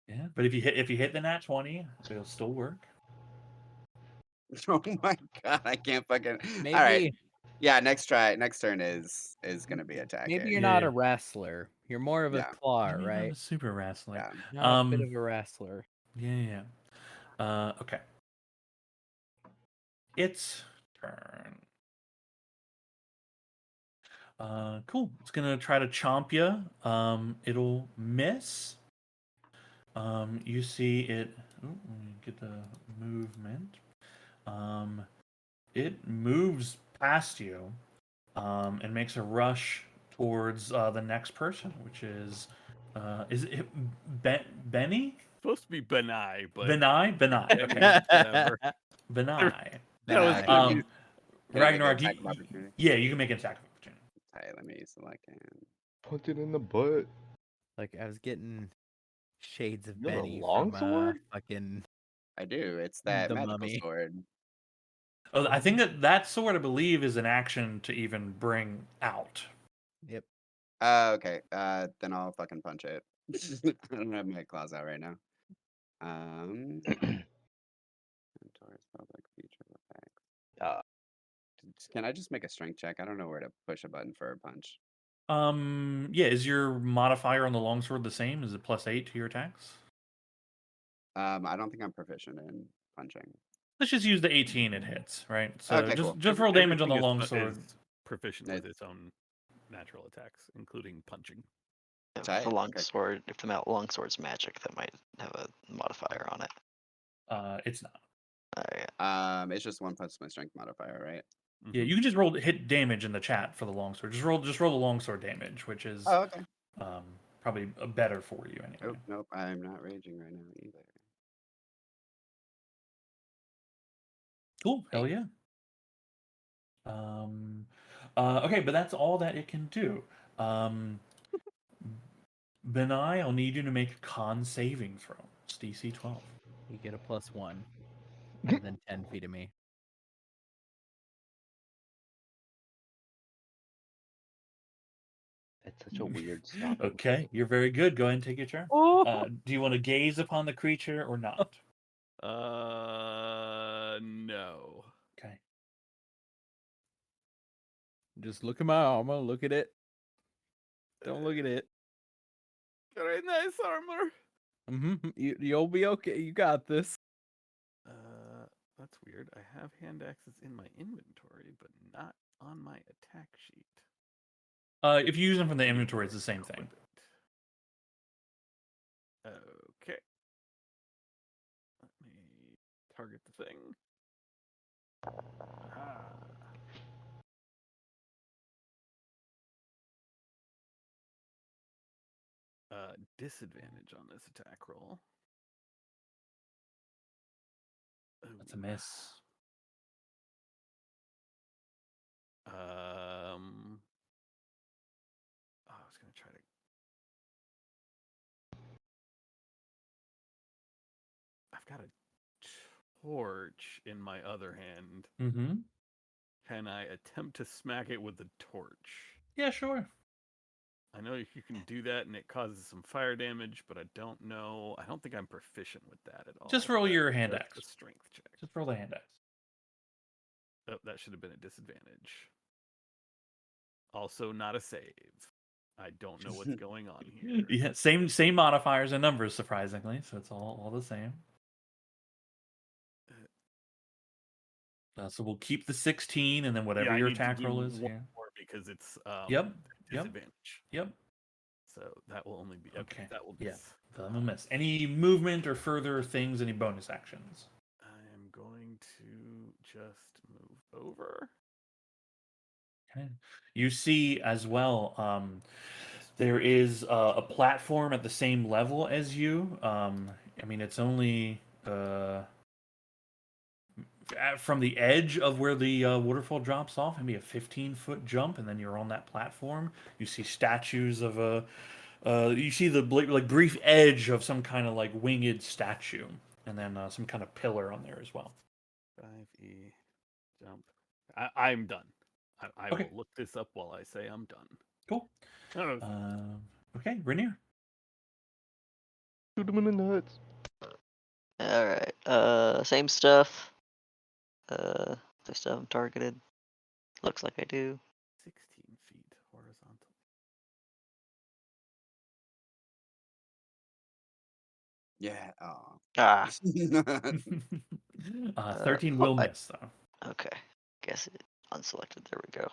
Speaker 5: Yeah, but if you hit the nat 20, it'll still work.
Speaker 1: Oh my god, I can't fucking.
Speaker 2: Maybe
Speaker 1: All right. Yeah, next turn is gonna be attacking.
Speaker 2: maybe you're
Speaker 5: Yeah,
Speaker 2: not
Speaker 5: yeah.
Speaker 2: a wrestler. You're more of a
Speaker 1: Yeah.
Speaker 2: claw,
Speaker 5: Maybe not
Speaker 2: right?
Speaker 5: a super wrestler.
Speaker 1: Yeah.
Speaker 2: Not a bit of a wrestler.
Speaker 5: Yeah. Okay. Its turn. Cool. It's gonna try to chomp you. It'll miss. You see it. Let me get the movement. It moves past you, and makes a rush towards the next person, which is it Benny?
Speaker 4: Supposed to be Benai, but
Speaker 5: Benai? Benai.
Speaker 4: I
Speaker 5: Okay.
Speaker 4: mean, whatever.
Speaker 5: Benai.
Speaker 4: That was
Speaker 2: Benai.
Speaker 4: gonna be
Speaker 1: Can I make an
Speaker 5: Ragnarok,
Speaker 1: attack of opportunity?
Speaker 5: yeah, you can make an attack of opportunity.
Speaker 1: Hey, let me select him.
Speaker 6: Punch it in the butt.
Speaker 2: Like I was getting shades of
Speaker 6: You got a
Speaker 2: Benny from
Speaker 6: longsword?
Speaker 2: fucking
Speaker 1: I do. It's that
Speaker 2: The
Speaker 1: magical
Speaker 2: Mummy.
Speaker 1: sword.
Speaker 5: Oh, I think that sword, I believe, is an action to even bring out.
Speaker 2: Yep.
Speaker 1: Okay. Then I'll fucking punch it. I don't have my claws out right now. Centaur's public feature effects. Can I just make a strength check? I don't know where to push a button for a punch.
Speaker 5: Yeah, is your modifier on the longsword the same? Is it +8 to your attacks?
Speaker 1: I don't think I'm proficient in punching.
Speaker 5: Let's just use the 18 it hits, right? So
Speaker 1: Okay, cool.
Speaker 5: just roll damage on the
Speaker 4: Everything
Speaker 5: longsword.
Speaker 4: is proficient with
Speaker 1: It's-
Speaker 4: its own natural attacks, including punching.
Speaker 3: If
Speaker 1: Tight,
Speaker 3: the
Speaker 1: okay.
Speaker 3: longsword, if the longsword's magic, that might have a modifier on it.
Speaker 5: It's not.
Speaker 3: Alright.
Speaker 1: It's just 1 plus my strength modifier, right?
Speaker 5: Yeah, you can just roll hit damage in the chat for the longsword. Just roll the longsword damage, which is
Speaker 1: Oh, okay.
Speaker 5: probably better for you anyway.
Speaker 1: Nope. I'm not raging right now either.
Speaker 5: Cool. Hell yeah. Okay, but that's all that it can do. Benai, I'll need you to make a con saving throw. It's DC 12.
Speaker 2: You get a +1 within 10 feet of me.
Speaker 6: That's such a weird stop.
Speaker 5: Okay, you're very good. Go ahead and take your turn. Do you want to gaze upon the creature or not?
Speaker 4: No.
Speaker 5: Okay.
Speaker 2: Just look at my armor. Look at it. Don't look at it.
Speaker 4: Very nice armor.
Speaker 2: You'll be okay. You got this.
Speaker 4: That's weird. I have hand axes in my inventory, but not on my attack sheet.
Speaker 5: If you use them from the inventory, it's the same thing.
Speaker 4: Okay. Let me target the thing. Aha. Disadvantage on this attack roll.
Speaker 5: That's a miss.
Speaker 4: I was gonna try to. I've got a torch in my other hand.
Speaker 5: Mm-hmm.
Speaker 4: Can I attempt to smack it with the torch?
Speaker 5: Yeah, sure.
Speaker 4: I know you can do that and it causes some fire damage, but I don't know. I don't think I'm proficient with that at all.
Speaker 5: Just roll your hand
Speaker 4: That's
Speaker 5: axe.
Speaker 4: a strength check.
Speaker 5: Just roll the hand axe.
Speaker 4: Oh, that should have been a disadvantage. Also, not a save. I don't know what's going on here.
Speaker 5: Yeah, same modifiers and numbers, surprisingly. So it's all the same. So we'll keep the 16, and then whatever
Speaker 4: I
Speaker 5: your
Speaker 4: need to
Speaker 5: attack
Speaker 4: do
Speaker 5: roll is.
Speaker 4: one
Speaker 5: Yeah.
Speaker 4: more because it's
Speaker 5: Yep.
Speaker 4: disadvantage.
Speaker 5: Yep.
Speaker 4: So that will only be okay. That will
Speaker 5: Yeah.
Speaker 4: miss.
Speaker 5: That will miss. Any movement or further things? Any bonus actions?
Speaker 4: I am going to just move over.
Speaker 5: Okay. You see as well. There is a platform at the same level as you. I mean, it's only from the edge of where the waterfall drops off, maybe a 15-foot jump, and then you're on that platform. You see statues of a. You see the like brief edge of some kind of like winged statue, and then some kind of pillar on there as well.
Speaker 4: 5e jump. I'm done. I
Speaker 5: Okay.
Speaker 4: will look this up while I say I'm done.
Speaker 5: Cool.
Speaker 4: Oh,
Speaker 5: Okay, Rainier.
Speaker 6: Shoot him in the nuts.
Speaker 3: All right. Same stuff. I still haven't targeted. Looks like I do.
Speaker 4: 16 feet horizontal.
Speaker 1: Yeah. Oh.
Speaker 3: Ah.
Speaker 5: 13 will miss though.
Speaker 3: Okay. Guess it unselected. There we go.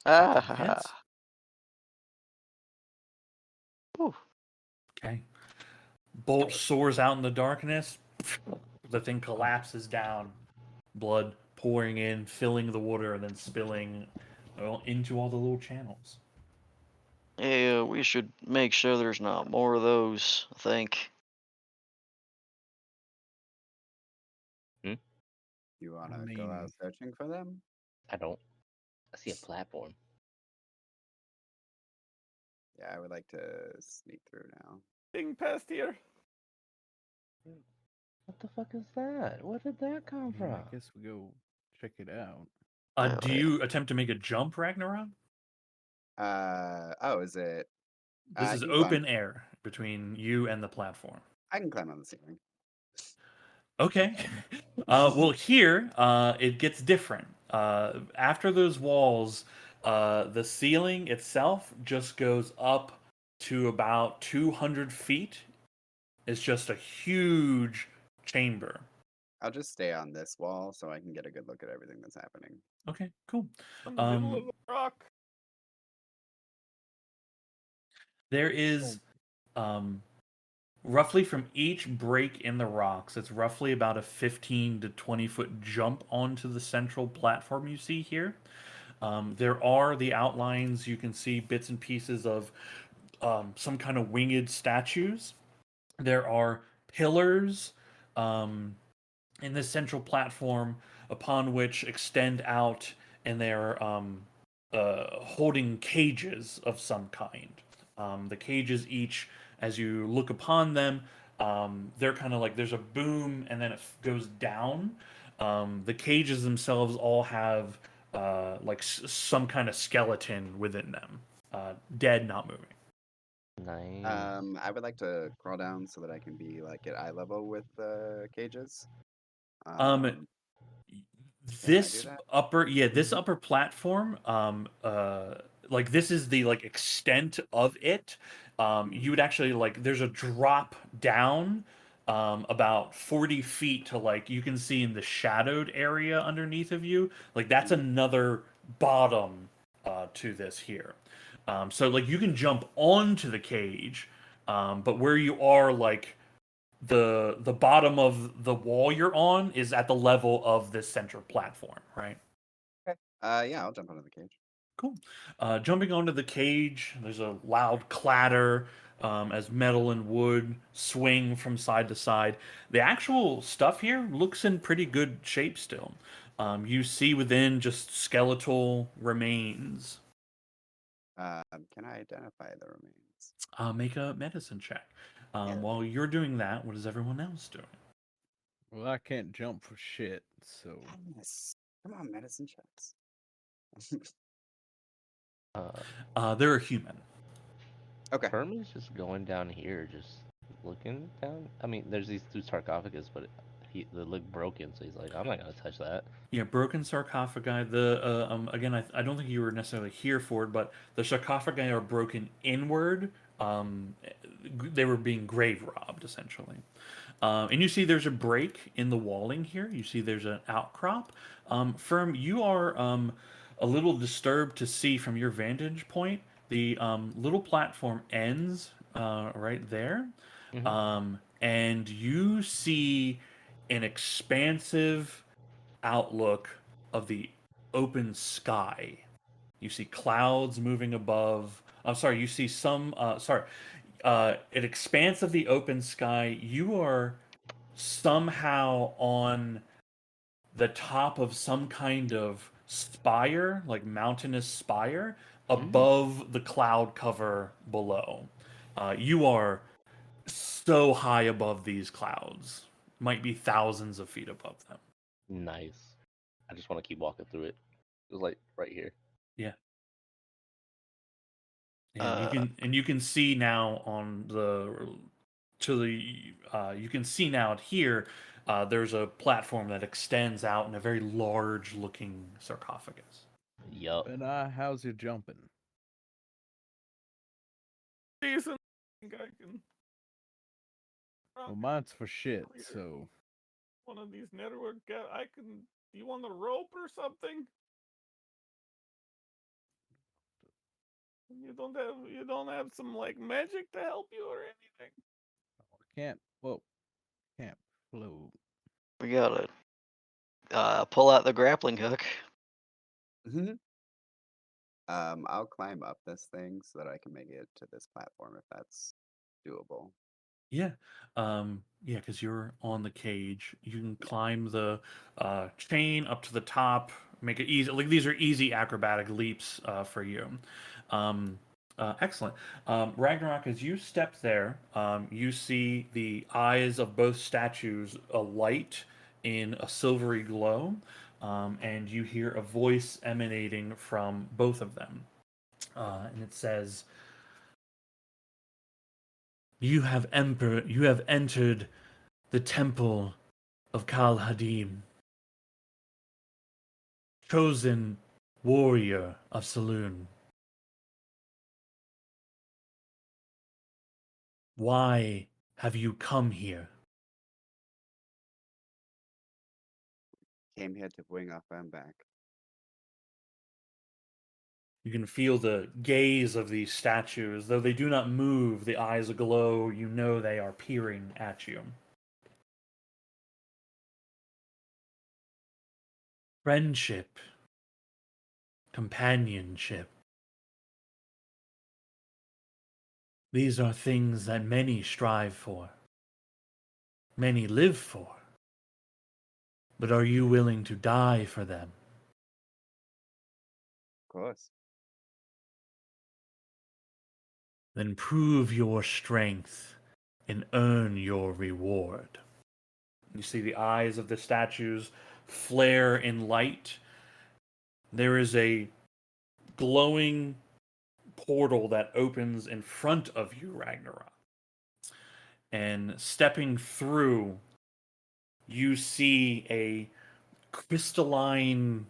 Speaker 5: Hits.
Speaker 3: Ooh.
Speaker 5: Okay. Bolt soars out in the darkness. The thing collapses down. Blood pouring in, filling the water, and then spilling into all the little channels.
Speaker 3: Yeah, we should make sure there's not more of those, I think.
Speaker 1: You want to
Speaker 2: I
Speaker 1: go out
Speaker 2: mean-
Speaker 1: searching for them?
Speaker 6: I don't. I see a platform.
Speaker 1: Yeah, I would like to sneak through now.
Speaker 4: Being past here.
Speaker 6: What the fuck is that? Where did that come
Speaker 2: I
Speaker 6: from?
Speaker 2: guess we go check it out.
Speaker 5: Do you attempt to make a jump, Ragnarok?
Speaker 1: Oh, is it?
Speaker 5: This
Speaker 1: I
Speaker 5: is
Speaker 1: can
Speaker 5: open
Speaker 1: climb.
Speaker 5: air between you and the platform.
Speaker 1: I can climb on the ceiling.
Speaker 5: Okay. Well, here it gets different. After those walls, the ceiling itself just goes up to about 200 feet. It's just a huge chamber.
Speaker 1: I'll just stay on this wall so I can get a good look at everything that's happening.
Speaker 5: Okay, cool.
Speaker 4: In the middle of the rock.
Speaker 5: There is roughly from each break in the rocks, it's roughly about a 15 to 20 foot jump onto the central platform you see here. There are the outlines, you can see bits and pieces of some kind of winged statues. There are pillars in this central platform upon which extend out, and they're holding cages of some kind. The cages each, as you look upon them, they're kind of like there's a boom and then it goes down. The cages themselves all have like some kind of skeleton within them, dead, not moving.
Speaker 6: Nice.
Speaker 1: I would like to crawl down so that I can be like at eye level with the cages.
Speaker 5: Um,
Speaker 1: Can I do
Speaker 5: this
Speaker 1: that?
Speaker 5: this upper platform, like this is the like extent of it. You would actually like there's a drop down about 40 feet to like you can see in the shadowed area underneath of you. Like that's another bottom to this here. So like you can jump onto the cage, but where you are like the bottom of the wall you're on is at the level of this center platform, right?
Speaker 1: Okay. Yeah, I'll jump onto the cage.
Speaker 5: Cool. Jumping onto the cage, there's a loud clatter as metal and wood swing from side to side. The actual stuff here looks in pretty good shape still. You see within just skeletal remains.
Speaker 1: Can I identify the remains?
Speaker 5: Make a medicine check.
Speaker 1: Yeah.
Speaker 5: While you're doing that, what is everyone else doing?
Speaker 2: Well, I can't jump for shit, so
Speaker 1: Yes. Come on, medicine checks.
Speaker 5: They're a human.
Speaker 1: Okay.
Speaker 6: Herman's just going down here, just looking down. I mean, there's these two sarcophagus, but they look broken, so he's like, I'm not gonna touch that.
Speaker 5: Yeah, broken sarcophagi. The again, I don't think you were necessarily here for it, but the sarcophagi are broken inward. they were being grave robbed essentially. And you see there's a break in the walling here. You see there's an outcrop. Firm, you are a little disturbed to see from your vantage point. The little platform ends right there. And you see an expansive outlook of the open sky. You see clouds moving above. I'm sorry, you see some. An expanse of the open sky. You are somehow on the top of some kind of spire, like mountainous spire, above the cloud cover below. You are so high above these clouds, might be thousands of feet above them.
Speaker 6: Nice. I just want to keep walking through it. It's like right here.
Speaker 5: Yeah. And you can see now on the you can see now here there's a platform that extends out in a very large looking sarcophagus.
Speaker 6: Yup.
Speaker 2: And how's your jumping?
Speaker 4: Decent. I think I can.
Speaker 2: Well, mine's for shit, so
Speaker 4: One of these network guys. I can. You want a rope or something? You don't have some like magic to help you or anything?
Speaker 2: can't float.
Speaker 3: We gotta pull out the grappling hook.
Speaker 1: I'll climb up this thing so that I can make it to this platform if that's doable.
Speaker 5: Yeah. Yeah, because you're on the cage. You can climb the chain up to the top, make it easy. Like these are easy acrobatic leaps for you. Excellent. Ragnarok, as you step there, you see the eyes of both statues alight in a silvery glow, and you hear a voice emanating from both of them. And it says, you have entered the temple of Kal Hadim, chosen warrior of Saloon. Why have you come here?
Speaker 1: Came here to bring our friend back.
Speaker 5: You can feel the gaze of these statues. Though they do not move, the eyes aglow. You know they are peering at you. Friendship, companionship. These are things that many strive for, many live for. But are you willing to die for them?
Speaker 1: Of course.
Speaker 5: Then prove your strength and earn your reward. You see the eyes of the statues flare in light. There is a glowing portal that opens in front of you, Ragnarok. And stepping through, you see a crystalline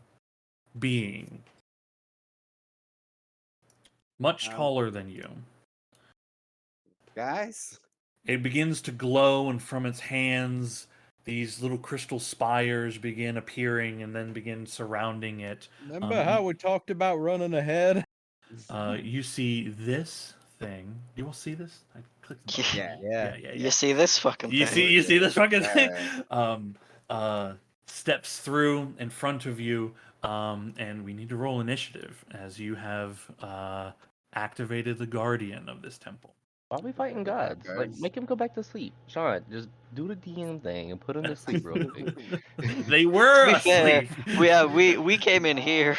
Speaker 5: being, much taller than you.
Speaker 1: Guys?
Speaker 5: It begins to glow, and from its hands, these little crystal spires begin appearing and then begin surrounding it.
Speaker 2: Remember how we talked about running ahead?
Speaker 5: You see this thing. You will see this? I clicked the button.
Speaker 1: Yeah.
Speaker 5: Yeah.
Speaker 3: You see this fucking
Speaker 5: You
Speaker 3: thing?
Speaker 5: see this fucking thing?
Speaker 1: Yeah.
Speaker 5: Steps through in front of you, and we need to roll initiative as you have activated the guardian of this temple.
Speaker 6: Why are we fighting gods? Like,
Speaker 1: guys.
Speaker 6: make him go back to sleep. Sean, just do the DM thing and put him to sleep real quick.
Speaker 5: They were
Speaker 3: To be fair,
Speaker 5: asleep.
Speaker 3: we came in here.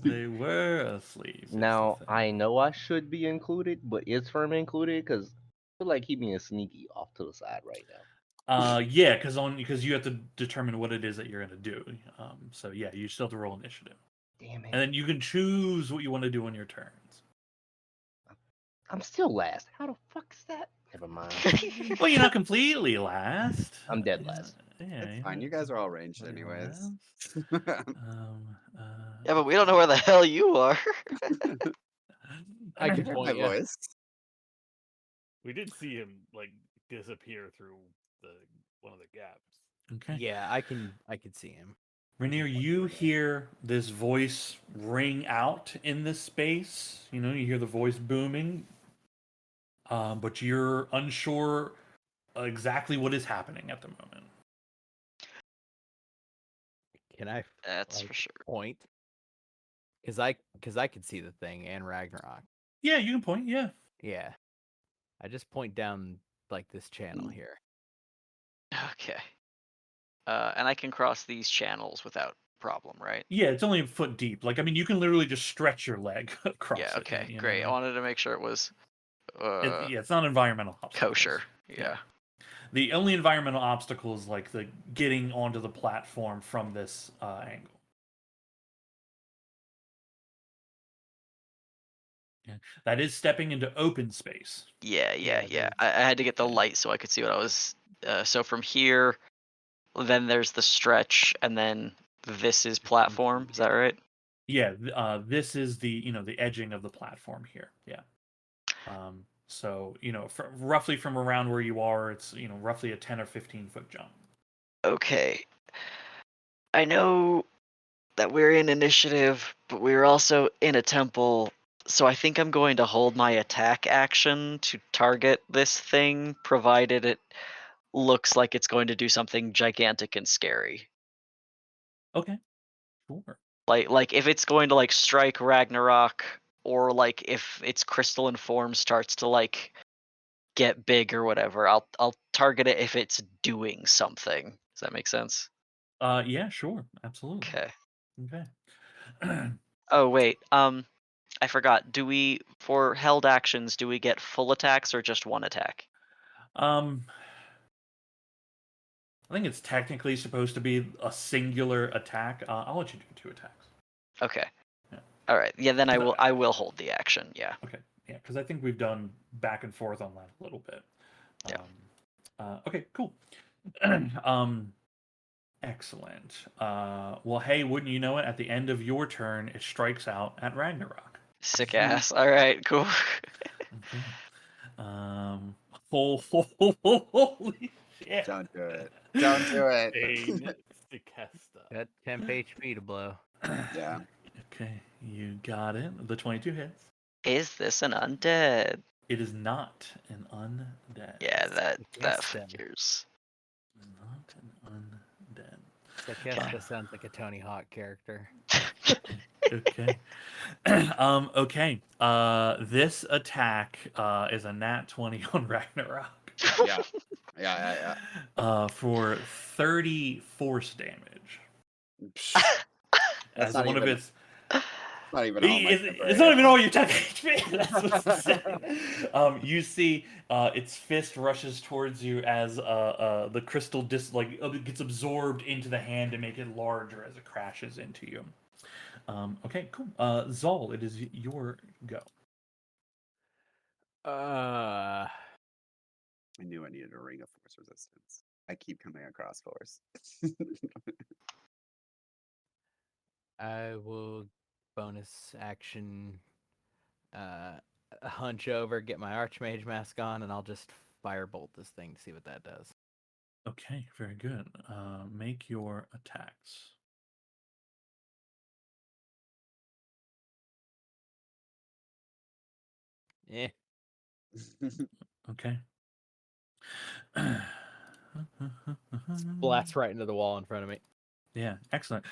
Speaker 5: They were asleep.
Speaker 6: Now, I know I should be included, but is Firm included? Because I feel like he being sneaky off to the side right now.
Speaker 5: Yeah, because you have to determine what it is that you're gonna do. So yeah, you still have to roll initiative,
Speaker 6: Damn it.
Speaker 5: and then you can choose what you want to do on your turns.
Speaker 6: I'm still last. How the fuck's that? Never mind.
Speaker 5: Well, you're not completely last.
Speaker 6: I'm dead last.
Speaker 5: Yeah,
Speaker 1: It's fine. You guys are all ranged
Speaker 5: completely
Speaker 1: anyways.
Speaker 5: last.
Speaker 3: Yeah, but we don't know where the hell you are.
Speaker 2: I can
Speaker 1: Heard
Speaker 2: point
Speaker 1: my
Speaker 2: ya.
Speaker 1: voice.
Speaker 4: We did see him like disappear through one of the gaps.
Speaker 5: Okay.
Speaker 2: Yeah, I can see him.
Speaker 5: Rainier, you hear this voice ring out in this space. You hear the voice booming, but you're unsure exactly what is happening at the moment.
Speaker 2: Can I
Speaker 3: That's for sure.
Speaker 2: point? Because I can see the thing and Ragnarok.
Speaker 5: Yeah, you can point. Yeah.
Speaker 2: Yeah, I just point down like this channel here.
Speaker 3: Okay. And I can cross these channels without problem, right?
Speaker 5: Yeah, it's only a foot deep. Like, I mean, you can literally just stretch your leg across
Speaker 3: Yeah.
Speaker 5: it.
Speaker 3: Okay.
Speaker 5: you know
Speaker 3: Great.
Speaker 5: what
Speaker 3: I
Speaker 5: I mean?
Speaker 3: wanted to make sure it was
Speaker 5: Yeah, it's not environmental obstacles.
Speaker 3: kosher. Yeah.
Speaker 5: The only environmental obstacle is like the getting onto the platform from this angle. Yeah. That is stepping into open space.
Speaker 3: Yeah.
Speaker 2: Yeah,
Speaker 3: I had to get the
Speaker 5: yeah.
Speaker 3: light so I could see what I was. So from here, then there's the stretch, and then this is platform. Is that right?
Speaker 5: Yeah, this is the the edging of the platform here. Yeah. So roughly from around where you are, it's roughly a 10 or 15-foot jump.
Speaker 3: Okay. I know that we're in initiative, but we're also in a temple. So I think I'm going to hold my attack action to target this thing, provided it looks like it's going to do something gigantic and scary.
Speaker 5: Okay, sure.
Speaker 3: Like if it's going to like strike Ragnarok, or like if its crystalline form starts to like get big or whatever, I'll target it if it's doing something. Does that make sense?
Speaker 5: Yeah, sure, absolutely.
Speaker 3: Okay.
Speaker 5: Okay.
Speaker 3: Oh wait, I forgot. For held actions, do we get full attacks or just one attack?
Speaker 5: I think it's technically supposed to be a singular attack. I'll let you do 2 attacks.
Speaker 3: Okay.
Speaker 5: Yeah.
Speaker 3: All right. Yeah, then
Speaker 5: Is
Speaker 3: I will hold the action. Yeah.
Speaker 5: Okay, yeah, because I think we've done back and forth on that a little bit.
Speaker 3: Yeah.
Speaker 5: Okay, cool. Excellent. Well, hey, wouldn't you know it? At the end of your turn, it strikes out at Ragnarok.
Speaker 3: Sick ass. All right. Cool.
Speaker 5: Okay. Holy shit!
Speaker 1: Don't do it. Don't do it.
Speaker 4: Bane Stikesta.
Speaker 2: Got temp HP to blow.
Speaker 1: Yeah.
Speaker 5: Okay, you got it. The 22 hits.
Speaker 3: Is this an undead?
Speaker 5: It is not an undead.
Speaker 3: Yeah, that
Speaker 2: Stikesta.
Speaker 3: figures.
Speaker 5: Not an undead.
Speaker 2: Stikesta sounds like a Tony Hawk character.
Speaker 5: Okay. Okay. This attack is a nat 20 on Ragnarok.
Speaker 1: Yeah.
Speaker 5: For 30 force damage.
Speaker 1: That's
Speaker 5: As
Speaker 1: not
Speaker 5: one of
Speaker 1: even-
Speaker 5: its.
Speaker 1: Not even all my
Speaker 5: It's not even all your temp HP. That's what's saying. You see, its fist rushes towards you as the crystal gets absorbed into the hand to make it larger as it crashes into you. Okay, cool. Zol, it is your go.
Speaker 2: Uh,
Speaker 1: I knew I needed a ring of force resistance. I keep coming across force.
Speaker 2: I will bonus action hunch over, get my Archmage mask on, and I'll just firebolt this thing to see what that does.
Speaker 5: Okay, very good. Make your attacks.
Speaker 2: Eh.
Speaker 5: Okay.
Speaker 2: Blast right into the wall in front of me.
Speaker 5: Yeah, excellent.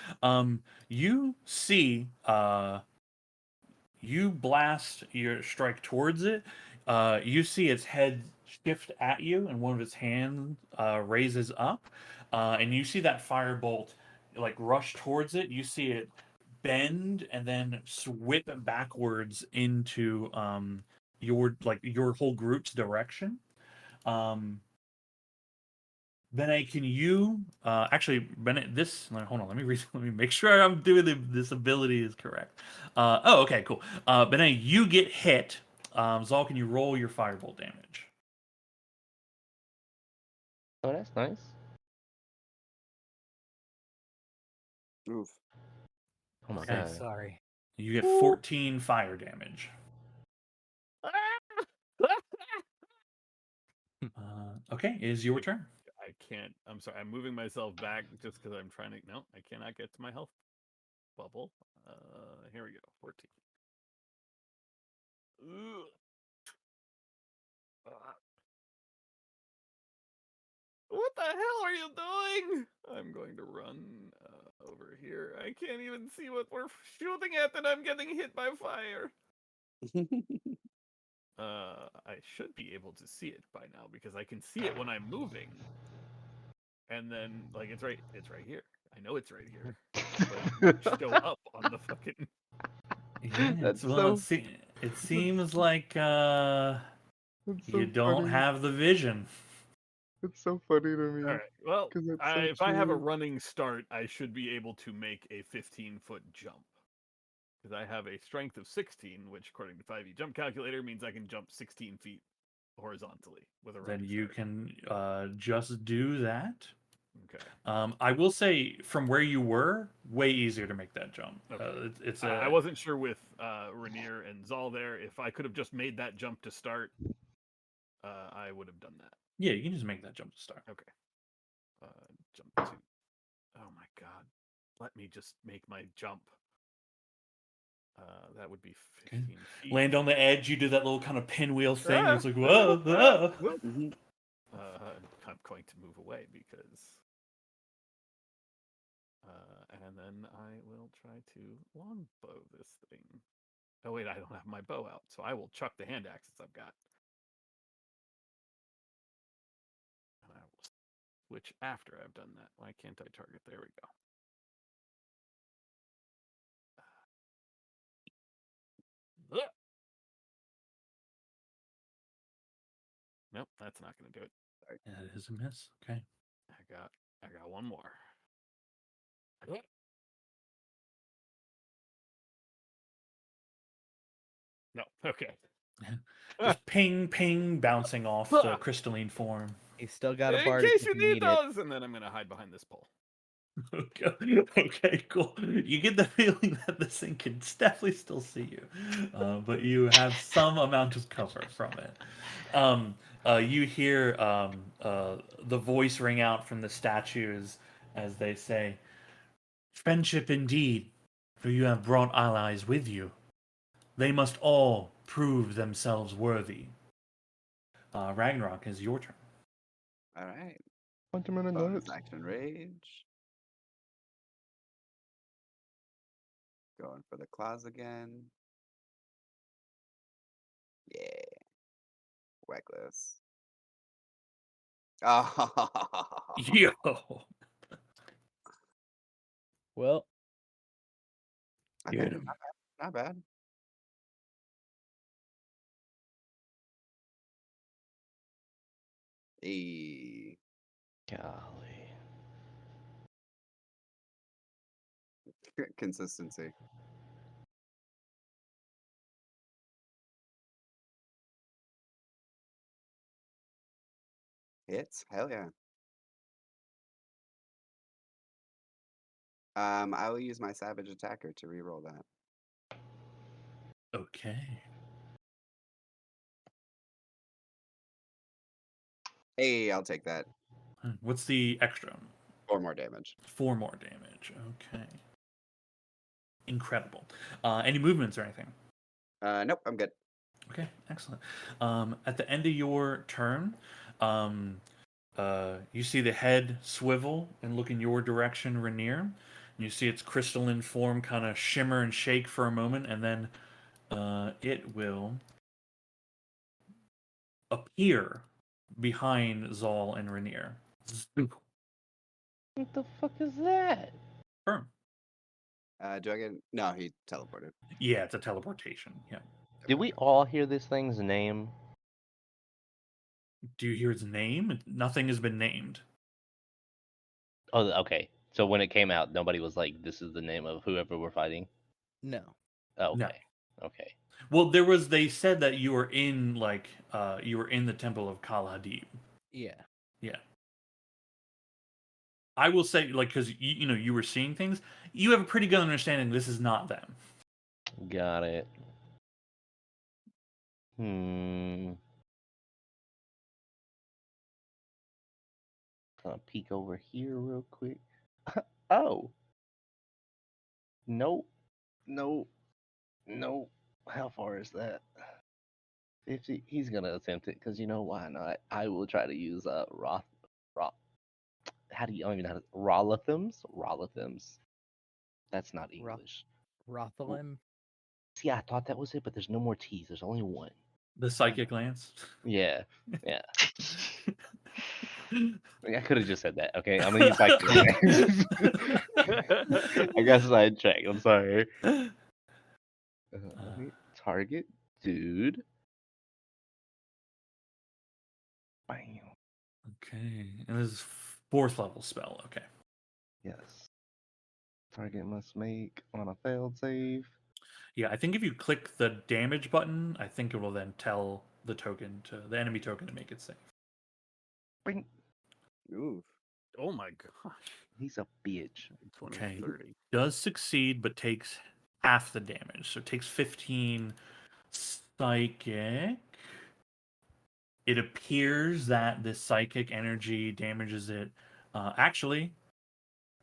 Speaker 5: You see, you blast your strike towards it. You see its head shift at you, and one of its hands raises up, and you see that firebolt like rush towards it. You see it bend and then whip backwards into your whole group's direction. Bene, can you actually Bene? Hold on. Let me make sure I'm doing this ability is correct. Okay, cool. Bene, you get hit. Zal, can you roll your firebolt damage?
Speaker 6: Oh, that's nice.
Speaker 1: Oof.
Speaker 6: Oh my
Speaker 5: Okay.
Speaker 6: god.
Speaker 2: Sorry.
Speaker 5: You get 14 fire damage. Okay, it is your turn.
Speaker 4: I can't. I'm sorry. I'm moving myself back just because I'm trying to. No, I cannot get to my health bubble. Here we go. 14. Ugh. What the hell are you doing? I'm going to run over here. I can't even see what we're shooting at, and I'm getting hit by fire. I should be able to see it by now because I can see it when I'm moving. And then, like, it's right here. I know it's right here, but it won't show up on the fucking.
Speaker 5: Yeah,
Speaker 1: That's
Speaker 5: well,
Speaker 1: so.
Speaker 5: it seems like
Speaker 1: That's
Speaker 5: you
Speaker 1: so
Speaker 5: don't
Speaker 1: funny.
Speaker 5: have the vision.
Speaker 1: It's so funny to me.
Speaker 4: All right. Well,
Speaker 1: 'Cause it's so
Speaker 4: if I have a
Speaker 1: true.
Speaker 4: running start, I should be able to make a 15-foot jump. Because I have a strength of 16, which, according to 5e jump calculator, means I can jump 16 feet horizontally with a
Speaker 5: Then
Speaker 4: running
Speaker 5: you
Speaker 4: start.
Speaker 5: can just do that.
Speaker 4: Okay.
Speaker 5: I will say, from where you were, way easier to make that jump.
Speaker 4: Okay.
Speaker 5: It's
Speaker 4: I wasn't sure with Rainier and Zal there if I could have just made that jump to start. I would have done that.
Speaker 5: Yeah, you can just make that jump to start.
Speaker 4: Okay. Jump to. Oh my god. Let me just make my jump. That would be 15 feet.
Speaker 5: Land on the edge. You do that little kind of pinwheel thing.
Speaker 4: Ah,
Speaker 5: It's like whoa, whoa.
Speaker 1: Mhm.
Speaker 4: I'm going to move away because. And then I will try to longbow this thing. Oh wait, I don't have my bow out, so I will chuck the hand axes I've got. And I will switch after I've done that. Why can't I target? There we go. Nope, that's not going to do it. Sorry.
Speaker 5: That is a miss. Okay.
Speaker 4: I got one more. No. Okay.
Speaker 5: Just ping, ping, bouncing off the crystalline form.
Speaker 2: He's still got a
Speaker 4: In
Speaker 2: bardic
Speaker 4: case
Speaker 2: if
Speaker 4: you
Speaker 2: you
Speaker 4: need
Speaker 2: need it.
Speaker 4: those, and then I'm going to hide behind this pole.
Speaker 5: Okay, cool. You get the feeling that this thing can definitely still see you, but you have some amount of cover from it. You hear the voice ring out from the statues as they say, "Friendship indeed, for you have brought allies with you. They must all prove themselves worthy." Ragnarok, is your turn.
Speaker 1: All right.
Speaker 6: Punch him in the
Speaker 1: Bonus
Speaker 6: nuts.
Speaker 1: action rage. Going for the claws again. Yeah. Reckless. Oh.
Speaker 5: Yo.
Speaker 2: Well,
Speaker 1: Okay,
Speaker 5: Get him.
Speaker 1: not bad. Hey.
Speaker 6: Golly.
Speaker 1: Consistency. Hits? Hell yeah. I will use my Savage Attacker to reroll that.
Speaker 5: Okay.
Speaker 1: Hey, I'll take that.
Speaker 5: What's the extra?
Speaker 1: 4 more damage.
Speaker 5: 4 more damage. Okay. Incredible. Any movements or anything?
Speaker 1: Nope, I'm good.
Speaker 5: Okay, excellent. At the end of your turn, you see the head swivel and look in your direction, Rainier. And you see its crystalline form kind of shimmer and shake for a moment, and then it will appear behind Zal and Rainier.
Speaker 6: What the fuck is that?
Speaker 5: Firm.
Speaker 1: Do I get? No, he teleported.
Speaker 5: Yeah, it's a teleportation. Yeah.
Speaker 6: Did we all hear this thing's name?
Speaker 5: Do you hear its name? Nothing has been named.
Speaker 6: Oh, okay. So when it came out, nobody was like, "This is the name of whoever we're fighting."
Speaker 2: no.
Speaker 6: Oh,
Speaker 5: No.
Speaker 6: okay. Okay.
Speaker 5: Well, they said that you were in the temple of Kal Hadib.
Speaker 2: Yeah.
Speaker 5: Yeah. I will say, like, because you were seeing things, you have a pretty good understanding this is not them.
Speaker 6: Got it. Hmm. Gonna peek over here real quick. Oh, nope, nope, nope. How far is that? 50. He's gonna attempt it because you know why not? I will try to use Roth. How do you? I don't even know how to. Rolathams. That's not
Speaker 2: Ro-
Speaker 6: English.
Speaker 2: Rothalim.
Speaker 6: See, I thought that was it, but there's no more T's. There's only one.
Speaker 5: The psychic lance.
Speaker 6: Yeah, yeah. I could have just said that. Okay, I'm gonna use like. I got sidetracked. I'm sorry. Let me target, dude. Bam.
Speaker 5: Okay, and this is 4th level spell. Okay.
Speaker 6: Yes. Target must make on a failed save.
Speaker 5: Yeah, I think if you click the damage button, I think it will then tell the enemy token to make it safe.
Speaker 6: Bing.
Speaker 1: Ooh.
Speaker 4: Oh my gosh.
Speaker 6: He's a bitch.
Speaker 4: 20,
Speaker 5: Okay.
Speaker 4: 30.
Speaker 5: Does succeed, but takes half the damage. So it takes 15 psychic. It appears that this psychic energy damages it. Actually,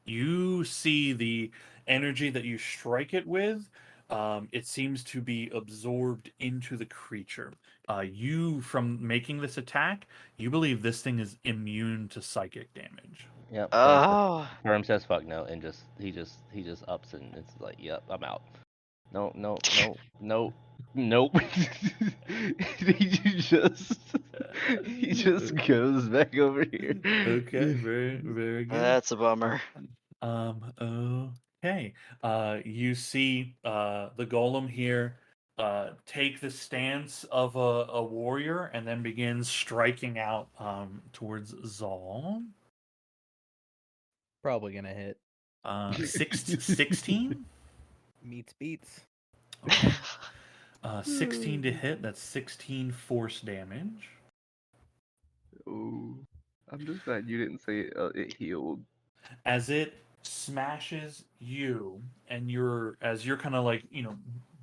Speaker 5: you see the energy that you strike it with. It seems to be absorbed into the creature. From making this attack, you believe this thing is immune to psychic damage.
Speaker 6: Yep.
Speaker 3: Oh,
Speaker 6: Firm says fuck no, and he just ups and it's like, yep, I'm out. No, no, no, no, nope. he just goes back over here.
Speaker 5: Okay, very very good.
Speaker 3: that's a bummer.
Speaker 5: Okay. You see the golem here take the stance of a warrior and then begins striking out towards Zal.
Speaker 2: Probably gonna hit.
Speaker 5: 16?
Speaker 2: Meets beats.
Speaker 5: Okay. 16 to hit. That's 16 force damage.
Speaker 6: Oh, I'm just glad you didn't say it healed.
Speaker 5: As it smashes you, and as you're kind of like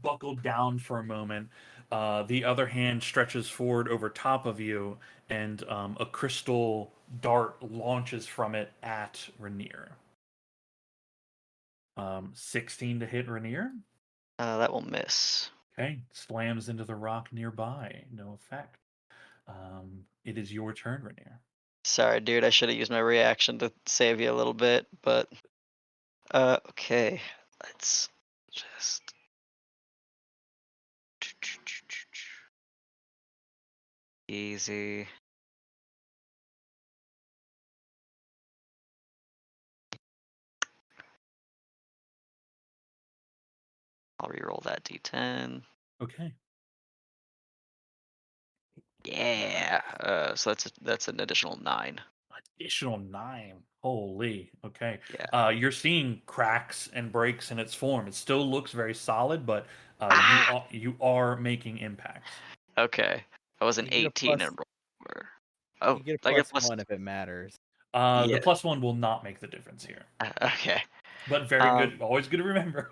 Speaker 5: buckled down for a moment, the other hand stretches forward over top of you, and a crystal dart launches from it at Rainier. 16 to hit Rainier.
Speaker 3: That will miss.
Speaker 5: Okay, slams into the rock nearby. No effect. It is your turn, Rainier.
Speaker 3: Sorry, dude. I should have used my reaction to save you a little bit, but okay. Let's just easy. I'll reroll that d10.
Speaker 5: Okay.
Speaker 3: Yeah. So that's an additional 9.
Speaker 5: Additional 9. Holy. Okay.
Speaker 3: Yeah.
Speaker 5: You're seeing cracks and breaks in its form. It still looks very solid, but
Speaker 3: Ah!
Speaker 5: you are making impacts.
Speaker 3: Okay. I was an
Speaker 2: You get a
Speaker 3: 18
Speaker 2: plus-
Speaker 3: and roll. Oh,
Speaker 2: You get a
Speaker 3: I get
Speaker 2: plus 1 if it matters.
Speaker 5: The
Speaker 3: Yeah.
Speaker 5: +1 will not make the difference here,
Speaker 3: Okay.
Speaker 5: but very good. Always good to remember.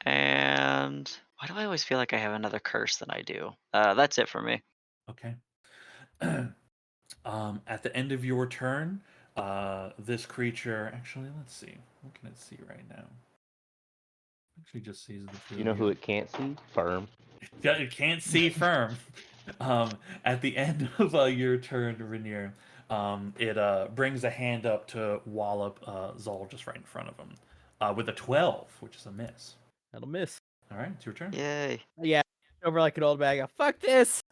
Speaker 3: And why do I always feel like I have another curse than I do? That's it for me.
Speaker 5: Okay. At the end of your turn, this creature. Actually, let's see. What can it see right now? Actually, just sees the two.
Speaker 6: You know who it can't see? Firm.
Speaker 5: It can't see firm. At the end of your turn, Rainier, it brings a hand up to wallop Zol just right in front of him with a 12, which is a miss.
Speaker 2: That'll miss.
Speaker 5: All right, it's your turn.
Speaker 3: Yay.
Speaker 2: Yeah. Over like an old bag of fuck this.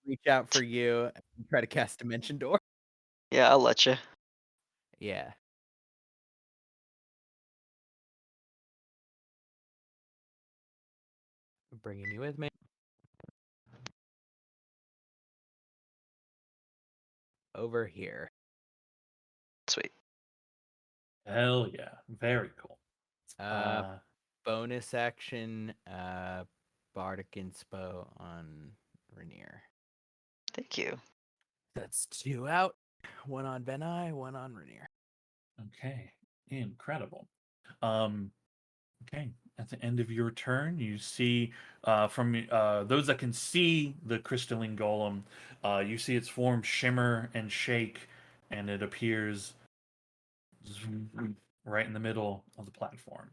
Speaker 2: Reach out for you and try to cast Dimension Door.
Speaker 3: Yeah, I'll let you.
Speaker 2: Yeah. I'm bringing you with me. Over here.
Speaker 3: Sweet.
Speaker 5: Hell yeah, very cool.
Speaker 2: Bonus action, Bardic Inspo on Rainier.
Speaker 3: Thank you.
Speaker 2: That's 2 out. 1 on Benai, 1 on Rainier.
Speaker 5: Okay, incredible. Okay, at the end of your turn, you see from those that can see the crystalline golem, you see its form shimmer and shake, and it appears right in the middle of the platform.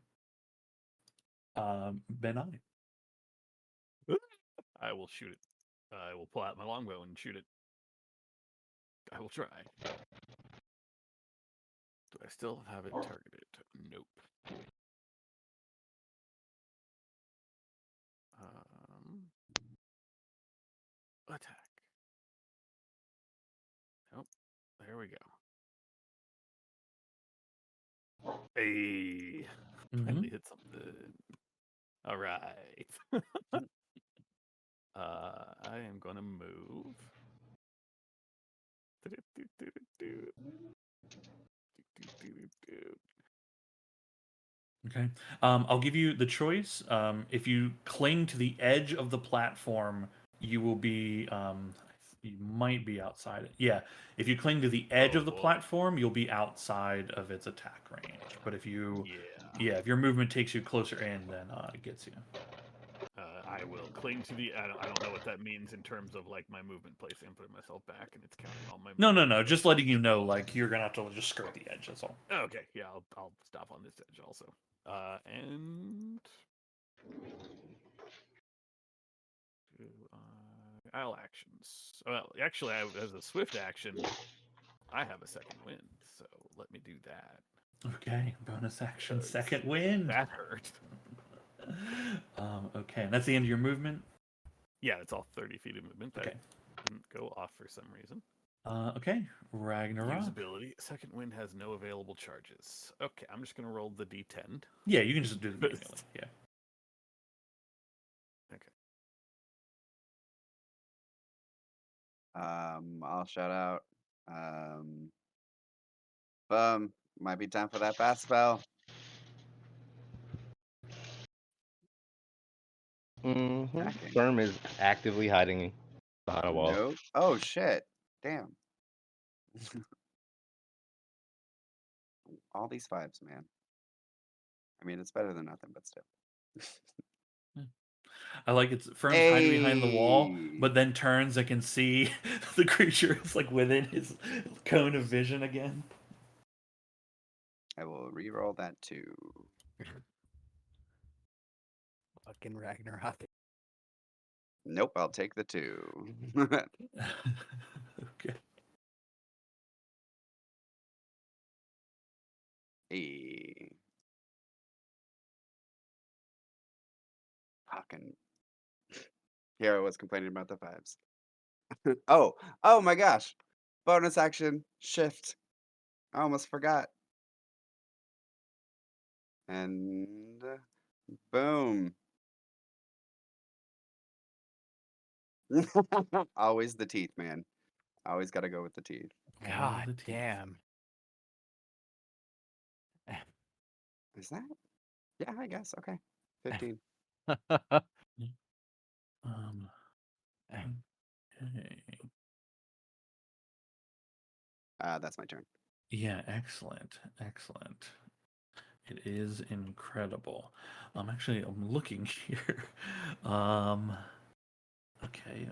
Speaker 5: Benai.
Speaker 4: I will shoot it. I will pull out my longbow and shoot it. I will try. Do I still have it targeted? Nope. Attack. Nope. There we go. Hey. Finally hit something. All right. I am gonna move.
Speaker 5: Okay. I'll give you the choice. If you cling to the edge of the platform, you will be. You might be outside it. Yeah. If you cling to the edge of the platform, you'll be outside of its attack range. But if you, if your movement takes you closer in, then it gets you.
Speaker 4: I will cling to the. I don't know what that means in terms of like my movement placing. I'm putting myself back, and it's counting all my.
Speaker 5: No. Just letting you know, like you're gonna have to just skirt the edge. That's all.
Speaker 4: Okay. Yeah, I'll stop on this edge also. And I'll actions. Well, actually, as a swift action, I have a second wind, so let me do that.
Speaker 5: Okay, bonus action, second wind.
Speaker 4: That hurt.
Speaker 5: Okay, and that's the end of your movement.
Speaker 4: Yeah, it's all 30 feet of movement. That
Speaker 5: Okay.
Speaker 4: didn't go off for some reason.
Speaker 5: Okay, Ragnarok.
Speaker 4: Usability. Second wind has no available charges. Okay, I'm just gonna roll the D10.
Speaker 5: Yeah, you can just do the manually. Yeah.
Speaker 4: Okay.
Speaker 1: I'll shout out. Might be time for that fast spell. Attacking.
Speaker 6: Firm is actively hiding behind a wall.
Speaker 1: Nope. Oh shit! Damn. All these fives, man. I mean, it's better than nothing, but still.
Speaker 5: I like it's Firm's hiding behind the wall,
Speaker 1: Hey!
Speaker 5: but then turns and can see the creature is like within his cone of vision again.
Speaker 1: I will re-roll that too.
Speaker 2: Fucking Ragnarok.
Speaker 1: Nope, I'll take the 2.
Speaker 5: Okay.
Speaker 1: Hey. Fucking. Here I was complaining about the fives. Oh my gosh. Bonus action, shift. I almost forgot. And boom. Always the teeth, man. Always got to go with the teeth.
Speaker 2: God damn.
Speaker 1: Is that? Yeah, I guess. Okay. 15.
Speaker 5: Okay.
Speaker 1: That's my turn.
Speaker 5: Yeah, excellent. It is incredible. I'm looking here. Okay.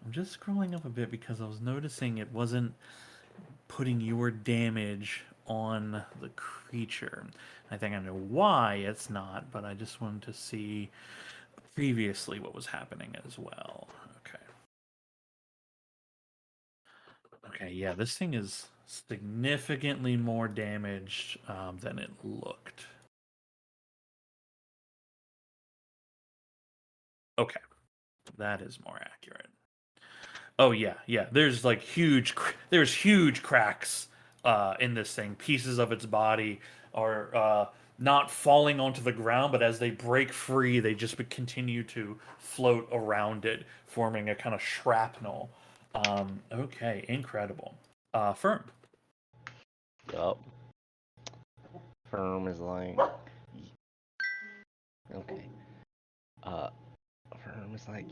Speaker 5: I'm just scrolling up a bit because I was noticing it wasn't putting your damage on the creature. I think I know why it's not, but I just wanted to see previously what was happening as well. Okay, yeah, this thing is significantly more damaged than it looked. Okay, that is more accurate. Oh yeah. There's like huge cracks in this thing. Pieces of its body are not falling onto the ground, but as they break free, they just continue to float around it, forming a kind of shrapnel. Okay, incredible. Firm.
Speaker 6: Yup. Firm is like, okay. Firm is like,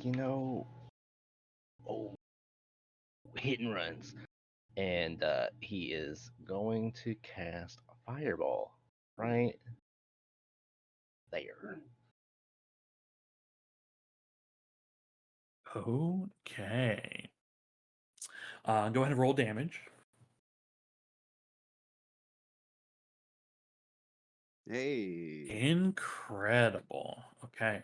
Speaker 6: hit and runs, and he is going to cast a fireball, right? there.
Speaker 5: Okay. Go ahead and roll damage.
Speaker 1: Hey.
Speaker 5: Incredible. Okay.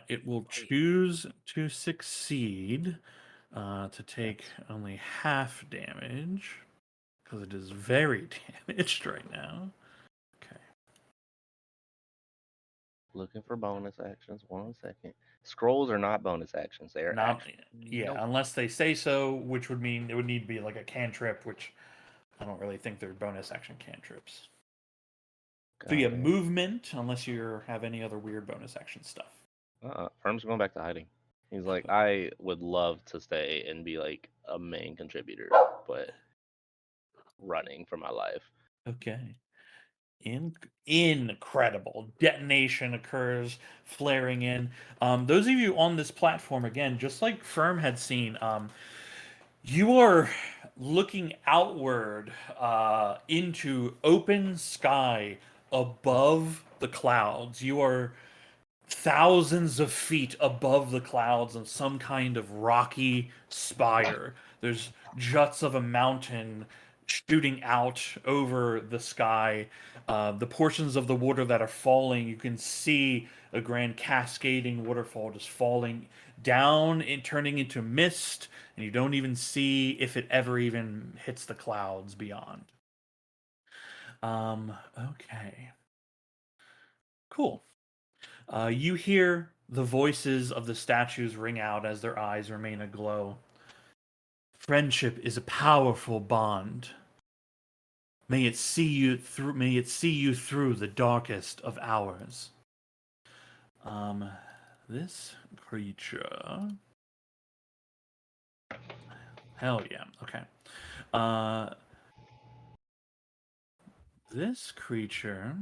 Speaker 5: It will
Speaker 2: Hey.
Speaker 5: choose to succeed to take only half damage because it is very damaged right now. Okay.
Speaker 6: Looking for bonus actions. 1 second. Scrolls are not bonus actions. They are
Speaker 5: Not
Speaker 6: actions.
Speaker 5: yeah,
Speaker 2: Nope.
Speaker 5: unless they say so, which would mean it would need to be like a cantrip, which I don't really think they're bonus action cantrips. So yeah,
Speaker 6: Got it.
Speaker 5: movement, unless you have any other weird bonus action stuff.
Speaker 6: Firm's going back to hiding. He's like, I would love to stay and be like a main contributor, but running for my life.
Speaker 5: Okay. Incredible. Detonation occurs, flaring in. Those of you on this platform, again, just like Firm had seen, you are looking outward into open sky above the clouds. You are thousands of feet above the clouds on some kind of rocky spire. There's juts of a mountain shooting out over the sky. The portions of the water that are falling, you can see a grand cascading waterfall just falling down and turning into mist, and you don't even see if it ever even hits the clouds beyond. Okay. Cool. You hear the voices of the statues ring out as their eyes remain aglow. Friendship is a powerful bond. May it see you through the darkest of hours. This creature. Hell yeah. Okay. This creature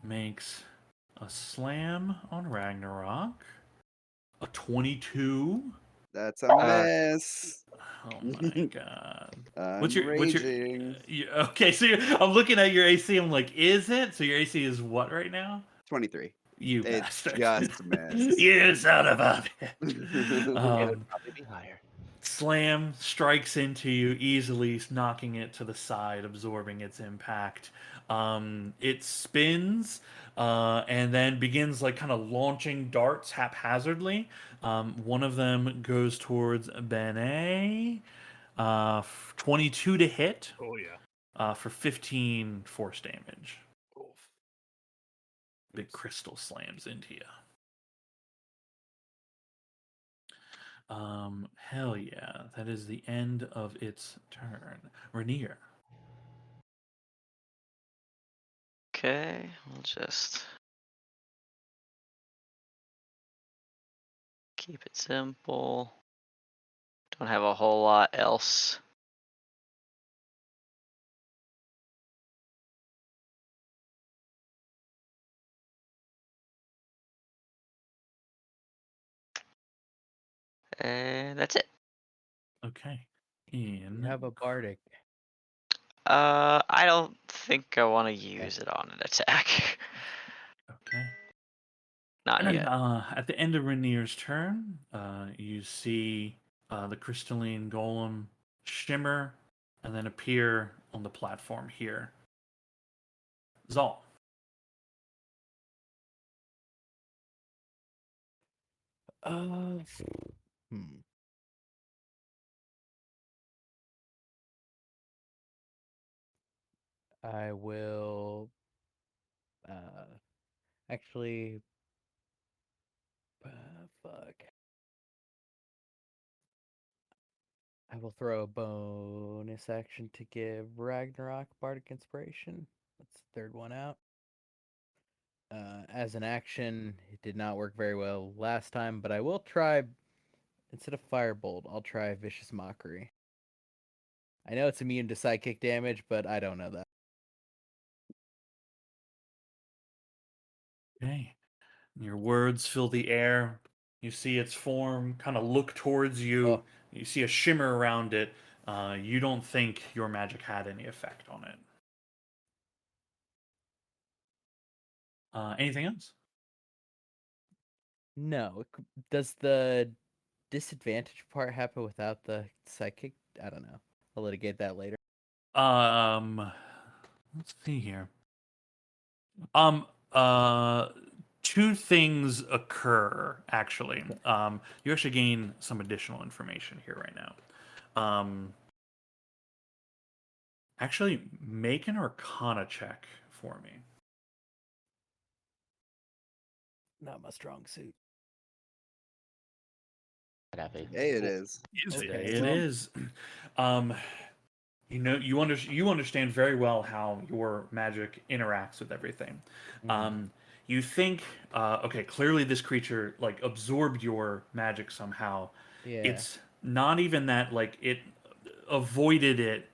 Speaker 5: makes a slam on Ragnarok. A 22.
Speaker 1: That's a miss.
Speaker 5: Oh my god.
Speaker 1: I'm
Speaker 5: What's your
Speaker 1: raging.
Speaker 5: okay, so I'm looking at your AC, I'm like, is it? So your AC is what right now?
Speaker 1: 23.
Speaker 5: You
Speaker 1: It
Speaker 5: bastard.
Speaker 1: just missed.
Speaker 5: You son of a bitch.
Speaker 6: It would probably be higher.
Speaker 5: Slam strikes into you easily, knocking it to the side, absorbing its impact. It spins and then begins like kind of launching darts haphazardly. One of them goes towards Benet. 22 to hit
Speaker 4: Oh yeah.
Speaker 5: for 15 force damage.
Speaker 4: Oof.
Speaker 5: Big crystal slams into you. Hell yeah. That is the end of its turn. Rainier.
Speaker 3: Okay, we'll just keep it simple. Don't have a whole lot else. And that's it.
Speaker 5: Okay.
Speaker 2: You have a bardic.
Speaker 3: I don't think I want to use it on an attack.
Speaker 5: Okay.
Speaker 3: Not yet.
Speaker 5: At the end of Rainier's turn, you see the crystalline golem shimmer and then appear on the platform here. Zal.
Speaker 2: Hmm. I will actually fuck. I will throw a bonus action to give Ragnarok Bardic Inspiration. That's the third one out. As an action, it did not work very well last time, but I will try, instead of Firebolt, I'll try Vicious Mockery. I know it's immune to psychic damage, but I don't know that.
Speaker 5: Okay. Your words fill the air. You see its form kind of look towards you.
Speaker 2: Oh.
Speaker 5: You see a shimmer around it. You don't think your magic had any effect on it. Anything else?
Speaker 2: No. Does the disadvantage part happen without the psychic? I don't know. I'll litigate that later.
Speaker 5: Let's see here. Uh, two things occur actually. You actually gain some additional information here right now. Actually, make an Arcana check for me.
Speaker 2: Not my strong suit.
Speaker 6: I got faith.
Speaker 1: Hey, it is.
Speaker 4: Is
Speaker 2: Okay.
Speaker 5: It
Speaker 2: well-
Speaker 5: is. You know, you understand very well how your magic interacts with everything. You think, okay, clearly this creature like absorbed your magic somehow.
Speaker 2: Yeah.
Speaker 5: It's not even that like it avoided it.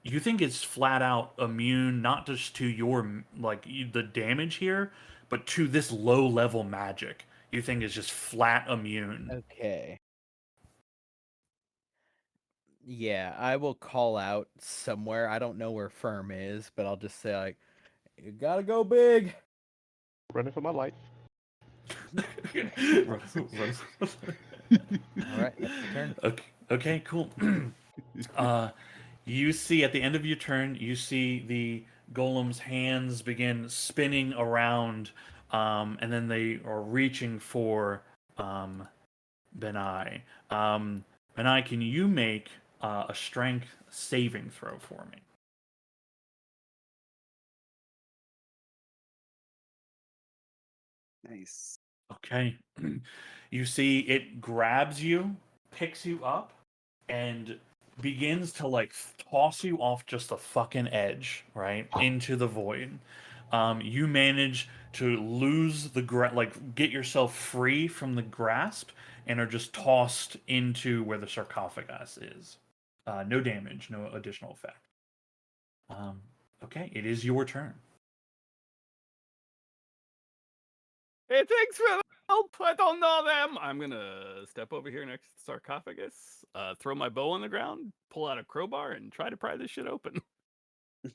Speaker 5: You think it's flat out immune, not just to your the damage here, but to this low level magic. You think is just flat immune.
Speaker 2: Okay. Yeah, I will call out somewhere. I don't know where Firm is, but I'll just say like, "You gotta go big."
Speaker 6: Running for my life.
Speaker 5: Run-
Speaker 2: All right, that's the turn.
Speaker 5: Okay, cool. You see at the end of your turn, you see the golem's hands begin spinning around, and then they are reaching for Benai. Benai, can you make a strength saving throw for me?
Speaker 1: Nice.
Speaker 5: Okay. You see it grabs you, picks you up, and begins to like toss you off just the fucking edge, right? Into the void. You manage to lose the get yourself free from the grasp and are just tossed into where the sarcophagus is. No damage, no additional effect. Okay, it is your turn.
Speaker 4: Hey, thanks for the help. I don't know them. I'm gonna step over here next to the sarcophagus, throw my bow on the ground, pull out a crowbar, and try to pry this shit open.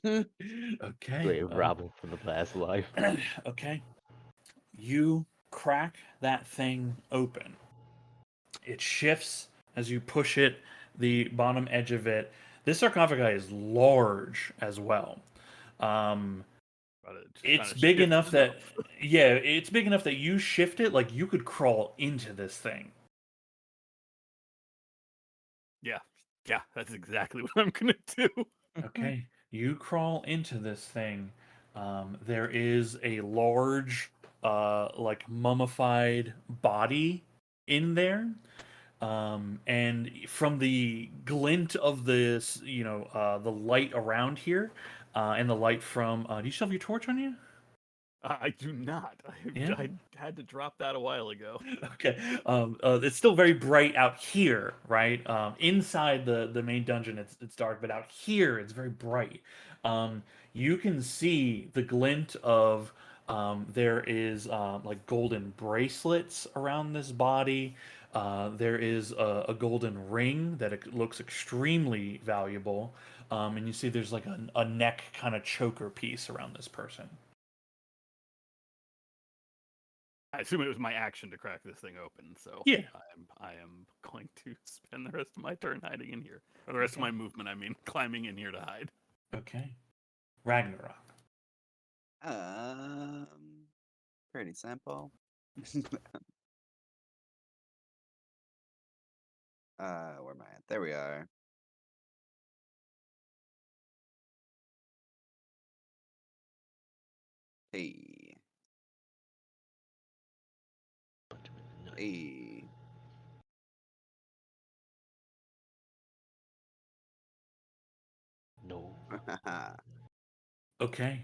Speaker 5: Okay.
Speaker 6: Grave robber from the past life.
Speaker 5: Okay. You crack that thing open. It shifts as you push it, the bottom edge of it. This sarcophagus is large as well. It's big enough that it's big enough that you shift it like you could crawl into this thing.
Speaker 4: Yeah, that's exactly what I'm gonna do.
Speaker 5: Okay, you crawl into this thing. There is a large, like mummified body in there. And from the glint of this, the light around here, and the light from, do you still have your torch on you?
Speaker 4: I do not.
Speaker 5: Yeah?
Speaker 4: I had to drop that a while ago.
Speaker 5: Okay. It's still very bright out here, right? Inside the main dungeon, it's dark, but out here, it's very bright. You can see the glint of there is like golden bracelets around this body. There is a golden ring that it looks extremely valuable, and you see there's like a neck kind of choker piece around this person.
Speaker 4: I assume it was my action to crack this thing open, so
Speaker 5: Yeah.
Speaker 4: I am going to spend the rest of my turn hiding in here. Or the rest of my movement, I mean, climbing in here to hide.
Speaker 5: Okay. Ragnarok.
Speaker 1: Pretty simple. Where am I at? There we are. Hey. Hey.
Speaker 6: No.
Speaker 5: Okay.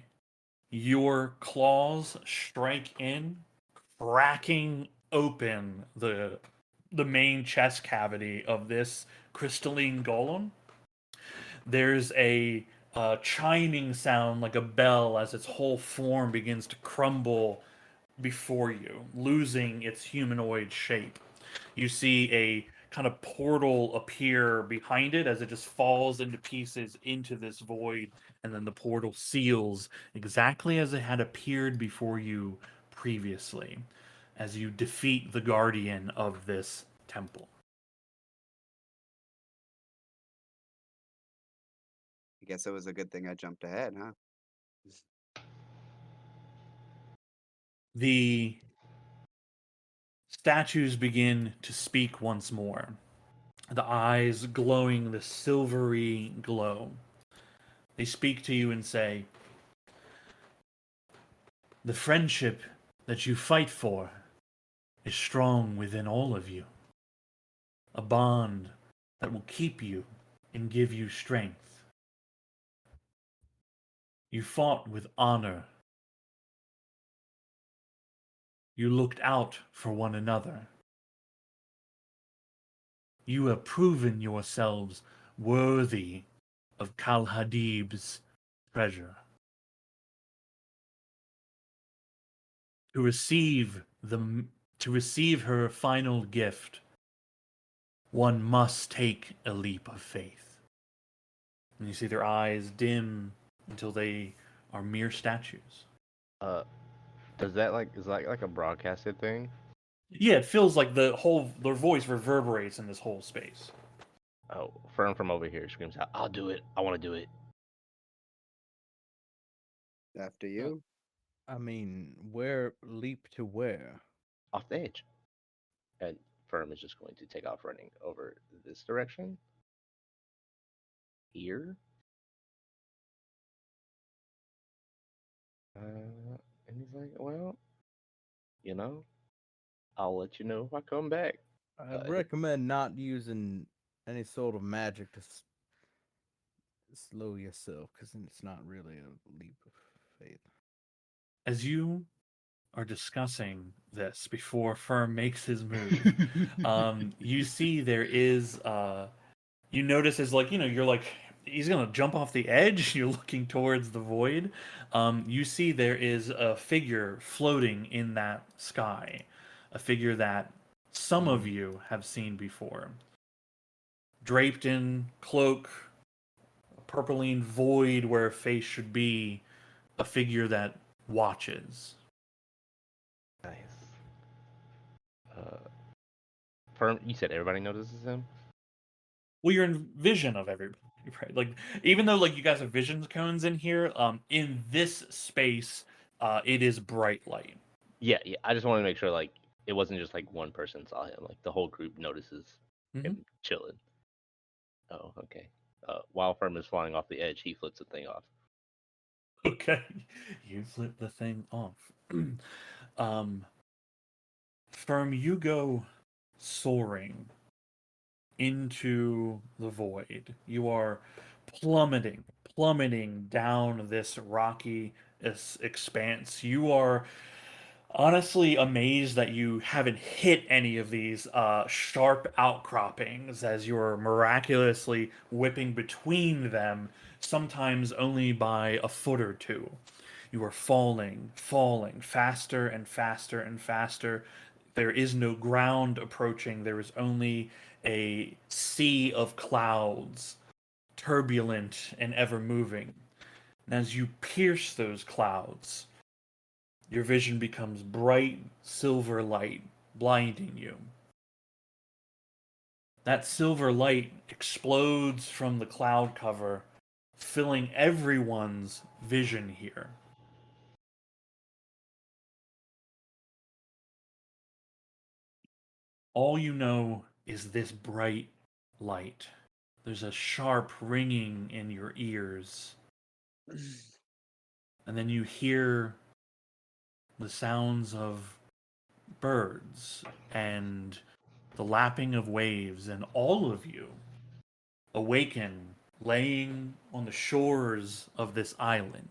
Speaker 5: Your claws strike in, cracking open the main chest cavity of this crystalline golem. There's a chiming sound like a bell as its whole form begins to crumble before you, losing its humanoid shape. You see a kind of portal appear behind it as it just falls into pieces into this void and then the portal seals exactly as it had appeared before you previously, as you defeat the guardian of this temple.
Speaker 1: I guess it was a good thing I jumped ahead, huh?
Speaker 5: The statues begin to speak once more, the eyes glowing the silvery glow. They speak to you and say, "The friendship that you fight for is strong within all of you. A bond that will keep you and give you strength. You fought with honor. You looked out for one another. You have proven yourselves worthy of Kal Hadib's treasure. To receive her final gift, one must take a leap of faith." And you see their eyes dim until they are mere statues.
Speaker 6: Does that is that like a broadcasted thing?
Speaker 5: Yeah, it feels like their voice reverberates in this whole space.
Speaker 6: Oh, Fern from over here screams out, "I'll do it. I want to do it."
Speaker 1: After you.
Speaker 2: I mean, where leap to where?
Speaker 6: Off the edge. And Firm is just going to take off running over this direction. Here. And he's like, "Well, you know, I'll let you know if I come back."
Speaker 2: I'd recommend not using any sort of magic to slow yourself, because it's not really a leap of faith.
Speaker 5: As you are discussing this before Firm makes his move, you see there is you notice as you're like he's gonna jump off the edge. You're looking towards the void. You see there is a figure floating in that sky, a figure that some of you have seen before, draped in cloak, a purpling void where a face should be, a figure that watches.
Speaker 6: Nice. Firm, you said everybody notices him?
Speaker 5: Well, you're in vision of everybody, right? Like, even though you guys have vision cones in here, in this space, it is bright light.
Speaker 6: Yeah, yeah. I just want to make sure it wasn't just one person saw him. The whole group notices him chilling. Oh, okay. While Firm is flying off the edge, he flips the thing off.
Speaker 5: Okay, you flip the thing off. Firm, you go soaring into the void. You are plummeting down this rocky expanse. You are honestly amazed that you haven't hit any of these sharp outcroppings as you're miraculously whipping between them, sometimes only by a foot or two. You are falling faster and faster and faster. There is no ground approaching. There is only a sea of clouds, turbulent and ever moving. And as you pierce those clouds, your vision becomes bright silver light, blinding you. That silver light explodes from the cloud cover, filling everyone's vision here. All you know is this bright light. There's a sharp ringing in your ears. And then you hear the sounds of birds and the lapping of waves, and all of you awaken laying on the shores of this island.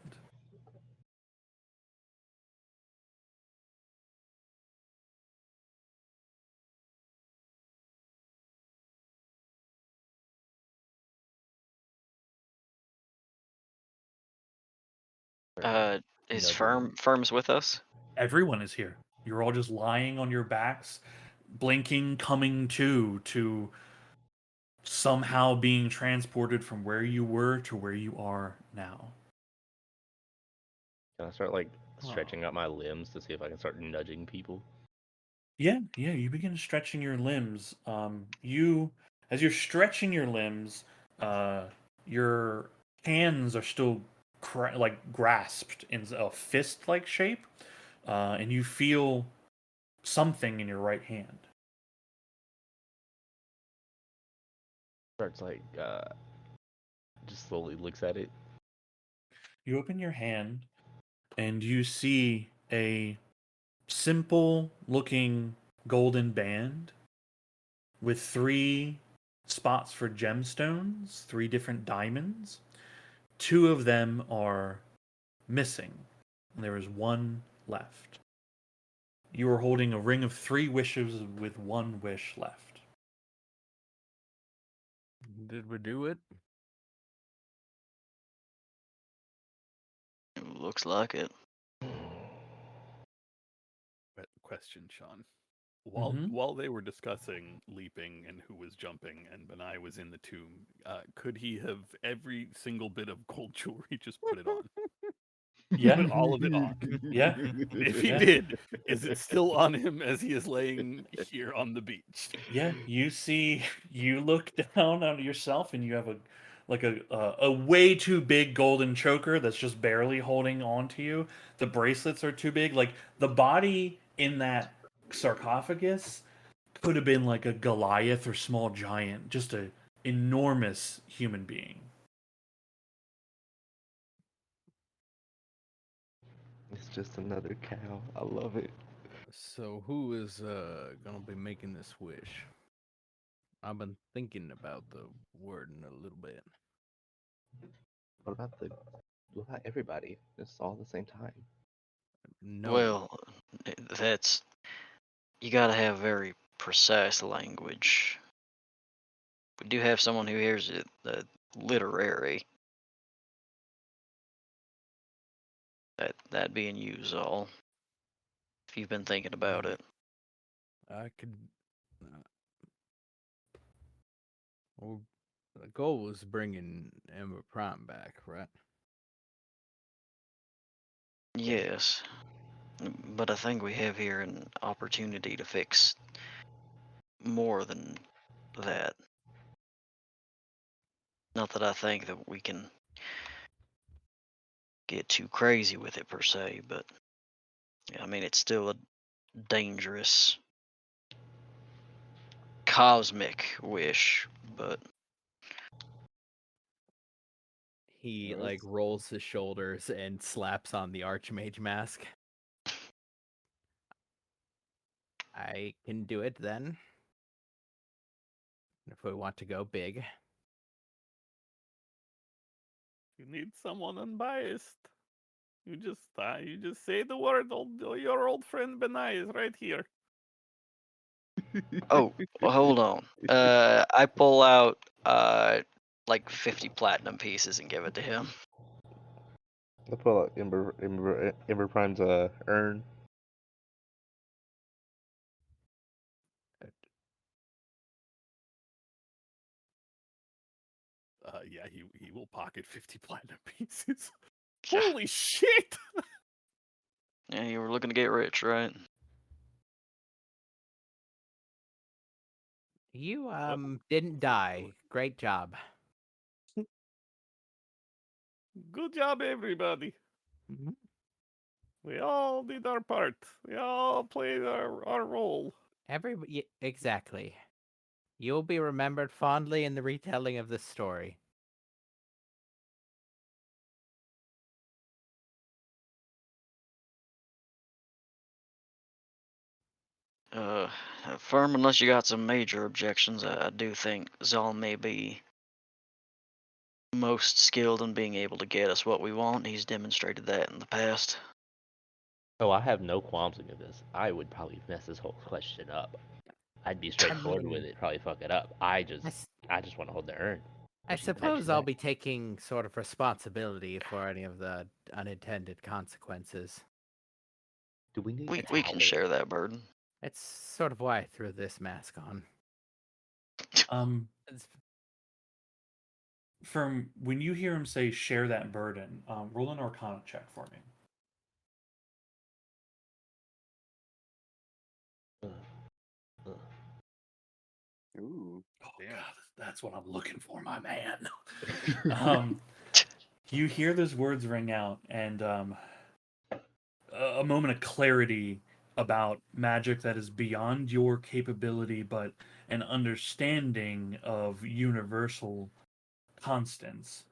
Speaker 3: Is
Speaker 6: No,
Speaker 3: Firm's with us?
Speaker 5: Everyone is here. You're all just lying on your backs, blinking, coming to somehow being transported from where you were to where you are now.
Speaker 6: Can I start like
Speaker 2: Oh.
Speaker 6: stretching out my limbs to see if I can start nudging people?
Speaker 5: Yeah, you begin stretching your limbs. As you're stretching your limbs, your hands are still grasped in a fist-like shape, and you feel something in your right hand.
Speaker 6: Starts like just slowly looks at it.
Speaker 5: You open your hand, and you see a simple-looking golden band with 3 spots for gemstones, 3 different diamonds. 2 of them are missing, and there is 1 left. You are holding a ring of 3 wishes with 1 wish left.
Speaker 2: Did we do it?
Speaker 3: Looks like it.
Speaker 4: Question, Sean.
Speaker 5: Mhm.
Speaker 4: While they were discussing leaping and who was jumping, and Benai was in the tomb, could he have every single bit of gold jewelry just put it on?
Speaker 5: Yeah,
Speaker 4: Put all of it on.
Speaker 5: yeah,
Speaker 4: And if he
Speaker 5: Yeah.
Speaker 4: did, is it still on him as he is laying here on the beach?
Speaker 5: yeah. You look down on yourself, and you have a way too big golden choker that's just barely holding on to you. The bracelets are too big. Like the body in that sarcophagus could have been like a Goliath or small giant, just a enormous human being.
Speaker 6: It's just another cow. I love it.
Speaker 2: So who is gonna be making this wish? I've been thinking about the wording a little bit.
Speaker 6: What about everybody? It's all at the same time.
Speaker 2: No.
Speaker 3: Well, that's you got to have very precise language. We do have someone who hears it literary. That being you, Zal. If you've been thinking about it.
Speaker 2: I could. Well, the goal was bringing Ember Prime back, right?
Speaker 3: Yes. But I think we have here an opportunity to fix more than that. Not that I think that we can get too crazy with it per se, but I mean, it's still a dangerous cosmic wish, but
Speaker 2: He
Speaker 6: Yeah,
Speaker 2: like rolls his shoulders and slaps on the Archmage mask. I can do it then. If we want to go big.
Speaker 4: You need someone unbiased. You just say the word. Your old friend Benai is right here.
Speaker 3: oh, well, hold on. I pull out like 50 platinum pieces and give it to him.
Speaker 6: I pull out Ember Prime's urn.
Speaker 4: Yeah, he will pocket 50 platinum pieces. Holy shit!
Speaker 3: Yeah, you were looking to get rich, right?
Speaker 2: You didn't die. Great job.
Speaker 4: Good job, everybody.
Speaker 2: Mm-hmm.
Speaker 4: We all did our part. We all played our role.
Speaker 2: Everybody, exactly. You'll be remembered fondly in the retelling of this story.
Speaker 3: Uh, Firm, unless you got some major objections, I do think Zal may be most skilled in being able to get us what we want. He's demonstrated that in the past.
Speaker 6: Oh, I have no qualms against this. I would probably mess this whole question up. I'd be straightforward with
Speaker 2: mean,
Speaker 6: it, probably fuck it up. I just
Speaker 2: I
Speaker 6: want to hold the urn.
Speaker 2: I
Speaker 6: What do you
Speaker 2: suppose
Speaker 6: imagine
Speaker 2: I'll
Speaker 6: that?
Speaker 2: be taking sort of responsibility for any of the unintended consequences.
Speaker 6: Do we need
Speaker 3: We can share that burden.
Speaker 2: It's sort of why I threw this mask on. It's,
Speaker 5: From when you hear him say "share that burden," roll an Arcana check for me.
Speaker 1: Ooh.
Speaker 5: Oh
Speaker 1: Damn.
Speaker 5: God, that's what I'm looking for, my man. You hear those words ring out, and a moment of clarity about magic that is beyond your capability, but an understanding of universal constants.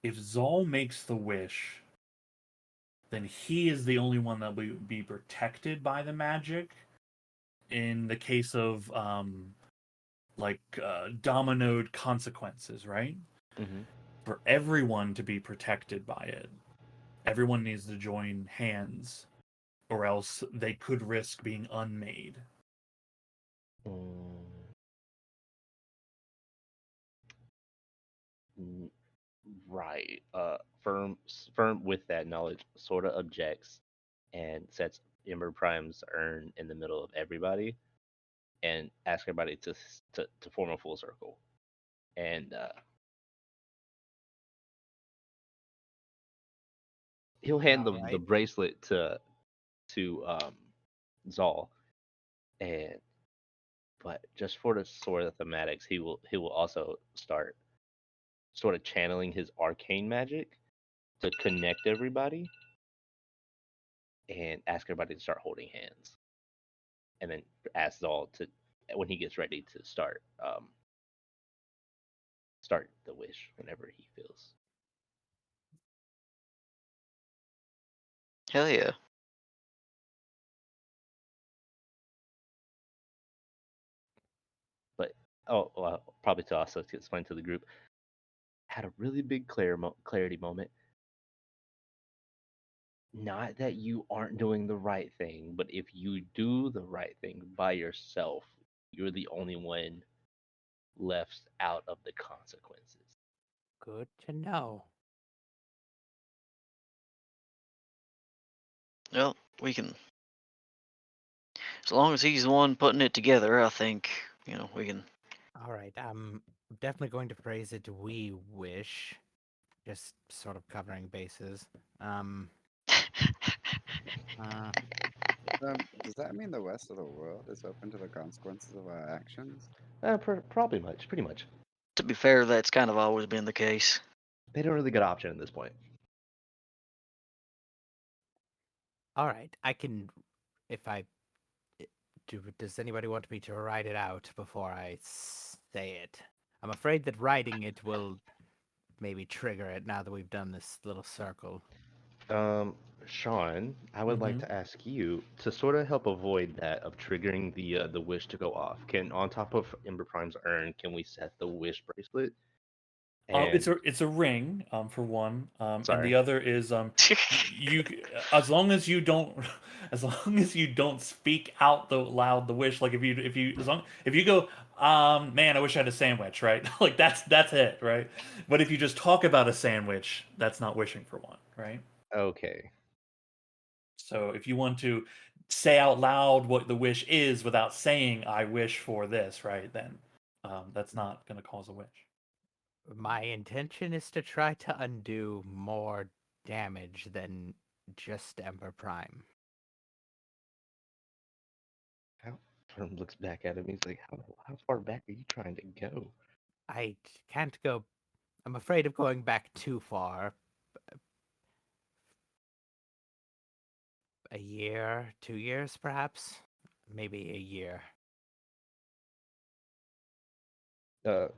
Speaker 5: If Zal makes the wish, then he is the only one that will be protected by the magic. In the case of dominoed consequences, right?
Speaker 6: Mm-hmm.
Speaker 5: For everyone to be protected by it, everyone needs to join hands, or else they could risk being unmade.
Speaker 6: Right. Firm with that knowledge sort of objects and sets Ember Prime's urn in the middle of everybody and asks everybody to form a full circle. And he'll hand the
Speaker 2: Alright.
Speaker 6: bracelet to Zal, and but just for the sort of thematics, he will also start sort of channeling his arcane magic to connect everybody and ask everybody to start holding hands, and then ask Zal to, when he gets ready, to start the wish whenever he feels.
Speaker 3: Hell yeah.
Speaker 6: But probably to also to explain to the group, had a really big clarity moment. Not that you aren't doing the right thing, but if you do the right thing by yourself, you're the only one left out of the consequences.
Speaker 2: Good to know.
Speaker 3: Well, we can. As long as he's the one putting it together, I think, we can.
Speaker 2: Alright, I'm definitely going to phrase it we wish. Just sort of covering bases.
Speaker 1: Does that mean the rest of the world is open to the consequences of our actions?
Speaker 6: Pretty much.
Speaker 3: To be fair, that's kind of always been the case.
Speaker 6: They don't really get an option at this point.
Speaker 2: Alright, I can, if I does anybody want me to write it out before I say it? I'm afraid that writing it will maybe trigger it now that we've done this little circle.
Speaker 6: Sean, I would like to ask you to sort of help avoid that of triggering the wish to go off. Can, on top of Ember Prime's urn, can we set the wish bracelet? And
Speaker 5: It's a ring, for one, and
Speaker 6: sorry.
Speaker 5: the other is you as long as you don't as long as you don't speak out loud the wish. Like if you go, man, I wish I had a sandwich, right? Like that's it, right? But if you just talk about a sandwich, that's not wishing for one, right?
Speaker 6: Okay.
Speaker 5: So if you want to say out loud what the wish is without saying I wish for this, right? Then that's not going to cause a wish.
Speaker 2: My intention is to try to undo more damage than just Ember Prime.
Speaker 6: Firm looks back at him. He's like, how far back are you trying to go?
Speaker 2: I can't go. I'm afraid of going back too far. A year, 2 years, perhaps? Maybe a year.
Speaker 6: I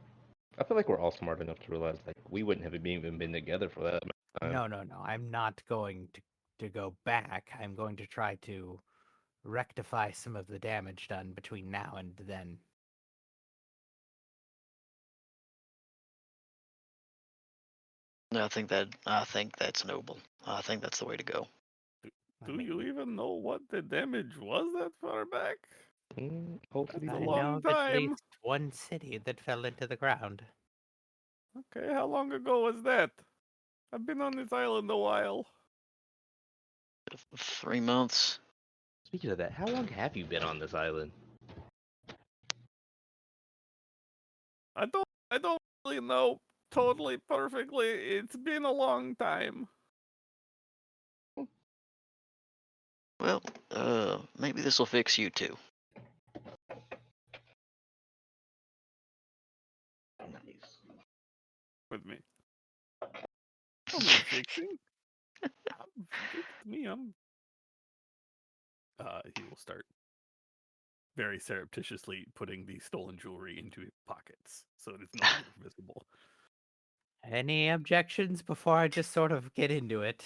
Speaker 6: feel like we're all smart enough to realize like we wouldn't have even been together for that amount of time.
Speaker 2: No. I'm not going to go back. I'm going to try to rectify some of the damage done between now and then.
Speaker 3: I think that's noble. I think that's the way to go.
Speaker 2: I
Speaker 4: Do
Speaker 2: mean,
Speaker 4: you even know what the damage was that far back?
Speaker 6: Hopefully,
Speaker 4: That's a
Speaker 2: I
Speaker 6: we
Speaker 2: know
Speaker 4: long
Speaker 2: of at
Speaker 4: time.
Speaker 2: least one city that fell into the ground.
Speaker 4: Okay, how long ago was that? I've been on this island a while.
Speaker 3: 3 months.
Speaker 6: Speaking of that, how long have you been on this island?
Speaker 4: I don't really know totally perfectly. It's been a long time.
Speaker 3: Well, maybe this will fix you too.
Speaker 4: with me. I'll need fixing. Give it to me. He will start very surreptitiously putting the stolen jewelry into his pockets so it is no longer visible.
Speaker 2: Any objections before I just sort of get into it?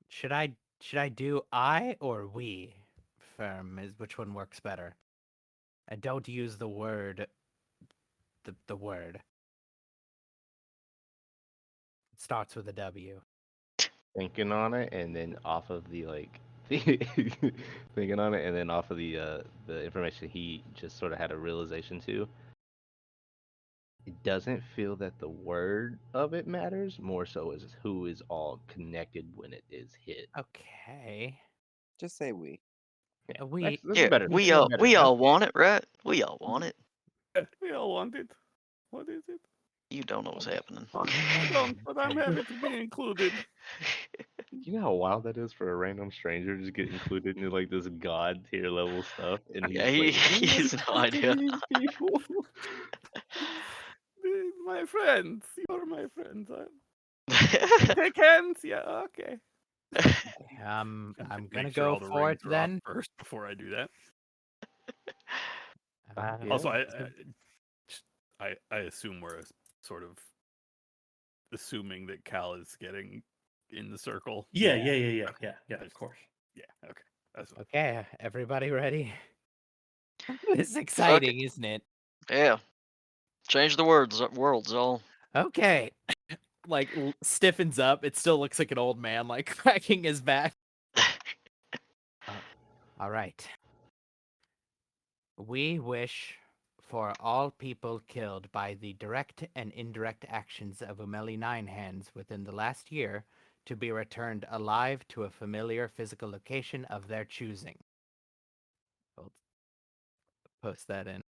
Speaker 2: Should I do I or we? Firm is which one works better. And don't use the word the word. It starts with a W.
Speaker 6: Thinking on it, and then off of the thinking on it, and then off of the information he just sort of had a realization to. It doesn't feel that the word of it matters. More so is who is all connected when it is hit.
Speaker 2: Okay.
Speaker 1: Just say we.
Speaker 6: Yeah,
Speaker 2: We
Speaker 6: that's
Speaker 3: Yeah,
Speaker 6: better.
Speaker 3: we
Speaker 6: That's
Speaker 3: all
Speaker 6: better.
Speaker 3: we all want it, right? We all want it.
Speaker 4: We all want it. What is it?
Speaker 3: You don't know what's happening.
Speaker 4: I don't, but I'm happy to be included.
Speaker 6: You know how wild that is for a random stranger to just get included into like this god tier level stuff, and
Speaker 3: Yeah,
Speaker 6: he's like,
Speaker 3: he has no idea.
Speaker 6: these people.
Speaker 4: My friends, you're my friends. Take hands. Yeah, okay.
Speaker 2: I'm
Speaker 4: Make
Speaker 2: gonna
Speaker 4: sure
Speaker 2: go
Speaker 4: all the
Speaker 2: for
Speaker 4: rings
Speaker 2: it
Speaker 4: are off
Speaker 2: then.
Speaker 4: first before I do that.
Speaker 6: Yeah.
Speaker 4: Also, I assume we're sort of assuming that Cal is getting in the circle.
Speaker 5: Yeah,
Speaker 4: Okay.
Speaker 5: of course.
Speaker 4: Yeah, okay. That's what.
Speaker 2: Okay, everybody ready? This is exciting, isn't it?
Speaker 3: Yeah. Change the worlds all.
Speaker 2: Okay. Like stiffens up. It still looks like an old man, like cracking his back. All right. We wish for all people killed by the direct and indirect actions of Umeli Nine Hands within the last year to be returned alive to a familiar physical location of their choosing. We'll post that in.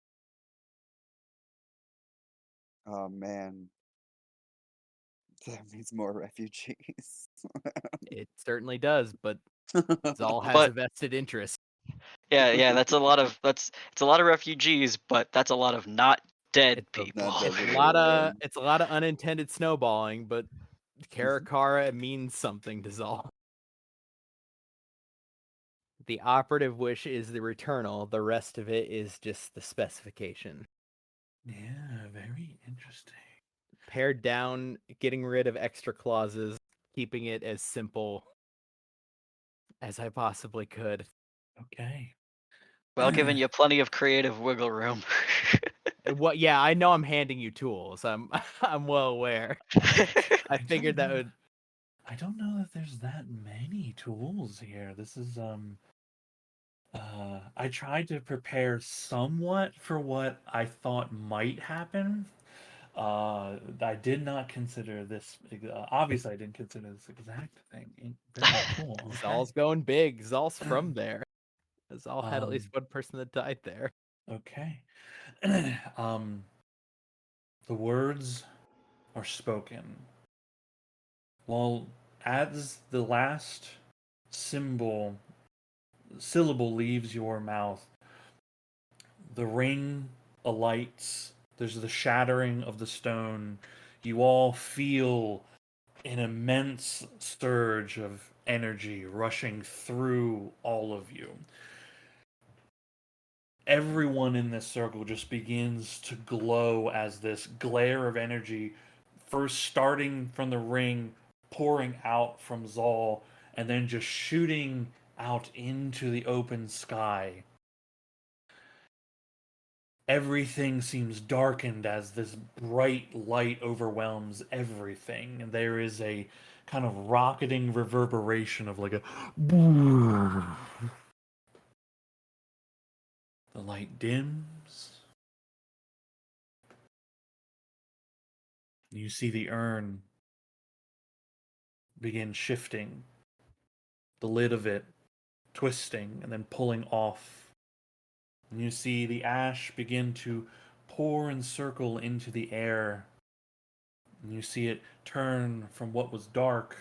Speaker 1: Oh man. That means more refugees.
Speaker 2: It certainly does, but Zal has
Speaker 3: But
Speaker 2: a vested interest.
Speaker 3: yeah, it's a lot of refugees, but that's a lot of not dead
Speaker 2: It's
Speaker 3: people.
Speaker 1: Not
Speaker 2: It's a
Speaker 1: designated,
Speaker 2: lot of
Speaker 1: yeah.
Speaker 2: it's a lot of unintended snowballing, but Karakara means something to Zal. The operative wish is the returnal. The rest of it is just the specification.
Speaker 5: Yeah, very interesting.
Speaker 2: Pared down, getting rid of extra clauses, keeping it as simple as I possibly could.
Speaker 5: Okay.
Speaker 3: Well, giving you plenty of creative wiggle room.
Speaker 2: What? Yeah, I know I'm handing you tools. I'm I'm well aware. I figured that would.
Speaker 5: I don't know that there's that many tools here. This is I tried to prepare somewhat for what I thought might happen. I did not consider this. Obviously, I didn't consider this exact thing. Very cool. Okay.
Speaker 2: Zal's going big. Zal's from there. Zal had at least
Speaker 5: Um,
Speaker 2: one person that died there.
Speaker 5: Okay. The words are spoken. Well, as the last syllable leaves your mouth, the ring alights. There's the shattering of the stone. You all feel an immense surge of energy rushing through all of you. Everyone in this circle just begins to glow as this glare of energy, first starting from the ring, pouring out from Zal, and then just shooting out into the open sky. Everything seems darkened as this bright light overwhelms everything, and there is a kind of rocketing reverberation of like a. The light dims. You see the urn begin shifting, the lid of it twisting and then pulling off. And you see the ash begin to pour and circle into the air. And you see it turn from what was dark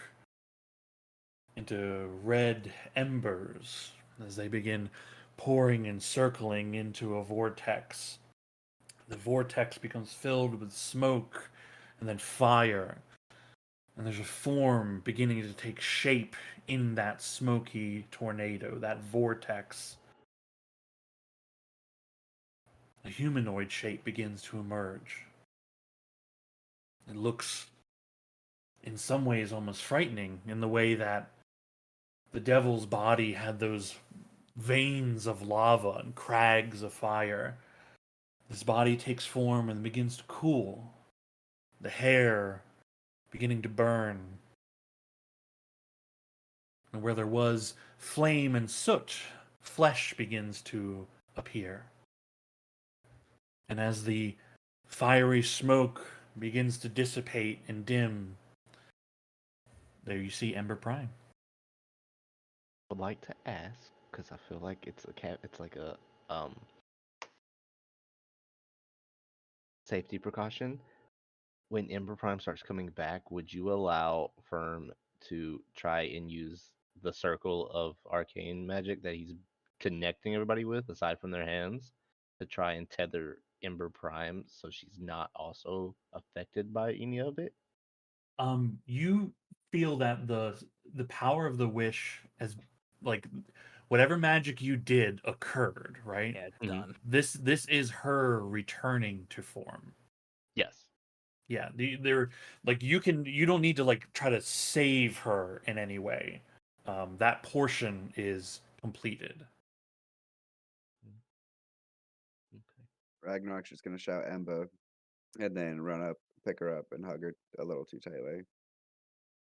Speaker 5: into red embers as they begin pouring and circling into a vortex. The vortex becomes filled with smoke and then fire. And there's a form beginning to take shape in that smoky tornado, that vortex. A humanoid shape begins to emerge. It looks, in some ways, almost frightening in the way that the devil's body had those veins of lava and crags of fire. His body takes form and begins to cool, the hair beginning to burn. And where there was flame and soot, flesh begins to appear. And as the fiery smoke begins to dissipate and dim, there you see Ember Prime.
Speaker 6: Would like to ask because I feel like it's like a safety precaution. When Ember Prime starts coming back, would you allow Firm to try and use the circle of arcane magic that he's connecting everybody with, aside from their hands, to try and tether Ember Prime so she's not also affected by any of it?
Speaker 5: You feel that the power of the wish as like whatever magic you did occurred, right?
Speaker 2: Yeah, it's
Speaker 6: Mhm.
Speaker 2: done.
Speaker 5: This is her returning to form.
Speaker 6: Yes.
Speaker 5: Yeah, they're like you don't need to like try to save her in any way. That portion is completed.
Speaker 6: Okay.
Speaker 1: Ragnarok's just gonna shout Embo, and then run up, pick her up, and hug her a little too tightly.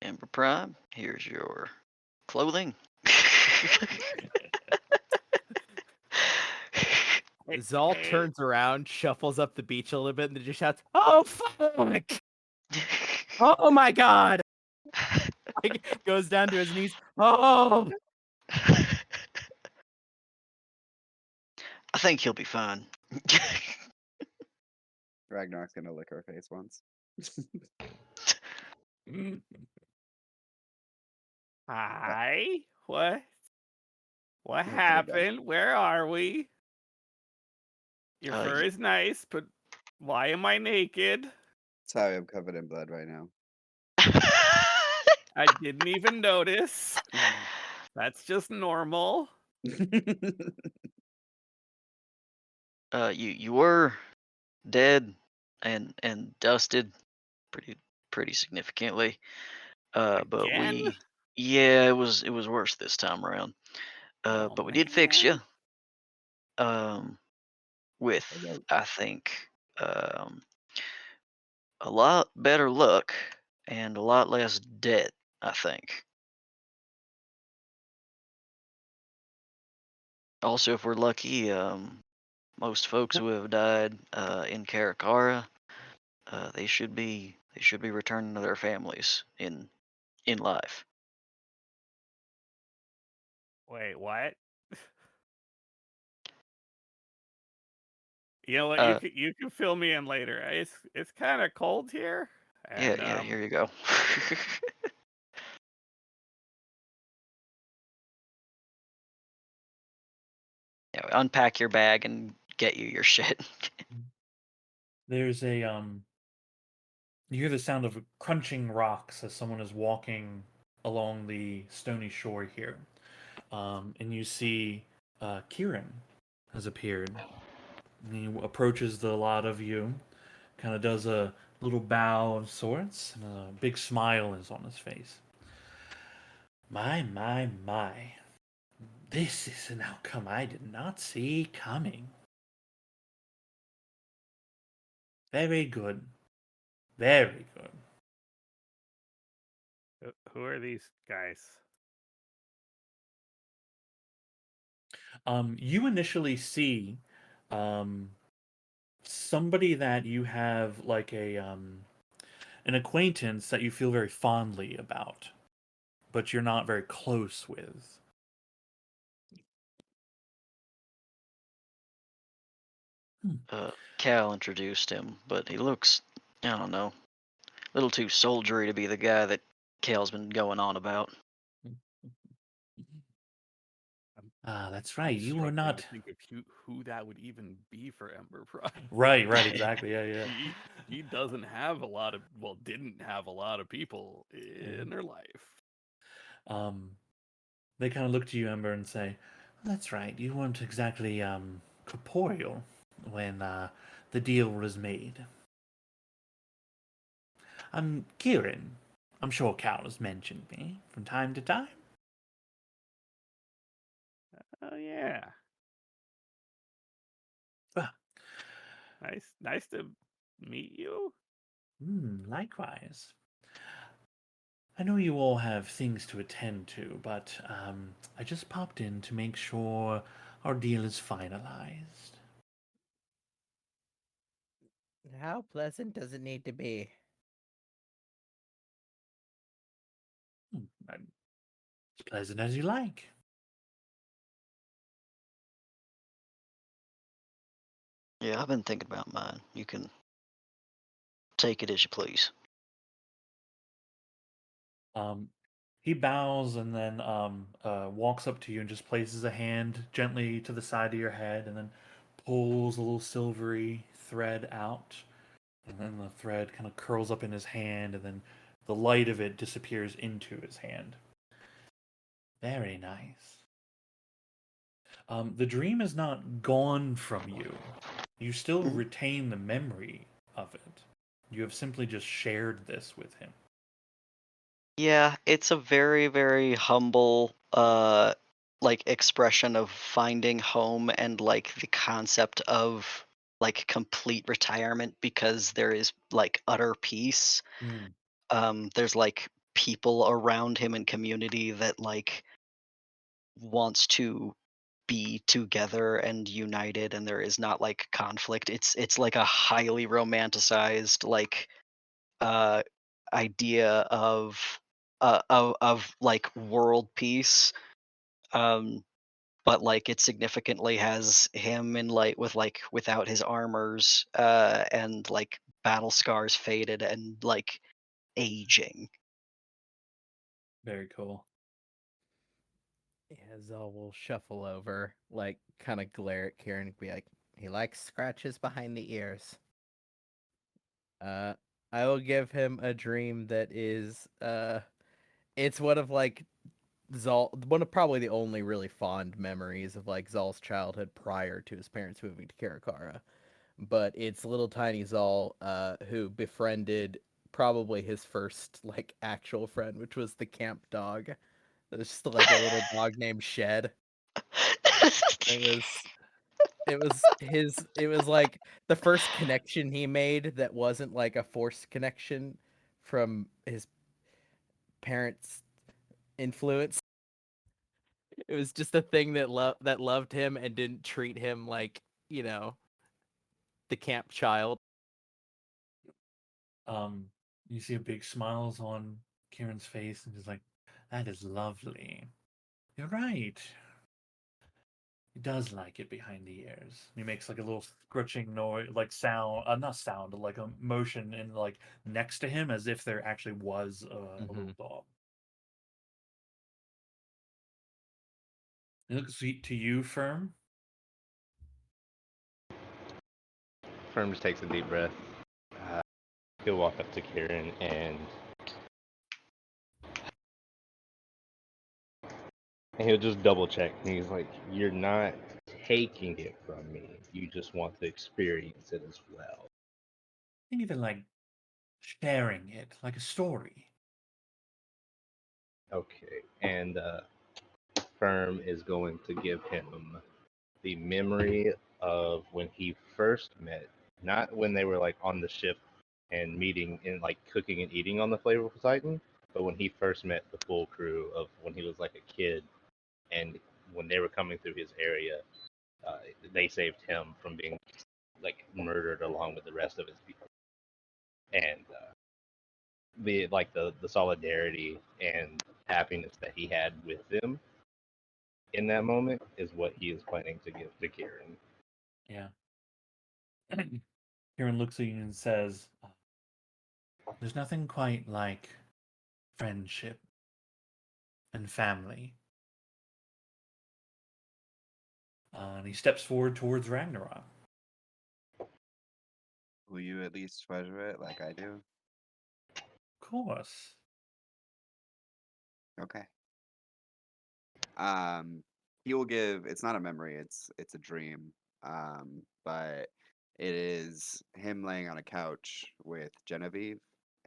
Speaker 3: Ember Prime, here's your clothing.
Speaker 2: Zal turns around, shuffles up the beach a little bit, and then just shouts, "Oh fuck! Oh my god!" Like goes down to his knees. Oh,
Speaker 3: I think he'll be fine.
Speaker 1: Ragnarok's gonna lick her face once.
Speaker 4: Hi. What? What
Speaker 1: That's what it does.
Speaker 4: happened? Where are we? Your
Speaker 3: Uh,
Speaker 4: fur
Speaker 3: y-
Speaker 4: is nice, but why am I naked?
Speaker 1: Sorry, I'm covered in blood right now.
Speaker 4: I didn't even notice. That's just normal.
Speaker 3: you were dead and dusted pretty significantly. But
Speaker 4: Again?
Speaker 3: yeah, it was worse this time around.
Speaker 4: Oh,
Speaker 3: But we did fix you.
Speaker 4: man.
Speaker 3: With
Speaker 1: Okay.
Speaker 3: I think a lot better luck and a lot less debt. I think. Also, if we're lucky, most folks who have died in Karakara, they should be returning to their families in life.
Speaker 4: Wait, what? You know what?
Speaker 3: Uh,
Speaker 4: You can fill me in later. It's kind of cold here, and
Speaker 3: yeah, here you go. Yeah, unpack your bag and get you your shit.
Speaker 5: There's a you hear the sound of crunching rocks as someone is walking along the stony shore here. And you see Kieran has appeared. And he approaches the lot of you, kind of does a little bow of sorts, and a big smile is on his face. My, my, my. This is an outcome I did not see coming. Very good. Very good.
Speaker 4: who are these guys?
Speaker 5: You initially see somebody that you have like an acquaintance that you feel very fondly about, but you're not very close with.
Speaker 3: Cal introduced him, but he looks, I don't know, a little too soldiery to be the guy that Cal's been going on about.
Speaker 5: Ah, that's right. You were
Speaker 4: Struggling
Speaker 5: not.
Speaker 4: to think of who that would even be for Ember Prime.
Speaker 5: Right, exactly. Yeah.
Speaker 4: She doesn't have a lot of, well, didn't have a lot of people in her life.
Speaker 5: They kind of look to you, Ember, and say, "That's right. You weren't exactly corporeal when the deal was made." I'm Kieran. I'm sure Cal has mentioned me from time to time.
Speaker 4: Oh yeah,
Speaker 5: Ah,
Speaker 4: nice to meet you.
Speaker 5: likewise. I know you all have things to attend to, but I just popped in to make sure our deal is finalized.
Speaker 2: How pleasant does it need to be?
Speaker 5: As pleasant as you like.
Speaker 3: Yeah, I've been thinking about mine. You can take it as you please.
Speaker 5: He bows and then walks up to you and just places a hand gently to the side of your head and then pulls a little silvery thread out. And then the thread kind of curls up in his hand and then the light of it disappears into his hand. Very nice. The dream is not gone from you. You still
Speaker 3: Mhm.
Speaker 5: retain the memory of it. You have simply just shared this with him.
Speaker 3: Yeah, it's a very, very humble like expression of finding home and like the concept of like complete retirement because there is like utter peace.
Speaker 5: Mm.
Speaker 3: There's like people around him and community that like wants to be together and united and there is not like conflict. It's like a highly romanticized like uh idea of like world peace. um but like it significantly has him in like with like without his armors and like battle scars faded and like aging.
Speaker 5: Very cool.
Speaker 2: Yeah, Zol will shuffle over, like, kind of glare at Kieran and be like, he likes scratches behind the ears. Uh, I will give him a dream that is, it's one of, like, one of probably the only really fond memories of, like, Zol's childhood prior to his parents moving to Karakara. But it's little tiny Zol, who befriended probably his first, like, actual friend, which was the camp dog. It was just, like, a little dog named Shed. It was like the first connection he made that wasn't like a forced connection from his parents' influence. It was just a thing that loved him and didn't treat him like, you know, the camp child.
Speaker 5: Um, you see a big smiles on Kieran's face, and he's like, "That is lovely. You're right. He does like it behind the ears." He makes like a little scritching noise, like sound, not sound, like a motion, and like next to him, as if there actually was a little dog. He looks to you, Firm.
Speaker 6: Firm just takes a deep breath. He'll walk up to Kieran and he'll just double check. And he's like, "You're not taking it from me. You just want to experience it as well."
Speaker 5: Even like sharing it, like a story.
Speaker 6: Okay. And Firm is going to give him the memory of when he first met, not when they were like on the ship and meeting and like cooking and eating on the Flavorful Titan, but when he first met the full crew of when he was like a kid and when they were coming through his area, uh, they saved him from being like murdered along with the rest of his people. And the solidarity and happiness that he had with them in that moment is what he is planning to give to Kieran.
Speaker 5: Yeah. Kieran looks at you and says, "There's nothing quite like friendship and family. And he steps forward towards Ragnarok.
Speaker 1: Will you at least treasure it like I do?
Speaker 5: Of course.
Speaker 1: Okay. He will give. It's not a memory. It's a dream. But it is him laying on a couch with Genevieve,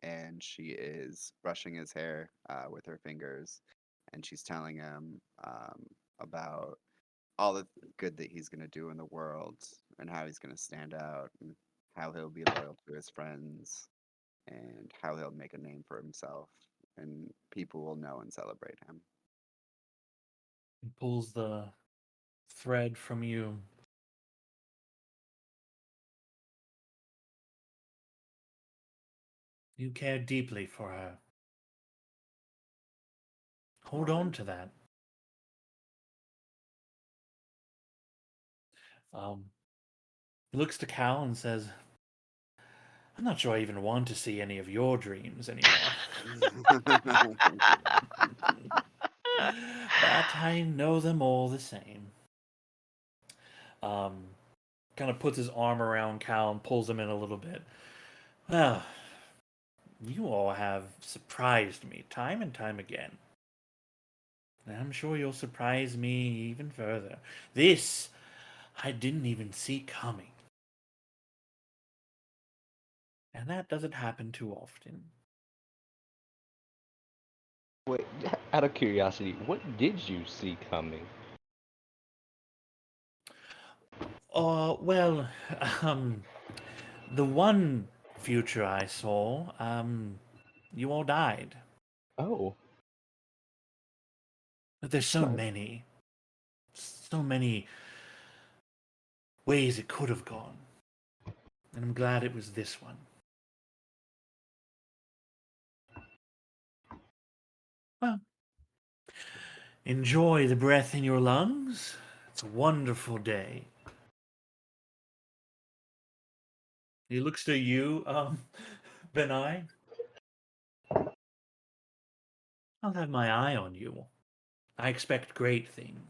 Speaker 1: and she is brushing his hair with her fingers, and she's telling him about all the good that he's gonna do in the world, and how he's gonna stand out, and how he'll be loyal to his friends, and how he'll make a name for himself, and people will know and celebrate him.
Speaker 5: He pulls the thread from you. You care deeply for her. Hold on to that. He looks to Cal and says, I'm not sure I even want to see any of your dreams anymore. But I know them all the same. Kind of puts his arm around Cal and pulls him in a little bit. Well, you all have surprised me time and time again. And I'm sure you'll surprise me even further. This I didn't even see coming. And that doesn't happen too often.
Speaker 6: Wait, out of curiosity, what did you see coming?
Speaker 5: Well, the one future I saw, you all died.
Speaker 6: Oh,
Speaker 5: But there's so
Speaker 6: sorry.
Speaker 5: many ways it could have gone. And I'm glad it was this one. Well, enjoy the breath in your lungs. It's a wonderful day. He looks to you, Benai. I'll have my eye on you. I expect great things.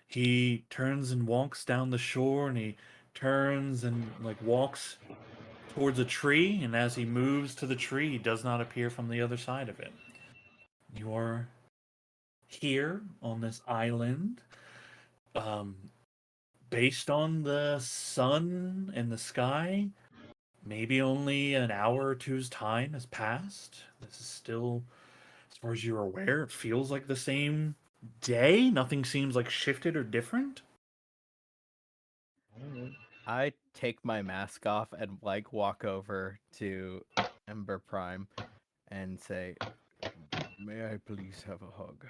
Speaker 5: He turns and walks down the shore, and he turns and like walks towards a tree, and as he moves to the tree, he does not appear from the other side of it. You are here on this island, based on the sun and the sky. Maybe only an hour or two's time has passed. This is still, as far as you're aware, it feels like the same day. Nothing seems like shifted or different.
Speaker 2: I take my mask off and like walk over to Ember Prime and say, "May I please have a hug?"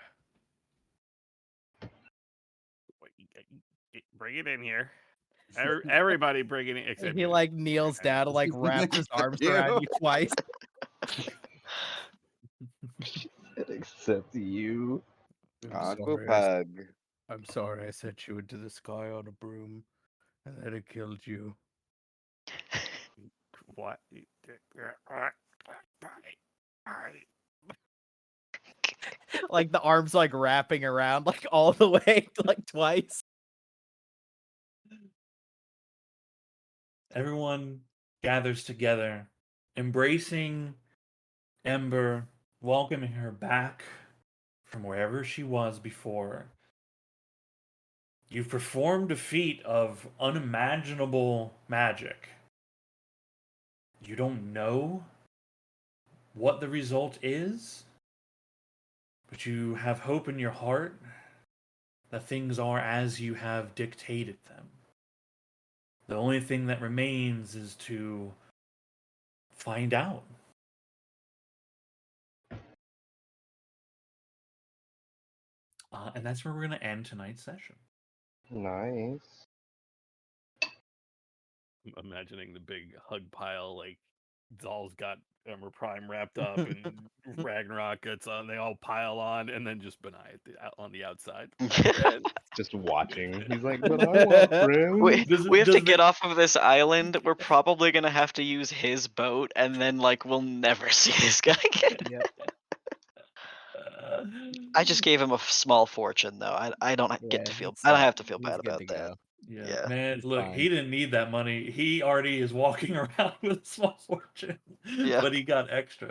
Speaker 4: Bring it in here. Everybody bring it in except
Speaker 2: He
Speaker 4: you.
Speaker 2: like kneels down and like wraps his arms around you twice.
Speaker 6: Except you.
Speaker 2: I'm
Speaker 1: Group
Speaker 2: sorry,
Speaker 1: hug.
Speaker 2: I'm sorry I sent you into the sky on a broom and then it killed you.
Speaker 4: What?
Speaker 2: Like the arms like wrapping around like all the way like twice.
Speaker 5: Everyone gathers together, embracing Ember, welcoming her back from wherever she was before. You've performed a feat of unimaginable magic. You don't know what the result is, but you have hope in your heart that things are as you have dictated them. The only thing that remains is to find out. And that's where we're going to end tonight's session.
Speaker 6: Nice.
Speaker 4: I'm imagining the big hug pile like Zal's got Ember Prime wrapped up, and Ragnarok gets on. They all pile on, and then just Benai on the outside. And
Speaker 7: Just watching. He's like, but I want friends.
Speaker 3: We have to
Speaker 5: Does
Speaker 3: get off of this island. We're probably gonna have to use his boat, and then like we'll never see this guy again.
Speaker 2: Yep.
Speaker 3: I just gave him a small fortune, though. I don't get to feel. I don't have to feel bad about that. Yeah.
Speaker 5: Man,
Speaker 2: He's
Speaker 5: look,
Speaker 2: fine.
Speaker 5: he didn't need that money. He already is walking around with a small fortune.
Speaker 3: Yeah.
Speaker 5: But he got extra.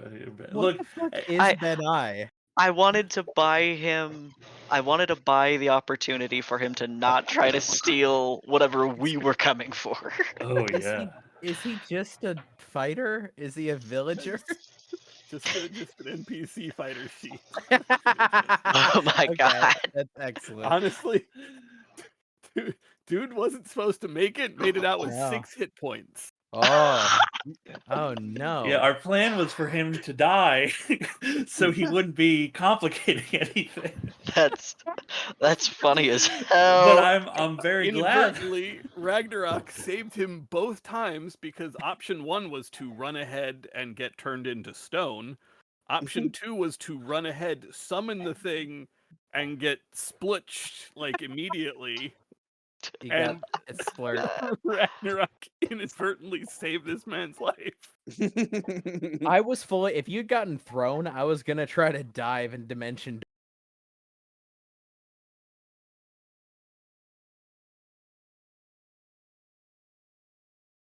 Speaker 2: What
Speaker 5: Look,
Speaker 2: the fuck is
Speaker 3: I-
Speaker 2: Benai?
Speaker 3: I wanted to buy him. I wanted to buy the opportunity for him to not try to steal whatever we were coming for.
Speaker 5: oh
Speaker 2: Is
Speaker 5: yeah.
Speaker 2: Is he just a fighter? Is he a villager?
Speaker 4: just an NPC fighter sheet.
Speaker 3: Oh my
Speaker 2: Okay,
Speaker 3: god.
Speaker 2: that's excellent.
Speaker 4: Honestly, dude wasn't supposed to make it. Made it out with
Speaker 2: No.
Speaker 4: 6 hit points.
Speaker 2: Oh, oh no.
Speaker 5: Yeah, our plan was for him to die so he wouldn't be complicating anything.
Speaker 3: That's funny as
Speaker 5: But
Speaker 3: hell.
Speaker 5: I'm very glad.
Speaker 4: Inadvertently, Ragnarok saved him both times because option 1 was to run ahead and get turned into stone. Option 2 was to run ahead, summon the thing, and get splitched like immediately.
Speaker 2: He got
Speaker 4: And
Speaker 2: a splurt.
Speaker 4: Ragnarok inadvertently saved this man's life.
Speaker 2: I was fully. If you'd gotten thrown, I was gonna try to dive and dimension